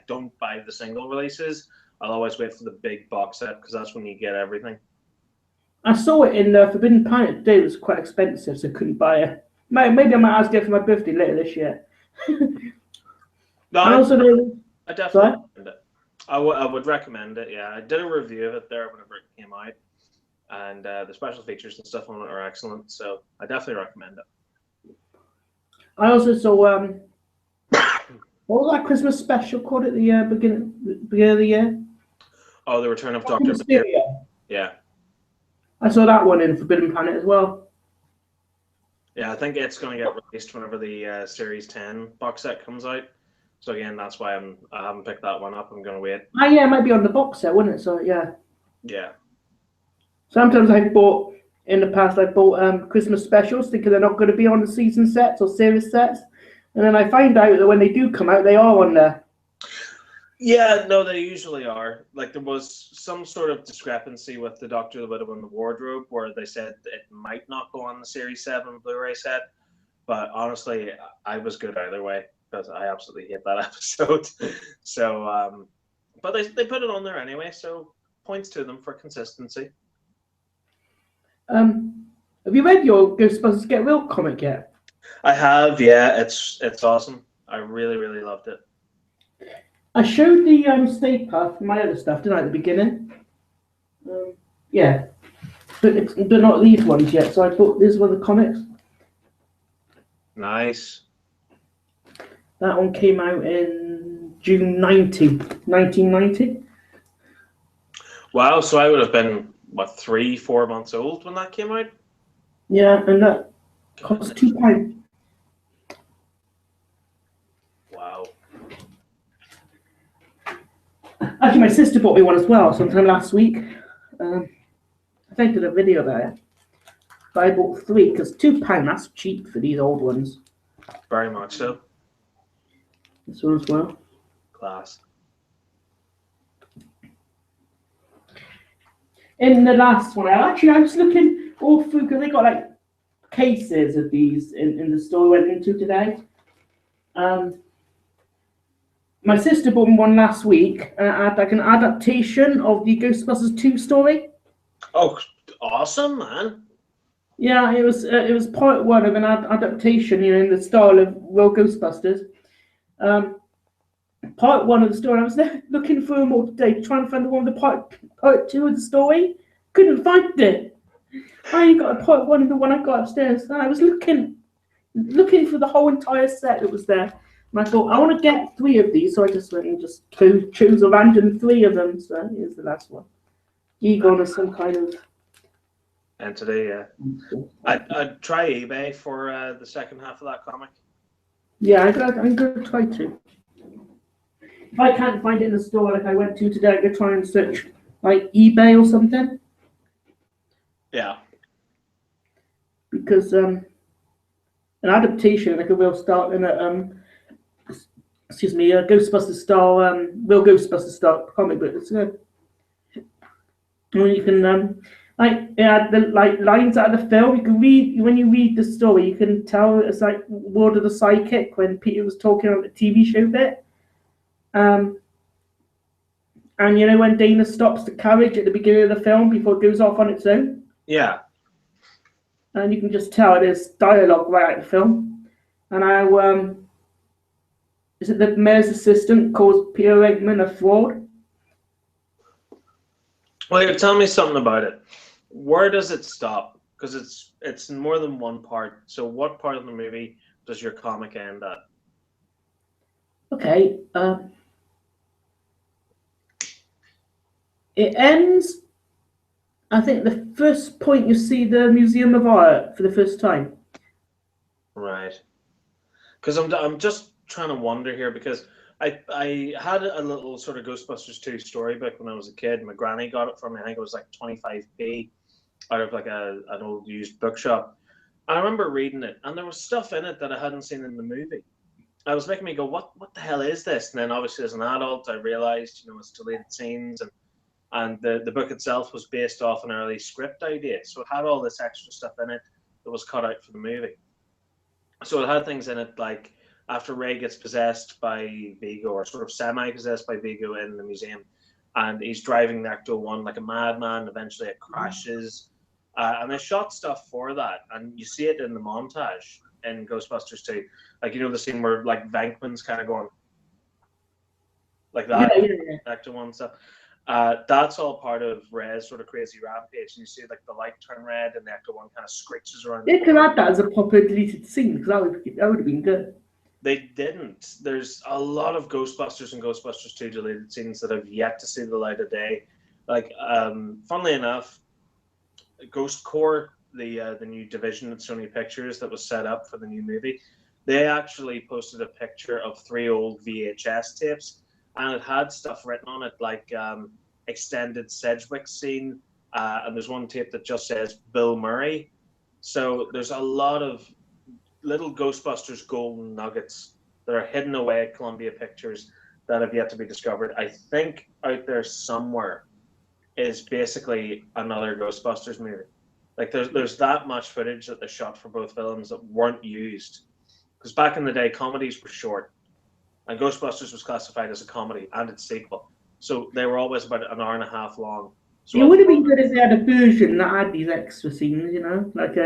don't buy the single releases. I'll always wait for the big box set because that's when you get everything. I saw it in Forbidden Planet today. It was quite expensive, so I couldn't buy it. Maybe I might ask it for my birthday later this year. No, I definitely recommend it. I would recommend it. Yeah, I did a review of it there whenever it came out, and the special features and stuff on it are excellent. So I definitely recommend it. I also saw what was that Christmas special called at the beginning of the year? Oh, the Return of Dr. Mysterio. Yeah. I saw that one in Forbidden Planet as well. Yeah, I think it's going to get released whenever the Series 10 box set comes out. So again, that's why I haven't picked that one up. I'm going to wait. Oh yeah, it might be on the box set, wouldn't it? So yeah. Yeah. Sometimes in the past I bought Christmas specials thinking they're not going to be on the season sets or series sets, and then I find out that when they do come out, they are on there. Yeah, no, they usually are. Like there was some sort of discrepancy with the Doctor, the Widow, and the Wardrobe, where they said it might not go on the Series 7 Blu-ray set. But honestly, I was good either way because I absolutely hate that episode. So, but they put it on there anyway, so points to them for consistency. Have you read your Ghostbusters Get Real comic yet? I have, yeah. It's awesome. I really, really loved it. I showed the Stay Puft and my other stuff, didn't I, at the beginning? Yeah. But not these ones yet, so I thought these were the comics. Nice. That one came out in June 1990. Wow, so I would have been, what, 3-4 months old when that came out? Yeah, and that cost £2. Wow. Actually, my sister bought me one as well sometime last week. I think I did a video about it. But I bought 3 because £2, that's cheap for these old ones. Very much so. This one as well. Class. In the last one, I was looking all through because they got like cases of these in the store we went into today. My sister bought me one last week, and it had like an adaptation of the Ghostbusters 2 story. Oh, awesome, man! Yeah, it was part one of an adaptation, you know, in the style of Real Ghostbusters. Part one of the story. I was there looking for them all today, trying to find the one with the part 2 of the story. Couldn't find it. I only got a part 1 of the one I got upstairs, and I was looking for the whole entire set that was there. And I thought, I want to get 3 of these, so I just went and just chose a random 3 of them. So here's the last one. Egon is some kind of entity, yeah. I'd try eBay for the second half of that comic. Yeah, I'm going to try to. If I can't find it in the store like I went to today, I'm going to try and search like eBay or something. Yeah. Because an adaptation, like a real style in a Ghostbusters style, real Ghostbusters style comic book. It's good. Well, you can like yeah, the like lines out of the film. You can read when you read the story. You can tell it's like World of the Psychic when Peter was talking on the TV show bit. And you know when Dana stops the carriage at the beginning of the film before it goes off on its own. Yeah. And you can just tell there's dialogue right at the film. And how is it the mayor's assistant calls Peter Venkman a fraud? Well, you're telling me something about it. Where does it stop? Because it's more than one part. So what part of the movie does your comic end at? Okay. It ends, I think, the first point you see the Museum of Art for the first time. Right. Because I'm just trying to wonder here, because I had a little sort of Ghostbusters 2 storybook when I was a kid. My granny got it for me. I think it was like 25p out of like an old used bookshop. I remember reading it, and there was stuff in it that I hadn't seen in the movie. I was making me go, what the hell is this? And then obviously as an adult, I realized, it's deleted scenes, and the book itself was based off an early script idea. So it had all this extra stuff in it that was cut out for the movie. So it had things in it like after Ray gets possessed by Vigo, or sort of semi-possessed by Vigo in the museum, and he's driving the Ecto-1 like a madman. Eventually it crashes. And they shot stuff for that. And you see it in the montage in Ghostbusters 2. Like, the scene where like Venkman's kind of going like that. Yeah. Ecto-1 stuff. That's all part of Ray's sort of crazy rampage. And you see like the light turn red and the Ecto-1 kind of screeches around. They could add that as a proper deleted scene, because that would have been good. They didn't. There's a lot of Ghostbusters and Ghostbusters 2 deleted scenes that have yet to see the light of day. Like, funnily enough, Ghost Corps, the new division at Sony Pictures that was set up for the new movie, they actually posted a picture of 3 old VHS tapes, and it had stuff written on it like extended Sedgwick scene, and there's one tape that just says Bill Murray. So there's a lot of little Ghostbusters golden nuggets that are hidden away at Columbia Pictures that have yet to be discovered. I think out there somewhere is basically another Ghostbusters movie. Like there's that much footage that they shot for both films that weren't used. Because back in the day, comedies were short, and Ghostbusters was classified as a comedy and its sequel. So they were always about an hour and a half long. So it would have been good if they had a version that had these extra scenes, like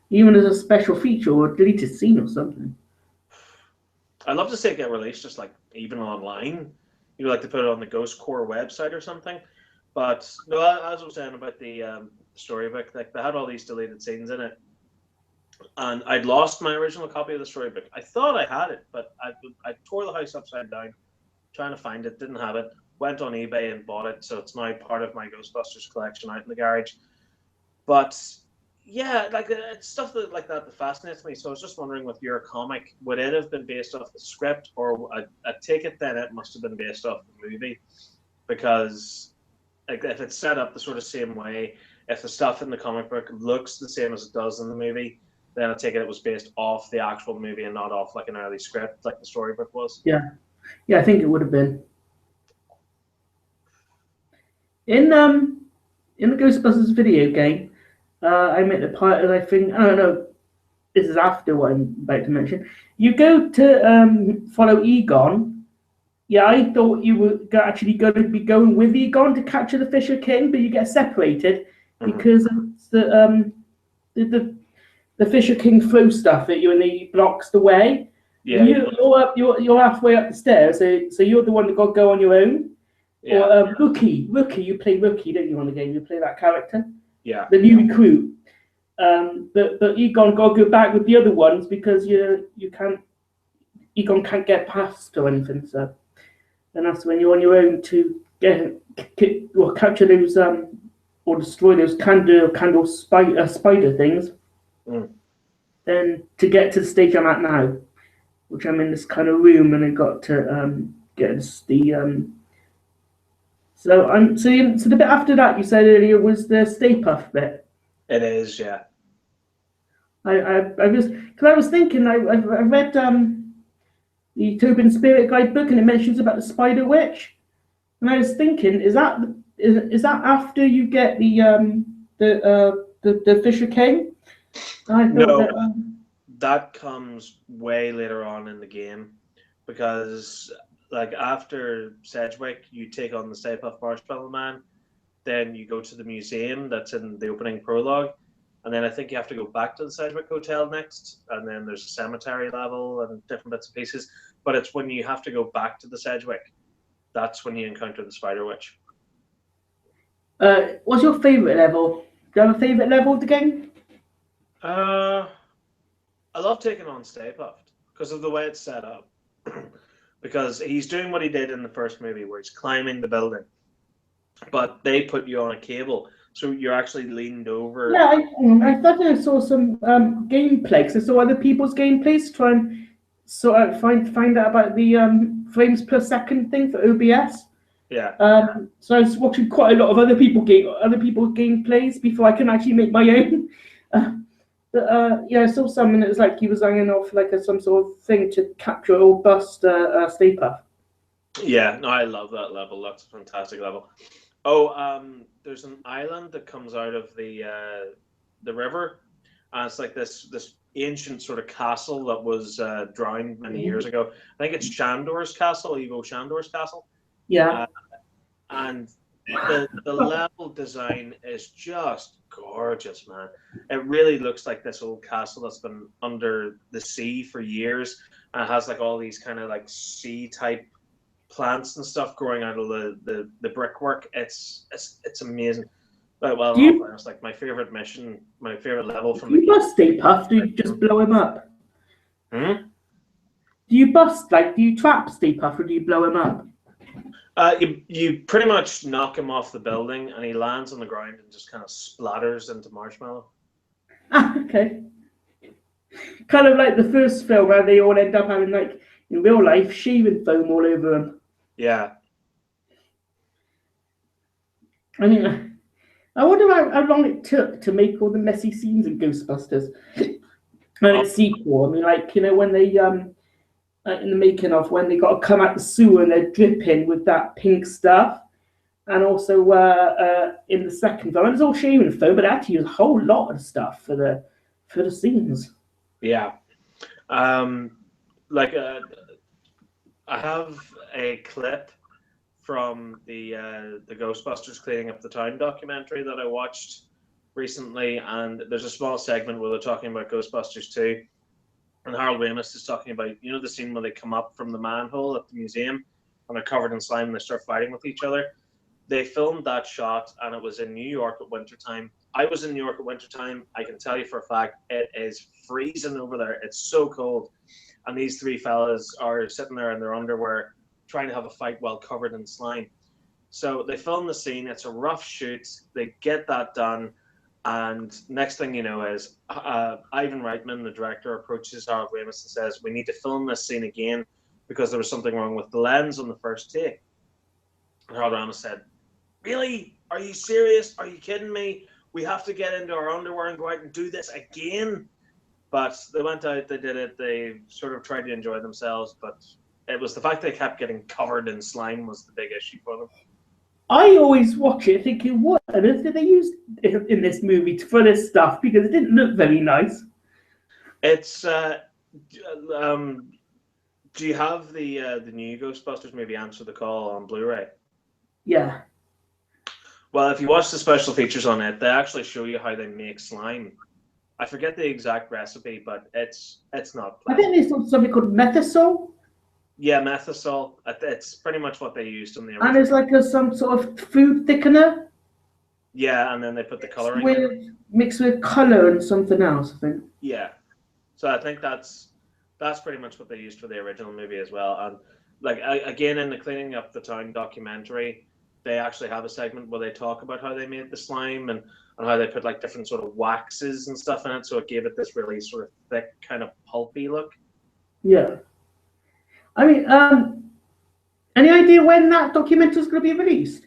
even as a special feature or a deleted scene or something. I'd love to see it get released just like even online. Like to put it on the Ghost Corps website or something. But no, as I was saying about the storybook, like they had all these deleted scenes in it, and I'd lost my original copy of the storybook. I thought I had it, but I tore the house upside down trying to find it, didn't have it. Went on eBay and bought it, so it's now part of my Ghostbusters collection out in the garage. But yeah, like it's stuff like that fascinates me. So I was just wondering, with your comic, would it have been based off the script, or I take it then it must have been based off the movie, because like if it's set up the sort of same way, if the stuff in the comic book looks the same as it does in the movie, then I take it was based off the actual movie and not off like an early script like the storybook was. Yeah, I think it would have been. In the Ghostbusters video game, I met the part of, I think, I don't know, this is after what I'm about to mention. You go to follow Egon. Yeah, I thought you were actually going to be going with Egon to capture the Fisher King, but you get separated because of the Fisher King throws stuff at you and he blocks the way. Yeah, you're halfway up the stairs, so you're the one that got to go on your own. Yeah. Or Rookie, you play Rookie, don't you, on the game? You play that character. Yeah. The new recruit. But Egon got to go back with the other ones because Egon can't get past or anything. So, and that's when you're on your own to capture those or destroy those candle spider things. Then to get to the stage I'm at now, which I'm in this kind of room, and I got to get the. So the bit after that you said earlier was the Stay Puft bit. It is, yeah. I was thinking I read the Tobin Spirit Guide book, and it mentions about the Spider Witch, and I was thinking, is that after you get the the Fisher King. I thought No, that. that comes way later on in the game, because like after Sedgwick, you take on the Stay Puft Marshmallow Man, then you go to the museum that's in the opening prologue, and then I think you have to go back to the Sedgwick Hotel next, and then there's a cemetery level and different bits and pieces. But it's when you have to go back to the Sedgwick, that's when you encounter the Spider Witch. What's your favourite level? Do you have a favourite level of the game? I love taking on Stay Puft because of the way it's set up. Because he's doing what he did in the first movie, where he's climbing the building, but they put you on a cable, so you're actually leaned over. Yeah, I thought I saw some gameplay. 'Cause I saw other people's gameplays to try and sort of find out about the frames per second thing for OBS. Yeah. So I was watching quite a lot of other people's gameplays before I can actually make my own. Yeah, I saw some, and it was like he was hanging off like some sort of thing to capture or bust Stay Puft. Yeah, no, I love that level. That's a fantastic level. Oh, there's an island that comes out of the river, and it's like this ancient sort of castle that was drowned many years ago. I think it's Shandor's castle, Evo Shandor's castle. Yeah. And the level design is just gorgeous, man. It really looks like this old castle that's been under the sea for years, and it has like all these kind of like sea type plants and stuff growing out of the brickwork. It's amazing. But well, it's like my favorite mission, my favorite level from the game. Do you bust Stay Puft? Do you just blow him up? Hmm? Do you bust, like, do you trap Stay Puft, or do you blow him up? You pretty much knock him off the building, and he lands on the ground and just kind of splatters into marshmallow. Okay. Kind of like the first film where they all end up having, like, in real life, shaving foam all over them. Yeah. I mean, I wonder how long it took to make all the messy scenes in Ghostbusters. And its sequel. I mean, like, you know, when they in the making of, when they got to come out the sewer and they're dripping with that pink stuff, and also in the second film, it was all shaving foam, but actually used a whole lot of stuff for the scenes. Yeah. I have a clip from the Ghostbusters Cleaning Up the Town documentary that I watched recently, and there's a small segment where they're talking about Ghostbusters 2, and Harold Ramis is talking about, you know, the scene where they come up from the manhole at the museum and they're covered in slime and they start fighting with each other. They filmed that shot, and it was in New York at wintertime. I was in New York at wintertime. I can tell you for a fact, it is freezing over there. It's so cold. And these three fellas are sitting there in their underwear trying to have a fight while covered in slime. So they film the scene. It's a rough shoot. They get that done. And next thing you know is Ivan Reitman, the director, approaches Harold Ramis and says, "We need to film this scene again because there was something wrong with the lens on the first take." And Harold Ramis said, "Really? Are you serious? Are you kidding me? We have to get into our underwear and go out and do this again?" But they went out, they did it, they sort of tried to enjoy themselves, but it was the fact they kept getting covered in slime was the big issue for them. I always watch it thinking, what on earth did they use in this movie for this stuff? Because it didn't look very nice. It's do you have the new Ghostbusters movie Answer the Call on Blu-ray? Yeah. Well, if you watch the special features on it, they actually show you how they make slime. I forget the exact recipe, but it's not pleasant. I think there's something called Methasol. Yeah, Methasol. It's pretty much what they used in the original. And it's like some sort of food thickener. Yeah, and then they put the colouring in. Mixed with colour and something else, I think. Yeah. So I think that's pretty much what they used for the original movie as well. And like again, in the Cleaning Up the Town documentary, they actually have a segment where they talk about how they made the slime and how they put like different sort of waxes and stuff in it, so it gave it this really sort of thick, kind of pulpy look. Yeah. I mean, any idea when that documentary is going to be released?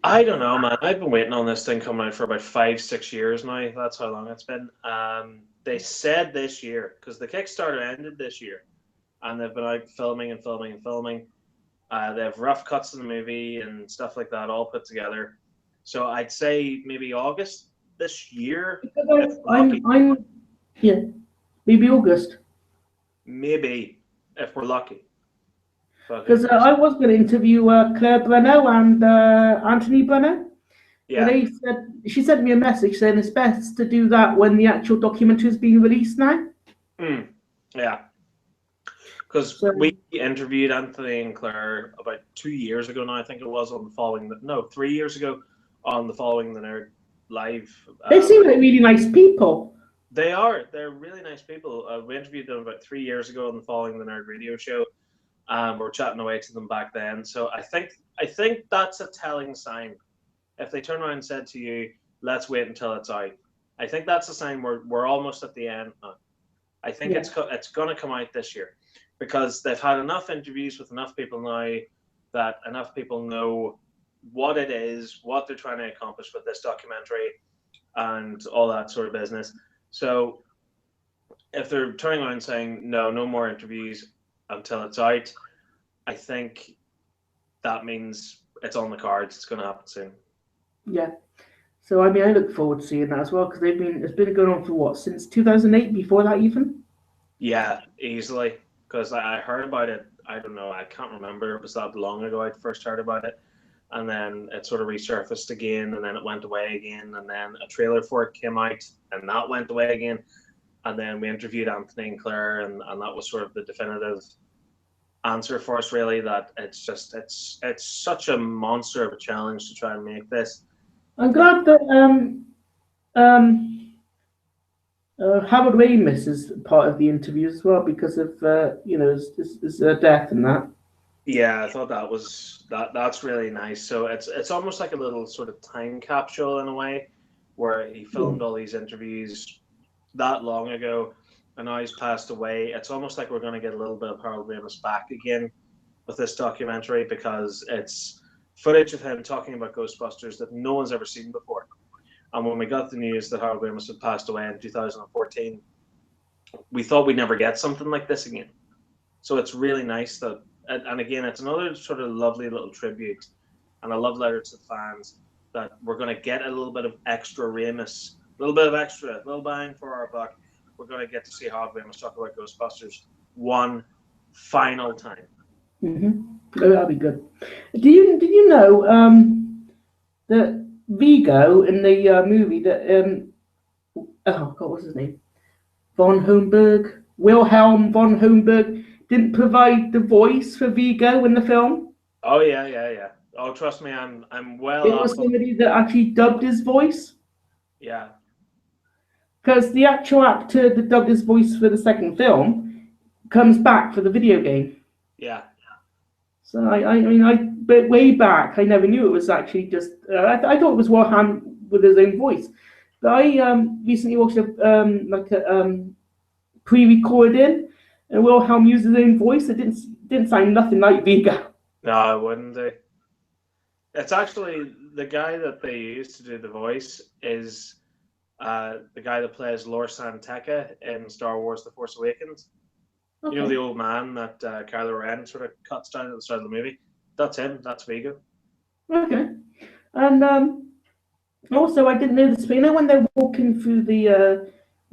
I don't know, man. I've been waiting on this thing coming out for about 5-6 years now. That's how long it's been. They said this year, because the Kickstarter ended this year, and they've been out filming and filming and filming. They have rough cuts of the movie and stuff like that all put together. So I'd say maybe August this year. Because I'm yeah, maybe August. Maybe if we're lucky. Because I was going to interview Claire Breno and Anthony Breno. Yeah. But she sent me a message saying it's best to do that when the actual documentary is being released now. Yeah. Because we interviewed Anthony and Claire about 2 years ago now, I think it was, on the Following 3 years ago on the Following the Nerd live. They seem like really nice people. They are. They're really nice people. We interviewed them about 3 years ago on the Following the Nerd radio show. We're chatting away to them back then. So I think that's a telling sign. If they turn around and said to you, let's wait until it's out, I think that's a sign we're almost at the end now. I think it's going to come out this year, because they've had enough interviews with enough people now that enough people know what it is, what they're trying to accomplish with this documentary, and all that sort of business. So if they're turning around saying, no more interviews until it's out, I think that means it's on the cards. It's going to happen soon. Yeah. So I mean, I look forward to seeing that as well, because it's been going on for what, since 2008? Before that, even? Yeah, easily. Because I heard about it. I don't know. I can't remember. It was that long ago I first heard about it, and then it sort of resurfaced again, and then it went away again, and then a trailer for it came out, and that went away again, and then we interviewed Anthony and Claire, and that was sort of the definitive answer for us, really. That it's such a monster of a challenge to try and make this. I'm glad that Howard Ramis is part of the interview as well, because of his death and that. Yeah, I thought that's really nice. So it's almost like a little sort of time capsule in a way, where he filmed all these interviews that long ago, and now he's passed away. It's almost like we're going to get a little bit of Harold Ramis back again with this documentary, because it's footage of him talking about Ghostbusters that no one's ever seen before. And when we got the news that Harold Ramis had passed away in 2014, we thought we'd never get something like this again. So it's really nice that, and again, it's another sort of lovely little tribute and a love letter to the fans, that we're going to get a little bit of extra Ramis, a little bang for our buck. We're going to get to see Harold Ramis talk about Ghostbusters one final time. Oh, that'll be good. Did you know that Vigo in the movie that what's his name? Wilhelm von Homburg didn't provide the voice for Vigo in the film? Oh yeah. Oh, trust me, I'm well. It was somebody that actually dubbed his voice. Yeah. Because the actual actor that dubbed his voice for the second film comes back for the video game. Yeah. So but way back, I never knew it was actually just. I thought it was Wilhelm with his own voice. But I recently watched a pre-recording, and Wilhelm used his own voice. It didn't sound nothing like Vigo. No, it wouldn't do. It's actually the guy that they used to do the voice is the guy that plays Lor San Tekka in Star Wars: The Force Awakens. Okay. You know, the old man that Kylo Ren sort of cuts down at the start of the movie? That's him. That's Vigo. Okay. And also, I didn't know this, but you know when they're walking through the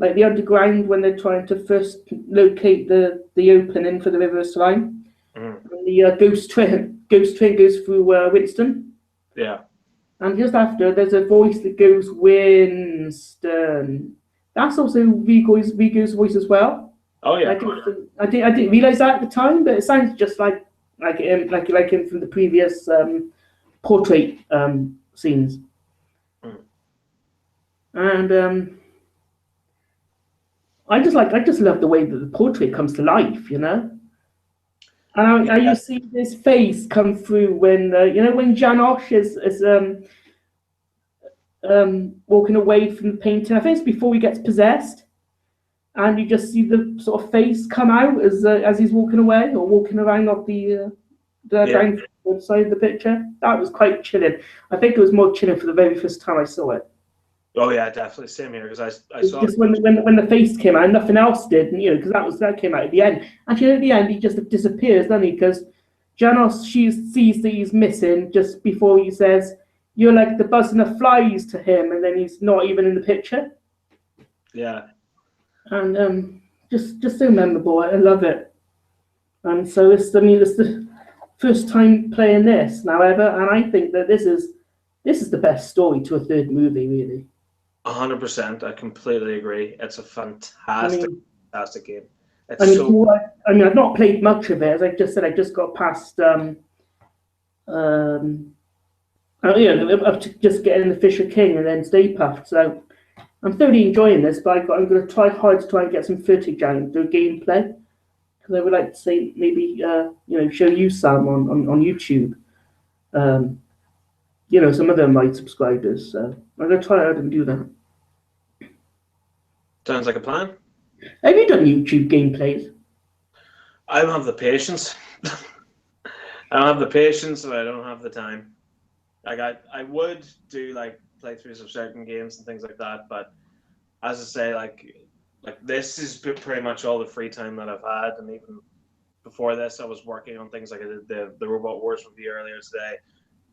underground, when they're trying to first locate the opening for the River of Slime, and the ghost train goes through Winston. Yeah. And just after, there's a voice that goes, Winston. That's also Vigo's voice as well. Oh yeah. I didn't realize that at the time, but it sounds just like him from the previous portrait scenes. And I just love the way that the portrait comes to life, you know. And you see this face come through when when Janosch is walking away from the painting. I think it's before he gets possessed. And you just see the sort of face come out as he's walking away or walking around off the down side of the picture. That was quite chilling. I think it was more chilling for the very first time I saw it. Oh yeah, definitely. Same here, because I saw just when the face came out, nothing else did, because that came out at the end. Actually, at the end, he just disappears, doesn't he? Because Janos sees that he's missing just before he says, you're like the buzzing of flies to him, and then he's not even in the picture. Yeah. And just so memorable. I love it. And so it's the first time playing this now ever, and I think that this is the best story to a third movie, really. 100%. I completely agree. It's a fantastic game. It's I've not played much of it. As I just said, I just got past up to just getting the Fisher King and then Stay Puft. So I'm thoroughly enjoying this, but I'm going to try hard to try and get some footage out and do gameplay, because I would like to say maybe show you some on YouTube. Some of them my subscribers. So I'm going to try out and do that. Sounds like a plan. Have you done YouTube gameplays? I don't have the patience. I don't have the patience, and I don't have the time. Like I would do like playthroughs of certain games and things like that, but as I say, like this is pretty much all the free time that I've had, and even before this, I was working on things like I did the Robot Wars review earlier today.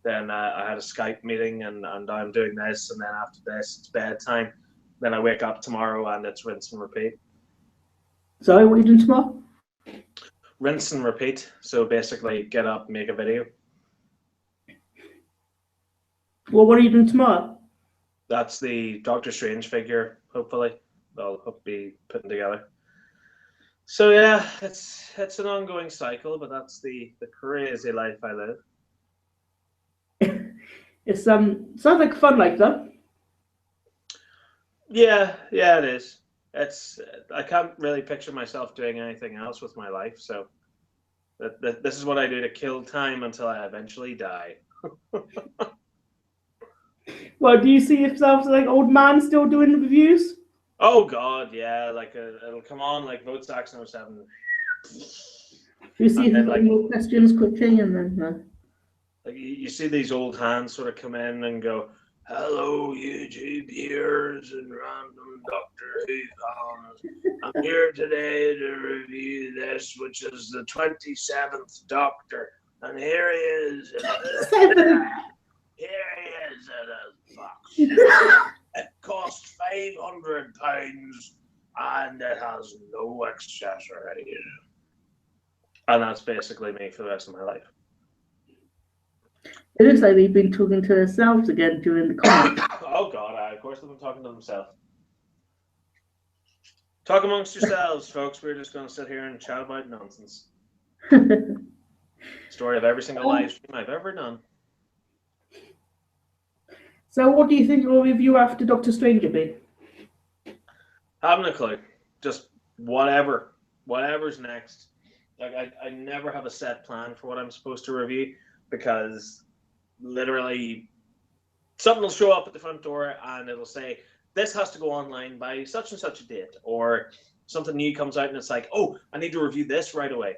Then I had a Skype meeting, and I'm doing this, and then after this, it's bedtime. Then I wake up tomorrow, and it's rinse and repeat. Sorry, what are you doing tomorrow? Rinse and repeat. So basically, get up, make a video. Well, what are you doing tomorrow? That's the Doctor Strange figure, hopefully. I'll be putting together. So yeah, it's an ongoing cycle, but that's the crazy life I live. It sounds like fun, like that. Yeah, it is. I can't really picture myself doing anything else with my life, so this is what I do to kill time until I eventually die. Well, do you see yourself as like old man still doing the reviews? Oh God, yeah, like it'll come on like Votesaxon07. Do you see if you've got any more questions quickly, and then like you see these old hands sort of come in and go, "Hello, YouTube viewers and random Doctor Who fans. I'm here today to review this, which is the 27th Doctor, and here he is. Here he is in a box. It cost £500, and it has no accessories." And that's basically me for the rest of my life. It looks like they've been talking to themselves again during the comments. Oh God, of course they've been talking to themselves. Talk amongst yourselves, folks. We're just going to sit here and chat about nonsense. Story of every single live stream I've ever done. So what do you think your review after Doctor Strange will be? Haven't a clue. Just whatever's next. Like I never have a set plan for what I'm supposed to review, because literally something will show up at the front door and it'll say this has to go online by such and such a date, or something new comes out and it's like, oh, I need to review this right away.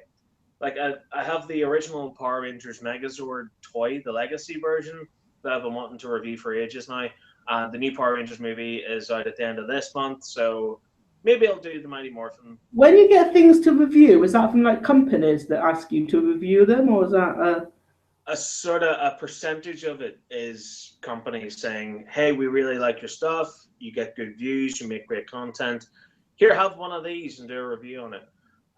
Like I have the original Power Rangers Megazord toy, the Legacy version, that I've been wanting to review for ages now. And the new Power Rangers movie is out at the end of this month, so maybe I'll do the Mighty Morphin. When you get things to review, is that from like companies that ask you to review them, or is that a sort of a percentage of it is companies saying, hey, we really like your stuff, you get good views, you make great content, here, have one of these and do a review on it.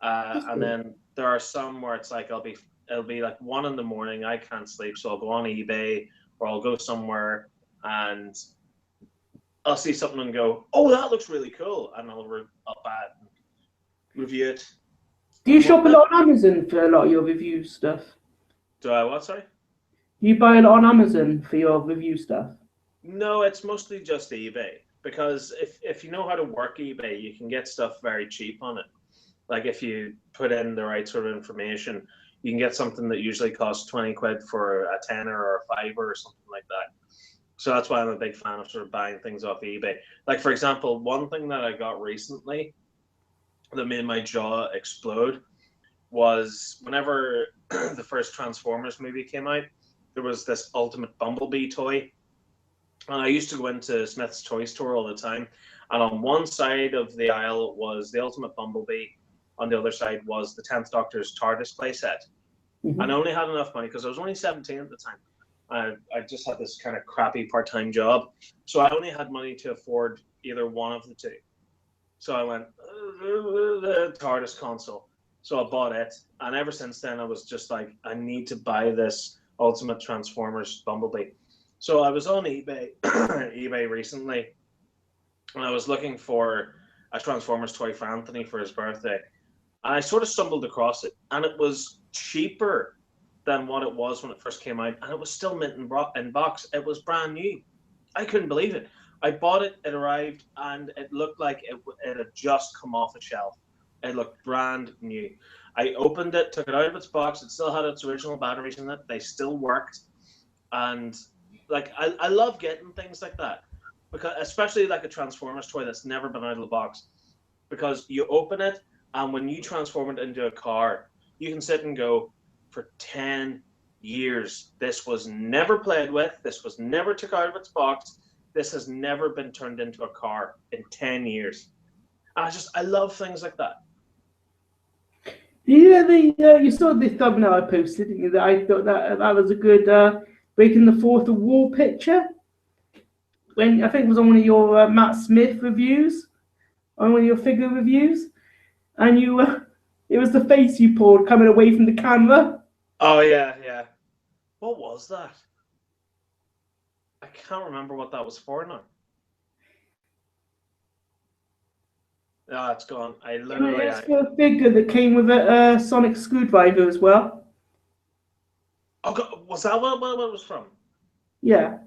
And then there are some where it's like it'll be like 1 a.m, I can't sleep, so I'll go on eBay or I'll go somewhere and I'll see something and go, oh, that looks really cool, and I'll buy it and review it. Do you shop a lot on Amazon for a lot of your review stuff? Do I what, sorry? You buy a lot on Amazon for your review stuff? No, it's mostly just eBay, because if you know how to work eBay, you can get stuff very cheap on it. Like if you put in the right sort of information, you can get something that usually costs 20 quid for a tenner or a fiver or something like that. So that's why I'm a big fan of sort of buying things off eBay. Like, for example, one thing that I got recently that made my jaw explode was whenever the first Transformers movie came out, there was this Ultimate Bumblebee toy. And I used to go into Smith's Toy Store all the time. And on one side of the aisle was the Ultimate Bumblebee. On the other side was the 10th Doctor's TARDIS playset. Mm-hmm. And I only had enough money, because I was only 17 at the time. I just had this kind of crappy part-time job, so I only had money to afford either one of the two. So I went, the TARDIS console. So I bought it, and ever since then I was just like, I need to buy this Ultimate Transformers Bumblebee. So I was on eBay, eBay recently, and I was looking for a Transformers toy for Anthony for his birthday. And I sort of stumbled across it, and it was cheaper than what it was when it first came out, and it was still mint in box. It was brand new. I couldn't believe it. I bought it, it arrived, and it looked like it had just come off a shelf. It looked brand new. I opened it, took it out of its box. It still had its original batteries in it. They still worked. And like I love getting things like that, because especially like a Transformers toy that's never been out of the box, because you open it, and when you transform it into a car, you can sit and go, for 10 years, this was never played with, this was never took out of its box, this has never been turned into a car in 10 years. And I love things like that. Yeah, you saw the thumbnail I posted, didn't you? That I thought that was a good breaking the fourth wall picture. When I think it was on one of your Matt Smith reviews, on one of your figure reviews, and you it was the face you pulled coming away from the camera. Oh yeah, yeah. What was that? I can't remember what that was for now. Ah, it's gone. I literally. It's for a figure that came with a sonic screwdriver as well. Oh, God, was that what it was from? Yeah.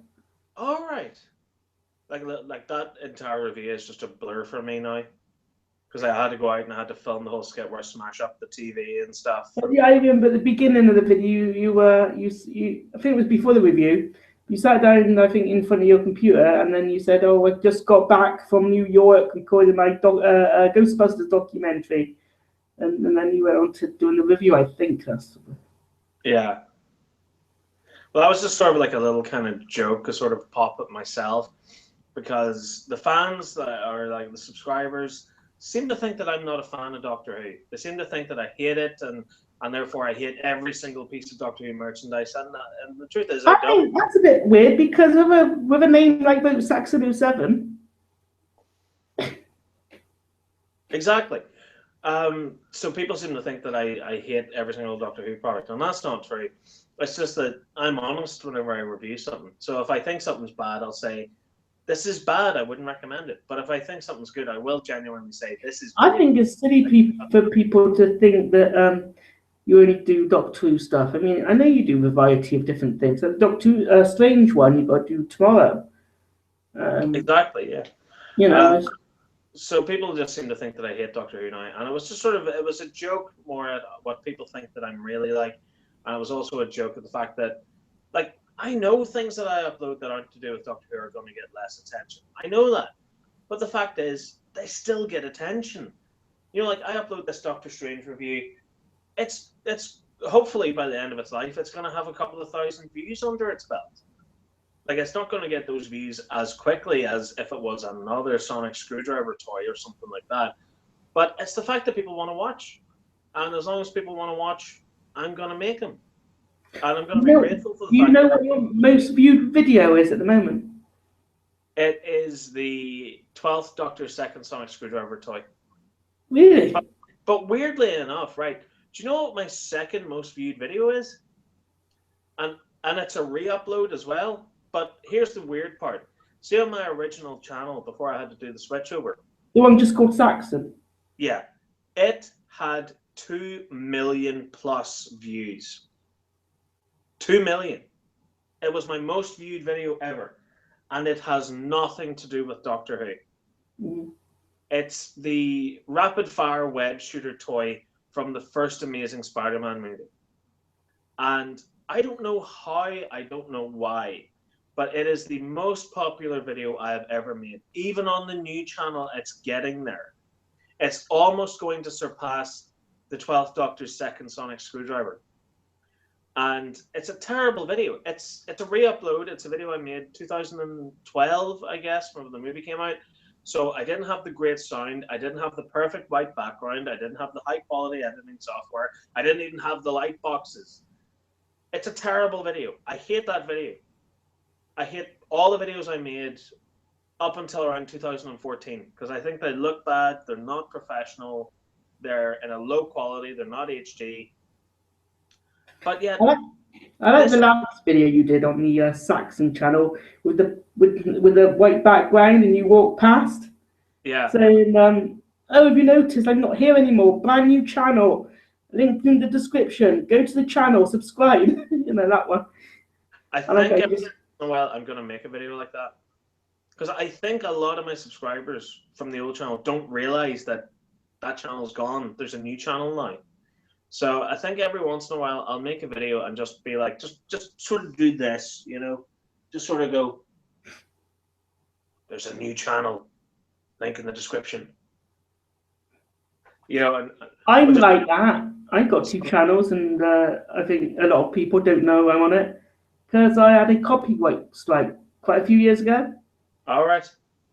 All right. Like that entire review is just a blur for me now, because I had to go out and I had to film the whole skit where I smash up the TV and stuff. Yeah, I remember at the beginning of the video, you I think it was before the review. You sat down, I think, in front of your computer, and then you said, "Oh, I just got back from New York, recording my Ghostbusters documentary," and then you went on to doing the review. I think that's. Yeah. Well, that was just sort of like a little kind of joke, a sort of pop at myself, because the fans that are like the subscribers seem to think that I'm not a fan of Doctor Who. They seem to think that I hate it, and therefore I hate every single piece of Doctor Who merchandise. And the truth is, I don't. think that's a bit weird, because with a name like Votesaxon07. Exactly. So people seem to think that I hate every single Doctor Who product, and that's not true. It's just that I'm honest whenever I review something. So if I think something's bad, I'll say, this is bad, I wouldn't recommend it. But if I think something's good, I will genuinely say, this is I think it's silly for people to think that you only do Doctor Who stuff. I mean, I know you do a variety of different things. The Doctor Who Strange one you've got to do tomorrow. Exactly, yeah. You know. So people just seem to think that I hate Doctor Who now, and it was just it was a joke more at what people think that I'm really like, and it was also a joke at the fact that, like, I know things that I upload that aren't to do with Doctor Who are going to get less attention. I know that, but the fact is, they still get attention. You know, like, I upload this Doctor Strange review, it's hopefully by the end of its life, it's going to have a couple of thousand views under its belt. Like, it's not going to get those views as quickly as if it was another sonic screwdriver toy or something like that. But it's the fact that people want to watch. And as long as people want to watch, I'm going to make them. And I'm going to be grateful for the fact that... You know what your most viewed video is at the moment? It is the 12th Doctor Second Sonic Screwdriver toy. Really? But weirdly enough, right, do you know what my second most viewed video is? And it's a re-upload as well. But here's the weird part. See on my original channel before I had to do the switchover? The one just called Saxon? Yeah. It had 2 million plus views. 2 million. It was my most viewed video ever. And it has nothing to do with Doctor Who. Mm. It's the rapid fire web shooter toy from the first Amazing Spider-Man movie. And I don't know how, I don't know why, but it is the most popular video I have ever made. Even on the new channel, it's getting there. It's almost going to surpass the 12th Doctor's second sonic screwdriver. And it's a terrible video. It's a re-upload. It's a video I made 2012, I guess, when the movie came out. So I didn't have the great sound. I didn't have the perfect white background. I didn't have the high quality editing software. I didn't even have the light boxes. It's a terrible video. I hate that video. I hate all the videos I made up until around 2014 because I think they look bad. They're not professional. They're in a low quality. They're not HD. But yet, I like the last video you did on the Saxon channel with the white background and you walk past. Yeah. Saying, oh, have you noticed I'm not here anymore? Brand new channel. Link in the description. Go to the channel, subscribe. You know, that one. I think every once in a while I'm going to make a video like that. Because I think a lot of my subscribers from the old channel don't realize that that channel's gone. There's a new channel now. So I think every once in a while I'll make a video and just be like, just sort of do this, you know, just sort of go, there's a new channel, link in the description. You know, and I'm like that. I've got 2 channels, and I think a lot of people don't know I'm on it because I had a copyright strike quite a few years ago. All right.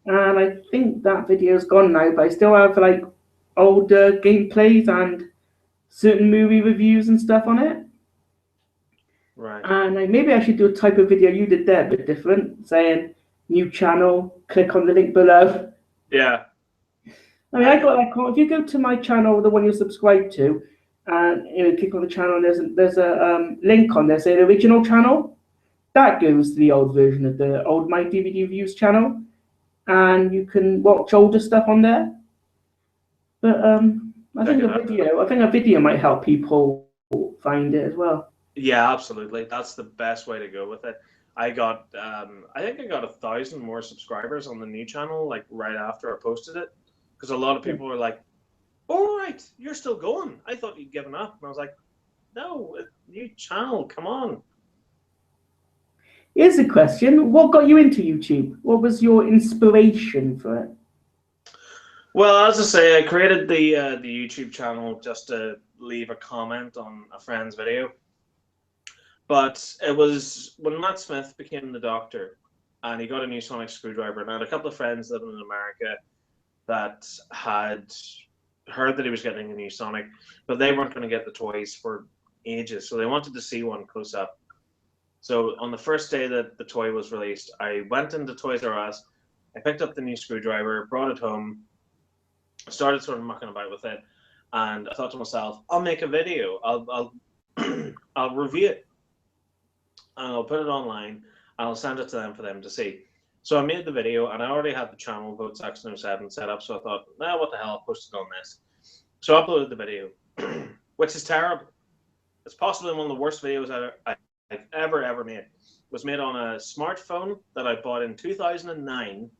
And I think that video's gone now, but I still have like older gameplays and certain movie reviews and stuff on it. Right. And maybe I should do a type of video you did there, a bit different, saying new channel, click on the link below. Yeah. I mean, I got like, if you go to my channel, the one you're subscribed to, and you know, click on the channel, and there's a link on there, say the original channel. That goes to the old version of the old My DVD Reviews channel, and you can watch older stuff on there. But I think a video might help people find it as well. Yeah, absolutely. That's the best way to go with it. I got, I think I got 1,000 more subscribers on the new channel, like right after I posted it, because a lot of people were like, "All right, you're still going. I thought you'd given up." And I was like, "No, new channel. Come on." Here's a question: what got you into YouTube? What was your inspiration for it? Well, as I say, I created the YouTube channel just to leave a comment on a friend's video. But it was when Matt Smith became the Doctor, and he got a new sonic screwdriver. And I had a couple of friends living in America that had heard that he was getting a new sonic, but they weren't going to get the toys for ages, so they wanted to see one close up. So on the first day that the toy was released, I went into Toys R Us, I picked up the new screwdriver, brought it home, started sort of mucking about with it, and I thought to myself, I'll make a video. I'll I'll review it, and I'll put it online, and I'll send it to them for them to see. So I made the video, and I already had the channel Votesaxon07 set up, so I thought, nah, what the hell, I'll post it on this. So I uploaded the video, which is terrible. It's possibly one of the worst videos I've ever made. It was made on a smartphone that I bought in 2009,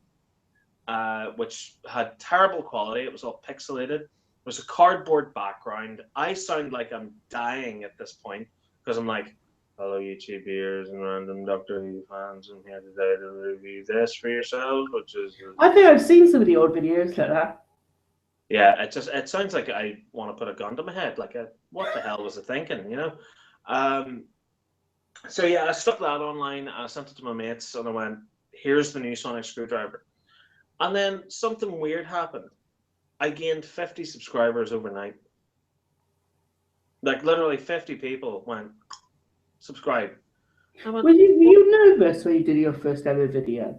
which had terrible quality. It was all pixelated. It was a cardboard background. I sound like I'm dying at this point because I'm like, hello YouTube viewers and random Doctor Who fans, and here today to review this for yourselves, which is... I think I've seen some of the old videos like that. Yeah, it sounds like I want to put a gun to my head. Like, what the hell was I thinking, you know? So yeah, I stuck that online, I sent it to my mates, and I went, here's the new sonic screwdriver. And then something weird happened. I gained 50 subscribers overnight. Like, literally 50 people went, subscribe. Went, were you nervous when you did your first ever video?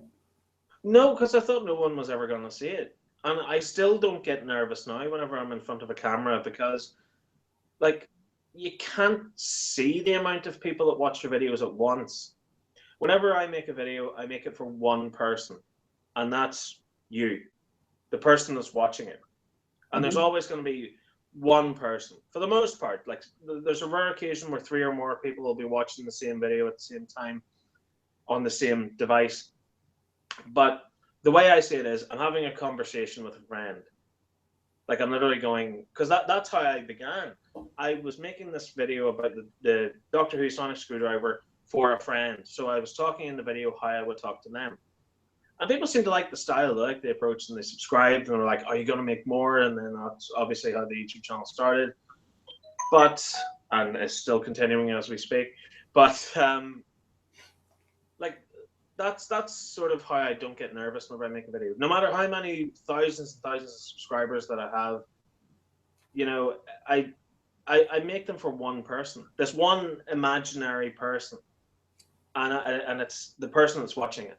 No, because I thought no one was ever going to see it. And I still don't get nervous now whenever I'm in front of a camera because, like, you can't see the amount of people that watch your videos at once. Whenever I make a video, I make it for one person, and that's you, the person that's watching it. And there's always going to be one person, for the most part. Like, there's a rare occasion where 3 or more people will be watching the same video at the same time on the same device. But the way I see it is, I'm having a conversation with a friend. Like, I'm literally going, because that's how I began. I was making this video about the Doctor Who sonic screwdriver for a friend. So I was talking in the video how I would talk to them. And people seem to like the style, they like the approach, and they subscribed, and they're like, are you going to make more? And then that's obviously how the YouTube channel started. But, and it's still continuing as we speak. But, like, that's sort of how I don't get nervous whenever I make a video. No matter how many thousands and thousands of subscribers that I have, you know, I I make them for one person, this one imaginary person, and it's the person that's watching it.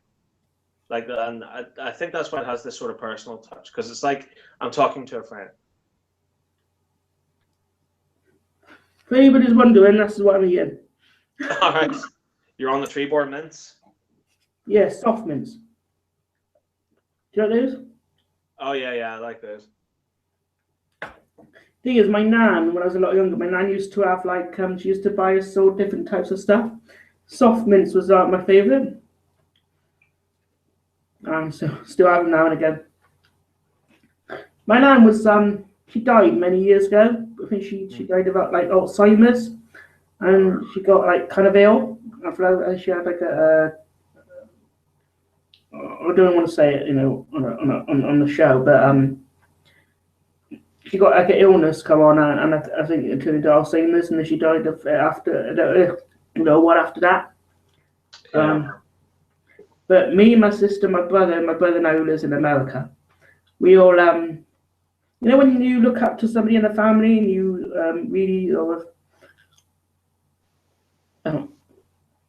Like, and I think that's why it has this sort of personal touch, because it's like I'm talking to a friend. If anybody's wondering, that's what I'm eating. All right, you're on the Treeborn mints. Yeah, soft mints. Do you like those? Oh yeah, I like those. Thing is, my nan, when I was a lot younger, my nan used to have like she used to buy us all different types of stuff. Soft mints was my favourite. So still have them now and again. My nan was she died many years ago. I think she died about like Alzheimer's, and she got like kind of ill. After she had like I don't want to say it, on the show, but she got like an illness come on, and I think it turned into Alzheimer's, and then she died of after. I don't know what after that. Yeah. But me, my sister, my brother now who lives in America, we all when you look up to somebody in the family and you really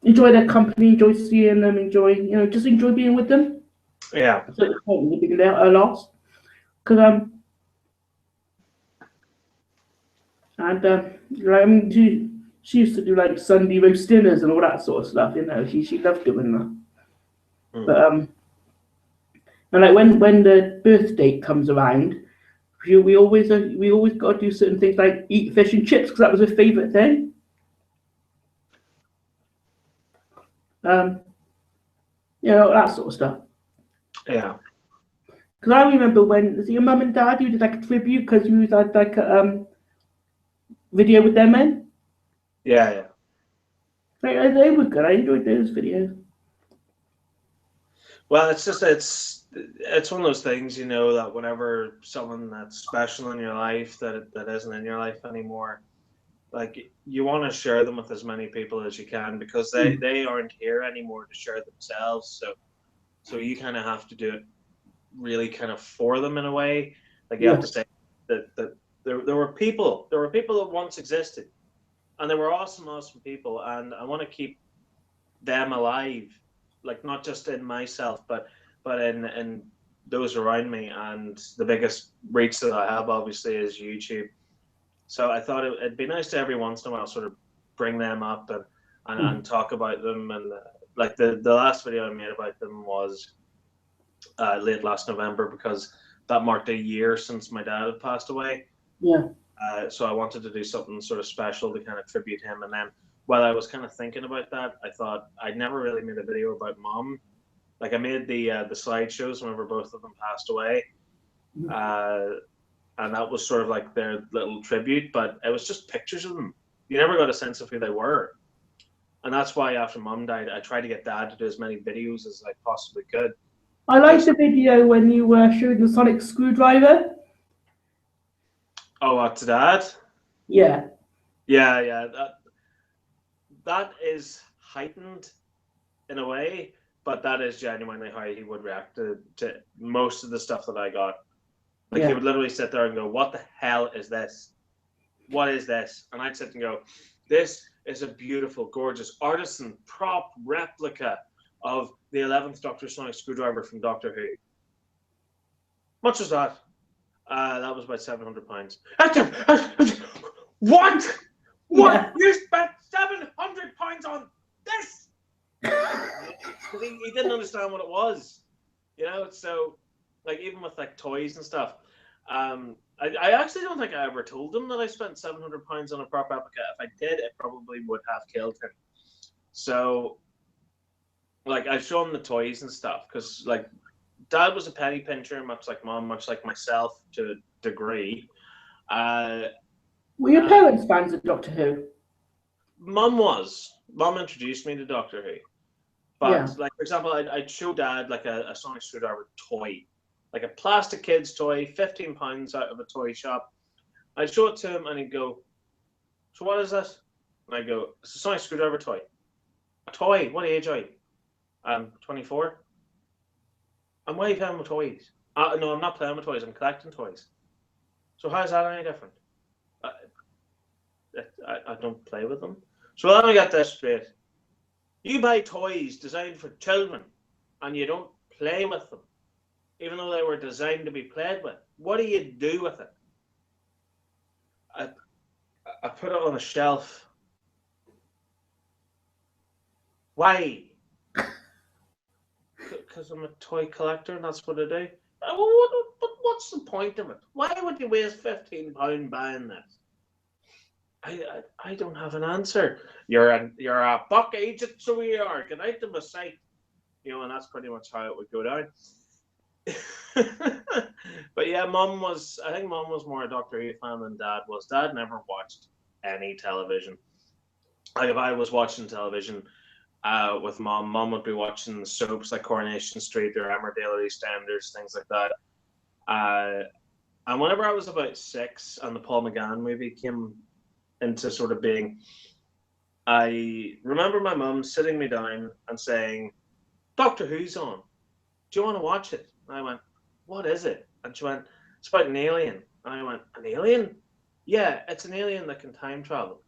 enjoy their company, enjoy seeing them, just enjoy being with them. Yeah. So it's a big loss, because she used to do like Sunday roast dinners and all that sort of stuff. She loved doing that. But and like when the birth date comes around, we always got to do certain things like eat fish and chips, because that was her favourite thing. That sort of stuff. Yeah. Because I remember when your mum and dad, you did like a tribute, because you had like a video with them in. Yeah. They were good. I enjoyed those videos. Well, it's one of those things, that whenever someone that's special in your life that isn't in your life anymore, like you want to share them with as many people as you can, because they aren't here anymore to share themselves. So you kind of have to do it really kind of for them in a way. Like you have to say that there were people that once existed, and they were awesome people, and I want to keep them alive, like not just in myself, but in those around me. And the biggest reach that I have obviously is YouTube. So I thought it'd be nice to every once in a while sort of bring them up and talk about them. And like the last video I made about them was late last November, because that marked a year since my dad had passed away. Yeah. So I wanted to do something sort of special to kind of tribute him. And then while I was kind of thinking about that, I thought I'd never really made a video about Mom. Like I made the slideshows whenever both of them passed away. And that was sort of like their little tribute, but it was just pictures of them. You never got a sense of who they were. And that's why after Mum died, I tried to get Dad to do as many videos as I possibly could. I liked the video when you were showing the sonic screwdriver. Oh, to Dad? Yeah. Yeah. That is heightened in a way, but that is genuinely how he would react to most of the stuff that I got. Like he would literally sit there and go, "What the hell is this? What is this?" And I'd sit and go, "This is a beautiful, gorgeous artisan prop replica of the 11th Doctor sonic screwdriver from Doctor Who." Much as that? That was about £700. What? Yeah. You spent £700 on this? Because he didn't understand what it was, So, like, even with like toys and stuff, I actually don't think I ever told him that I spent £700 on a prop replica. If I did, it probably would have killed him. So, like, I show him the toys and stuff, because like Dad was a penny pincher, much like Mom, much like myself to a degree. Were your parents fans of Doctor Who? Mum was. Mum introduced me to Doctor Who. But, like, for example, I'd show Dad like a sonic screwdriver toy, like a plastic kid's toy, £15 out of a toy shop. I'd show it to him and he'd go, "So what is this?" And I'd go, "It's a sonic screwdriver toy." "A toy? What age are you?" "I'm 24. "And why are you playing with toys?" "No, I'm not playing with toys. I'm collecting toys." "So how is that any different?" I don't play with them. So let me get this straight. You buy toys designed for children, and you don't play with them, even though they were designed to be played with. What do you do with it? I put it on a shelf. Why? Because I'm a toy collector, and that's what I do. But what's the point of it? Why would you waste £15 buying this? I don't have an answer. You're a buck agent, so we are. Get out of my sight. And that's pretty much how it would go down. But yeah, I think Mum was more a Doctor Who fan than Dad was. Dad never watched any television. Like if I was watching television with Mum would be watching soaps like Coronation Street or Emmerdale, EastEnders, things like that. And whenever I was about 6 and the Paul McGann movie came into sort of being, I remember my mum sitting me down and saying, Doctor Who's on. Do you want to watch it? And I went, what is it? And she went, it's about an alien. And I went, an alien? Yeah, it's an alien that can time travel.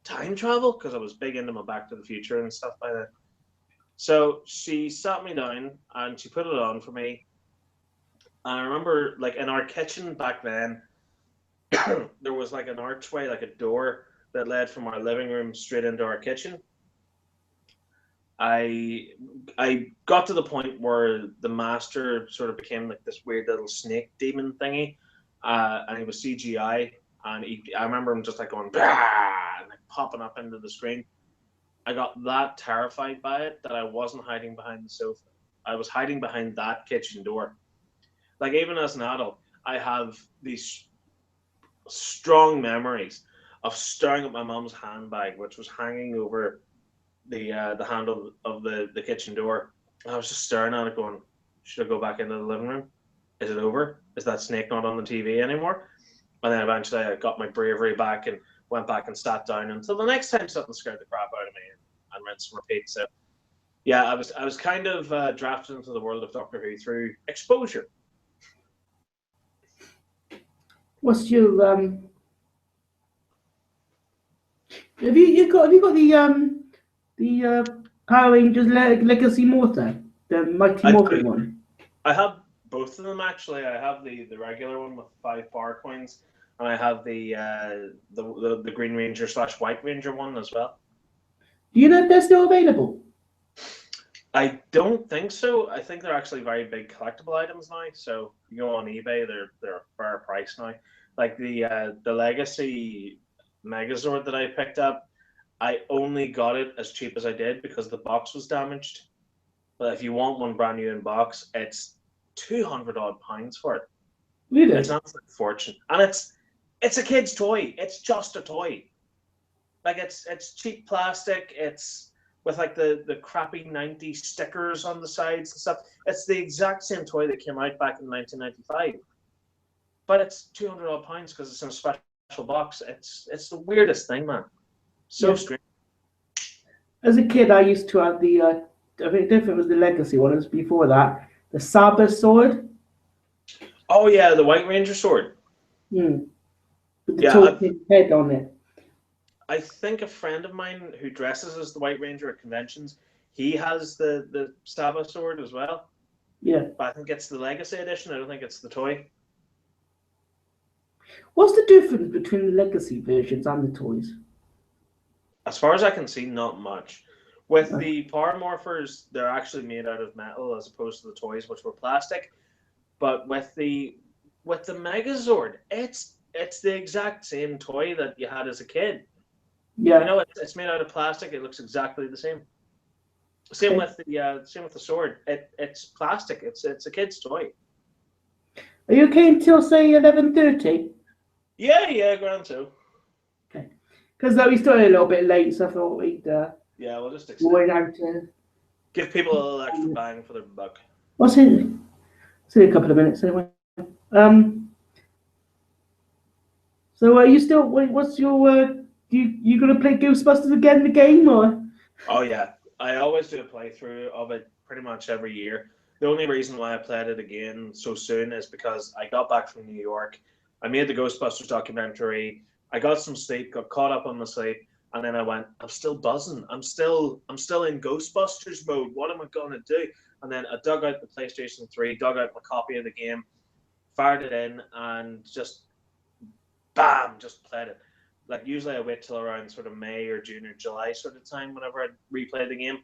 Time travel? Because I was big into my Back to the Future and stuff by then. So she sat me down and she put it on for me. And I remember, like, in our kitchen back then, there was like an archway, like a door that led from our living room straight into our kitchen. I got to the point where the master sort of became like this weird little snake demon thingy, and he was CGI, and I remember him just like going bah! And like popping up into the screen. I got that terrified by it that I wasn't hiding behind the sofa. I was hiding behind that kitchen door. Like even as an adult, I have these strong memories of staring at my mum's handbag, which was hanging over the handle of the kitchen door. And I was just staring at it going, should I go back into the living room? Is it over? Is that snake not on the TV anymore? And then eventually I got my bravery back and went back and sat down until the next time something scared the crap out of me and rinse and repeat. So yeah, I was kind of drafted into the world of Doctor Who through exposure. What's your Have you got the Power Rangers Legacy Mortar, the Mighty Morphin one? I have both of them actually. I have the regular one with 5 power coins, and I have the Green Ranger / White Ranger one as well. Do you know if they're still available? I don't think so. I think they're actually very big collectible items now. So you go on eBay, they're a fair price now. Like the Legacy Megazord that I picked up, I only got it as cheap as I did because the box was damaged. But if you want one brand new in box, it's £200 for it. Really? It's not a fortune, and it's a kid's toy. It's just a toy. Like it's cheap plastic. It's with like the crappy 90s stickers on the sides and stuff. It's the exact same toy that came out back in 1995, but it's £200 because it's in a special box. It's the weirdest thing, man. So strange. As a kid, I used to have the I think it was the Legacy one. It was before that, the Saber sword. Oh yeah, the White Ranger sword. With the talking head on it. I think a friend of mine who dresses as the White Ranger at conventions, he has the Saber sword as well. Yeah. But I think it's the Legacy edition. I don't think it's the toy. What's the difference between the Legacy versions and the toys? As far as I can see, not much. With the Power Morphers, they're actually made out of metal as opposed to the toys, which were plastic. But with the Megazord, it's the exact same toy that you had as a kid. Yeah. You know, it's made out of plastic. It looks exactly the same. Same with the sword. It's plastic. It's a kid's toy. Are you okay until say 11:30? Yeah, grand too. Okay, because we started a little bit late, so I thought we'd we'll just wait out to give people a little extra bang for their buck. What's it? See a couple of minutes anyway. So are you still? What's your? You gonna play Ghostbusters again, the game, or? Oh yeah, I always do a playthrough of it pretty much every year. The only reason why I played it again so soon is because I got back from New York. I made the Ghostbusters documentary. I got some sleep, got caught up on my sleep, and then I went, I'm still buzzing. I'm still in Ghostbusters mode. What am I gonna do? And then I dug out the PlayStation 3, dug out my copy of the game, fired it in, and just bam, just played it. Like usually I wait till around sort of May or June or July sort of time whenever I replay the game,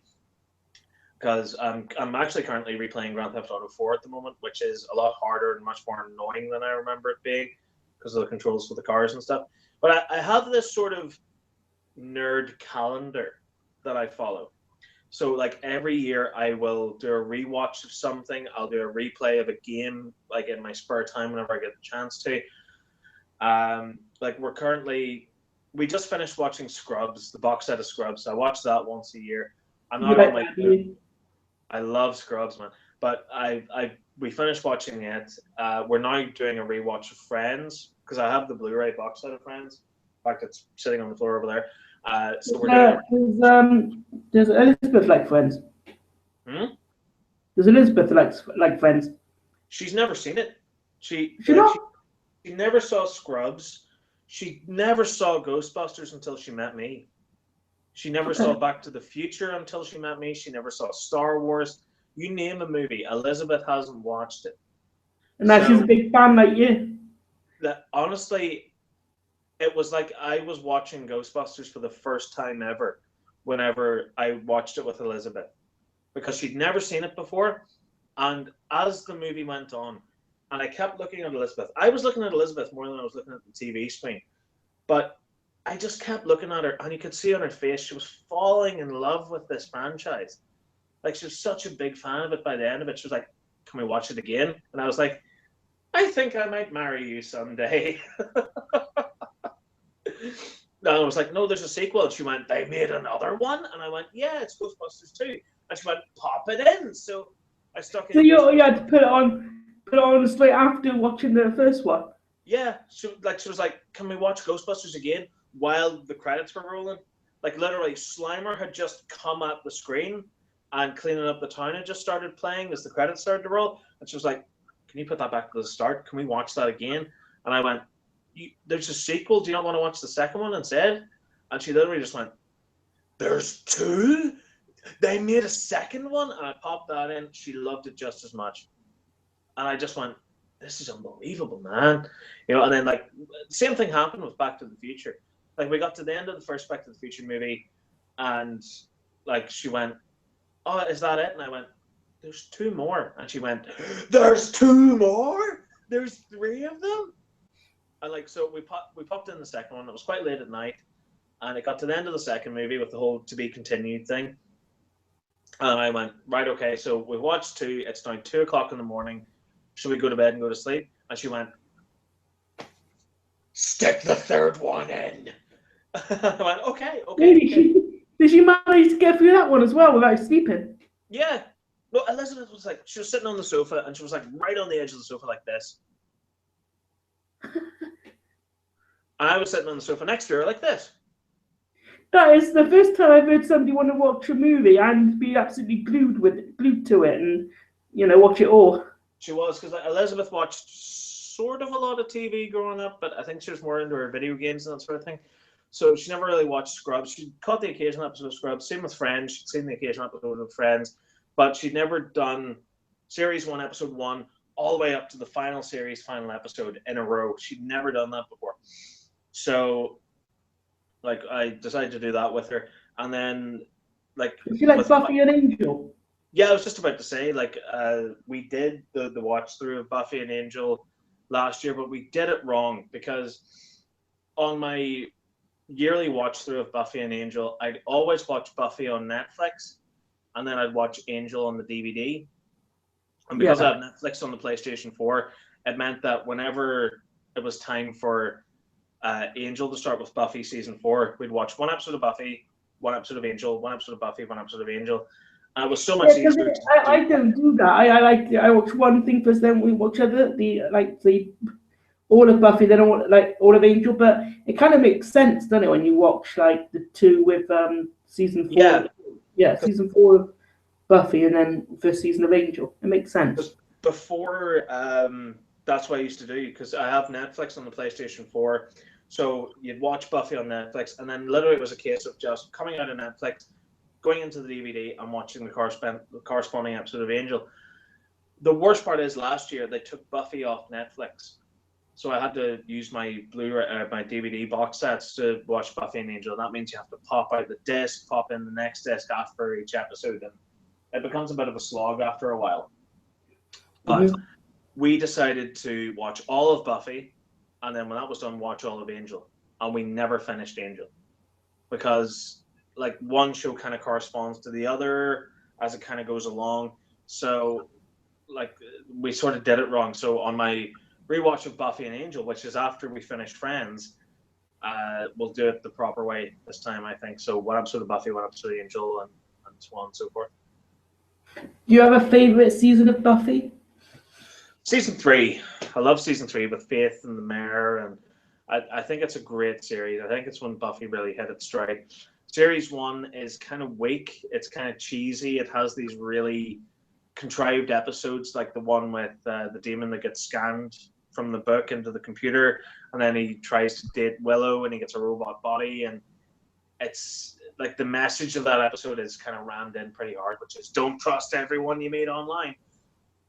because I'm actually currently replaying Grand Theft Auto 4 at the moment, which is a lot harder and much more annoying than I remember it being because of the controls for the cars and stuff. But I have this sort of nerd calendar that I follow. So like every year I will do a rewatch of something. I'll do a replay of a game like in my spare time whenever I get the chance to. Like we just finished watching Scrubs, the box set of Scrubs. I watch that once a year. I'm not on my. I love Scrubs, man. But we finished watching it. We're now doing a rewatch of Friends because I have the Blu-ray box set of Friends. In fact, it's sitting on the floor over there. So we're doing. Does Elizabeth like Friends? Does Elizabeth like Friends? She's never seen it. She never saw Scrubs. She never saw Ghostbusters until she met me. She never saw Back to the Future until she met me. She never saw Star Wars. You name a movie, Elizabeth hasn't watched it. And now she's a big fan like you. That honestly, it was like I was watching Ghostbusters for the first time ever whenever I watched it with Elizabeth, because she'd never seen it before. And as the movie went on, and I kept looking at Elizabeth. I was looking at Elizabeth more than I was looking at the TV screen. But I just kept looking at her, and you could see on her face she was falling in love with this franchise. Like, she was such a big fan of it by the end of it. She was like, can we watch it again? And I was like, I think I might marry you someday. No, I was like, no, there's a sequel. And she went, they made another one? And I went, yeah, it's Ghostbusters 2. And she went, pop it in. So I stuck it in. So you had to put it on straight after watching the first one? Yeah. She was like, can we watch Ghostbusters again while the credits were rolling? Like, literally, Slimer had just come at the screen and Cleaning Up the Town had just started playing as the credits started to roll. And she was like, can you put that back to the start? Can we watch that again? And I went, there's a sequel. Do you not want to watch the second one instead? And she literally just went, there's two? They made a second one? And I popped that in. She loved it just as much. And I just went, this is unbelievable, man. You know, and then, like, same thing happened with Back to the Future. Like, we got to the end of the first Back to the Future movie, and, like, she went, oh, is that it? And I went, there's two more. And she went, there's two more? There's three of them? And, like, so we popped in the second one. It was quite late at night, and it got to the end of the second movie with the whole to be continued thing. And I went, right, okay, so we watched two. It's now 2 o'clock in the morning. Should we go to bed and go to sleep? And she went, stick the third one in. I went, okay. Did she manage to get through that one as well without sleeping? Yeah. No, Elizabeth was like, she was sitting on the sofa, and she was like right on the edge of the sofa like this. And I was sitting on the sofa next to her like this. That is the first time I've heard somebody want to watch a movie and be absolutely glued to it, and watch it all. She was, because Elizabeth watched sort of a lot of TV growing up, but I think she was more into her video games and that sort of thing. So she never really watched Scrubs. She caught the occasional episode of Scrubs. Same with Friends. She'd seen the occasional episode of Friends, but she'd never done Series 1, Episode 1, all the way up to the final series, final episode in a row. She'd never done that before. So, like, I decided to do that with her. And then, like... Did she like Buffy and Angel? Yeah, I was just about to say, like, we did the watch through of Buffy and Angel last year, but we did it wrong, because on my yearly watch through of Buffy and Angel, I'd always watch Buffy on Netflix, and then I'd watch Angel on the DVD. And because I have Netflix on the PlayStation 4, it meant that whenever it was time for Angel to start with Buffy season 4, we'd watch one episode of Buffy, one episode of Angel, one episode of Buffy, one episode of Angel. And it was so much easier. I don't do that. I watch one thing first, then we watch all of Buffy, then I want all of Angel. But it kind of makes sense, doesn't it, when you watch like the two with season 4? Yeah, season 4 of Buffy and then first season of Angel. It makes sense. Before, that's what I used to do, because I have Netflix on the PlayStation 4. So you'd watch Buffy on Netflix, and then literally it was a case of just coming out of Netflix, going into the DVD, and watching the corresponding episode of Angel. The worst part is last year they took Buffy off Netflix, so I had to use my my DVD box sets to watch Buffy and Angel. That means you have to pop out the disc, pop in the next disc after each episode, and it becomes a bit of a slog after a while. But we decided to watch all of Buffy, and then when that was done, watch all of Angel, and we never finished Angel because like one show kind of corresponds to the other as it kind of goes along. So like we sort of did it wrong. So on my rewatch of Buffy and Angel, which is after we finished Friends, we'll do it the proper way this time, I think. So one episode of Buffy, one episode of Angel, and so on and so forth. Do you have a favorite season of Buffy? Season 3. I love season 3 with Faith and the Mayor, and I think it's a great series. I think it's when Buffy really hit its stride. Series 1 is kind of weak. It's kind of cheesy. It has these really contrived episodes, like the one with the demon that gets scanned from the book into the computer, and then he tries to date Willow, and he gets a robot body, and it's like the message of that episode is kind of rammed in pretty hard, which is don't trust everyone you meet online.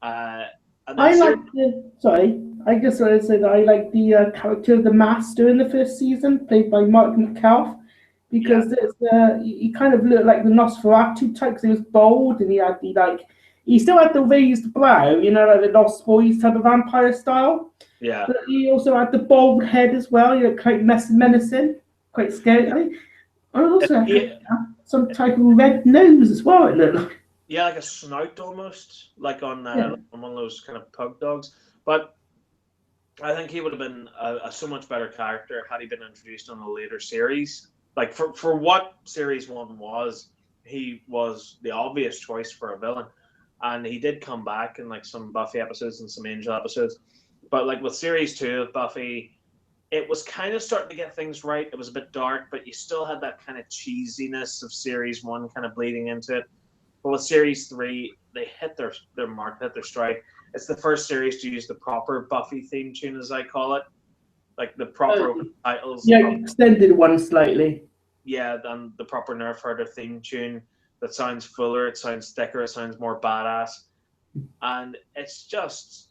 I guess I would say that I like the character of the Master in the first season, played by Mark McCalf, because he kind of looked like the Nosferatu type, because he was bold and he had he still had the raised brow, like the Lost Boys type of vampire style. Yeah. But he also had the bald head as well, quite menacing, quite scary. And also had some type of red nose as well, it looked like. Yeah, like a snout almost, like on one of those kind of pug dogs. But I think he would have been a so much better character had he been introduced on a later series. Like for what series 1 was, he was the obvious choice for a villain, and he did come back in like some Buffy episodes and some Angel episodes. But like with series 2 of Buffy, it was kind of starting to get things right. It was a bit dark, but you still had that kind of cheesiness of series 1 kind of bleeding into it. But with series 3, they hit their mark, hit their stride. It's the first series to use the proper Buffy theme tune, as I call it, like the proper titles. Yeah, extended one slightly. Yeah, than the proper Nerf Herder theme tune that sounds fuller, it sounds thicker, it sounds more badass, and it's just.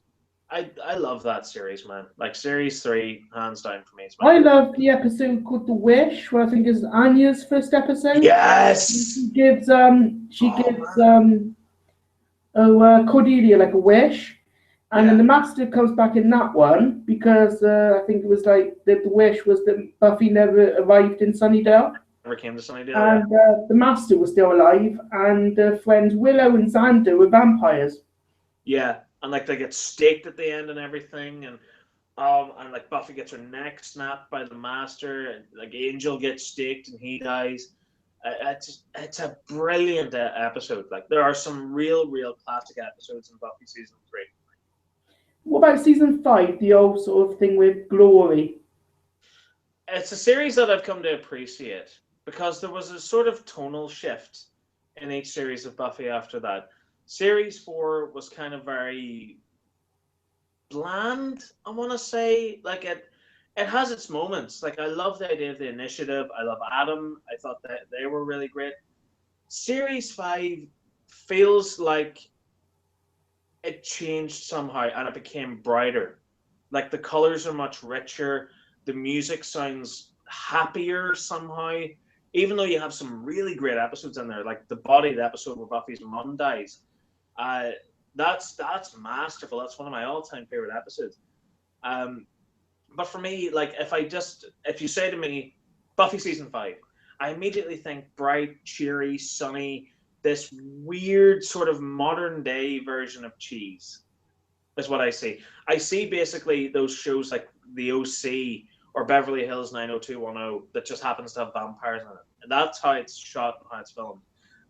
I love that series, man. Like series 3, hands down for me. I love the episode called The Wish, where I think is Anya's first episode. Yes. She gives Cordelia like a wish, and then the Master comes back in that one because I think it was like the wish was that Buffy never arrived in Sunnydale. Never came to Sunnydale. And the Master was still alive, and friends Willow and Xander were vampires. Yeah. And like they get staked at the end and everything, and like Buffy gets her neck snapped by the Master, and like Angel gets staked and he dies. It's a brilliant episode. Like there are some real classic episodes in Buffy season 3. What about season 5? The old sort of thing with Glory. It's a series that I've come to appreciate because there was a sort of tonal shift in each series of Buffy after that. Series 4 was kind of very bland, I want to say. Like it has its moments. Like I love the idea of the Initiative. I love Adam. I thought that they were really great. Series 5 feels like it changed somehow and it became brighter. Like the colors are much richer. The music sounds happier somehow. Even though you have some really great episodes in there, like the episode where Buffy's mom dies. That's masterful. That's one of my all-time favorite episodes. But for me, like if you say to me Buffy season 5, I immediately think bright, cheery, sunny, this weird sort of modern day version of cheese is what I see. I see basically those shows like The OC or Beverly Hills 90210 that just happens to have vampires in it. And that's how it's shot and how it's filmed.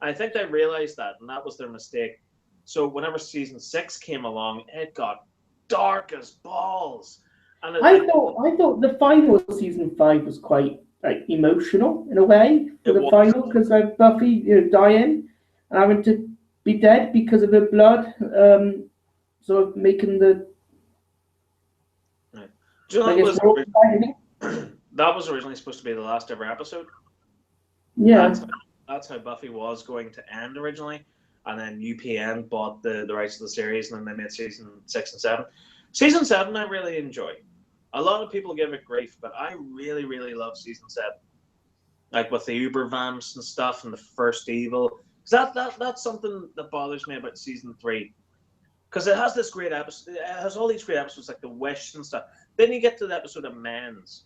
And I think they realized that, and that was their mistake. So whenever season 6 came along, it got dark as balls. And I thought the final season 5 was quite like emotional in a way for the final, because like Buffy dying and having to be dead because of her blood, sort of making the. Right. Do you know that was originally supposed to be the last ever episode. Yeah. That's how Buffy was going to end originally, and then UPN bought the rights to the series, and then they made season 6 and 7. Season 7 I really enjoy. A lot of people give it grief, but I really, really love season 7. Like with the Uber vamps and stuff, and the first evil. Because that's something that bothers me about season 3. Because it has this great episode. It has all these great episodes like the Wish and stuff. Then you get to the episode Amends,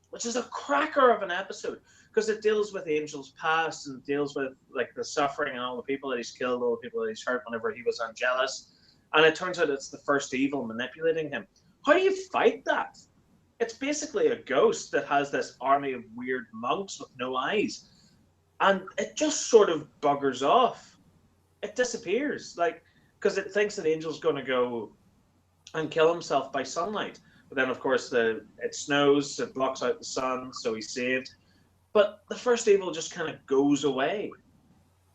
which is a cracker of an episode because it deals with Angel's past and deals with like the suffering and all the people that he's killed, all the people that he's hurt whenever he was unjealous. And it turns out it's the first evil manipulating him. How do you fight that? It's basically a ghost that has this army of weird monks with no eyes. And it just sort of buggers off. It disappears. Like, because it thinks that Angel's going to go and kill himself by sunlight. But then, of course, it snows, it blocks out the sun, so he's saved. But the first evil just kind of goes away.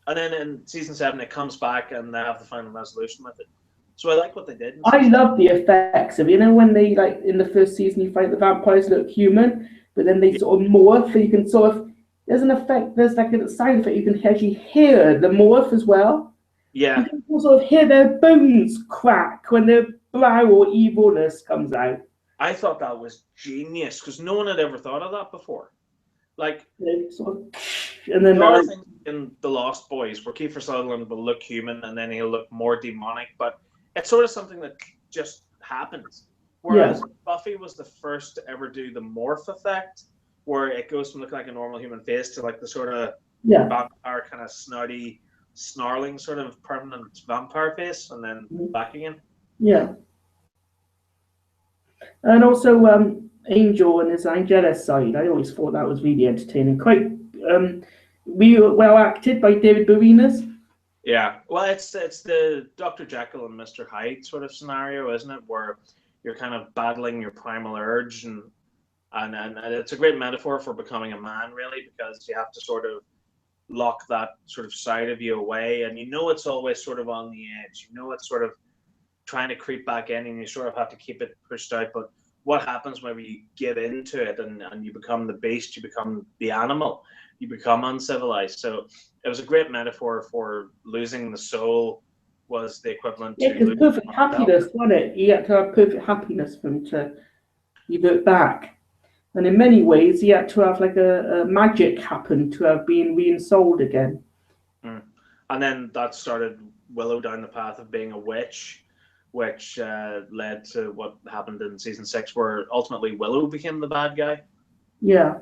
And then in season 7, it comes back and they have the final resolution with it. So I like what they did. I love the effects of, when they, like, in the first season, you find the vampires look human, but then they sort of morph, and you can sort of, there's an effect, there's like a side effect, you can actually hear the morph as well. Yeah. You can sort of hear their bones crack when their brow or evilness comes out. I thought that was genius because no one had ever thought of that before. Like, sort of, and then there are things in The Lost Boys where Kiefer Sutherland will look human and then he'll look more demonic, but it's sort of something that just happens. Whereas Buffy was the first to ever do the morph effect, where it goes from looking like a normal human face to like the sort of vampire kind of snotty, snarling sort of permanent vampire face, and then back again. Yeah. And also Angel and his Angelus side, I always thought that was really entertaining. Quite well acted by David Boreanaz. Yeah, well, it's the Dr. Jekyll and Mr. Hyde sort of scenario, isn't it? Where you're kind of battling your primal urge, and it's a great metaphor for becoming a man, really, because you have to sort of lock that sort of side of you away, and it's always sort of on the edge. It's sort of trying to creep back in, and you sort of have to keep it pushed out. But what happens whenever you give into it and you become the beast, you become the animal, you become uncivilized. So it was a great metaphor for losing the soul, was the equivalent to because perfect happiness, wasn't it? You had to have perfect happiness for him to revert back. And in many ways, he had to have like a magic happen to have been reinsouled again. And then that started Willow down the path of being a witch, which led to what happened in season 6, where ultimately Willow became the bad guy. Yeah.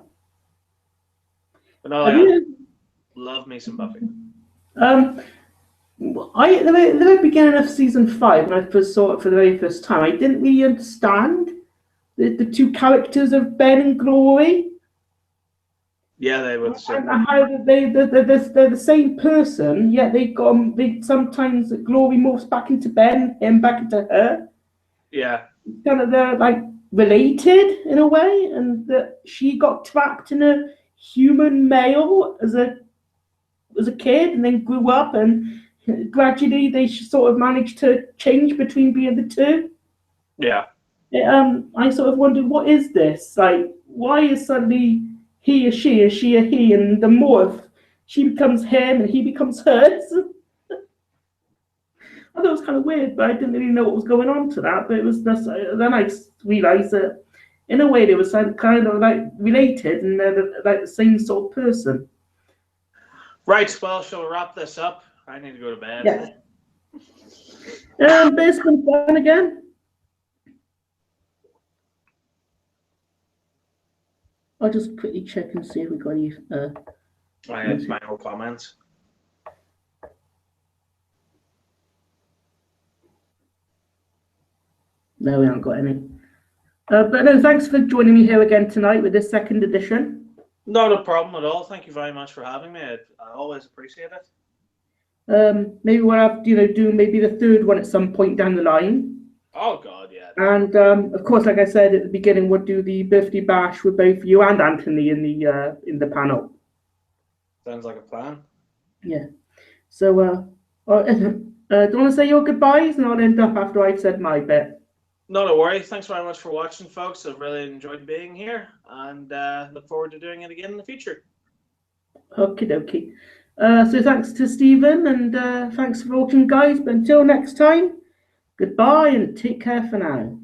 But no, love me some Buffy. At the very beginning of season 5, when I first saw it for the very first time, I didn't really understand the two characters of Ben and Glory. Yeah, they were the same. And how they're the same person, yet sometimes Glory morphs back into Ben, him back into her. Yeah. Kind of they're like related in a way, and that she got trapped in a human male as a kid, and then grew up, and gradually they sort of managed to change between being the two. Yeah. I sort of wondered, what is this? Like, why is suddenly he a she a he, and the morph, she becomes him and he becomes hers? I thought it was kind of weird, but I didn't really know what was going on to that. But it was just, then I realised that in a way they were kind of like related, and they're like the same sort of person. Right. Well, shall we wrap this up? I need to go to bed. Yeah. But it's been fun again. I'll just quickly check and see if we got any. I have final comments. No, we haven't got any. But no, thanks for joining me here again tonight with this second edition. Not a problem at all. Thank you very much for having me. I always appreciate it. Maybe we'll have do maybe the third one at some point down the line. Oh God, yeah. And of course, like I said at the beginning, we'll do the birthday bash with both you and Anthony in the panel. Sounds like a plan. Yeah. So, do you want to say your goodbyes, and I'll end up after I've said my bit? Not a worry. Thanks very much for watching, folks. I've really enjoyed being here, and look forward to doing it again in the future. Okie dokie. So thanks to Stephen, and thanks for watching, guys. But until next time, goodbye and take care for now.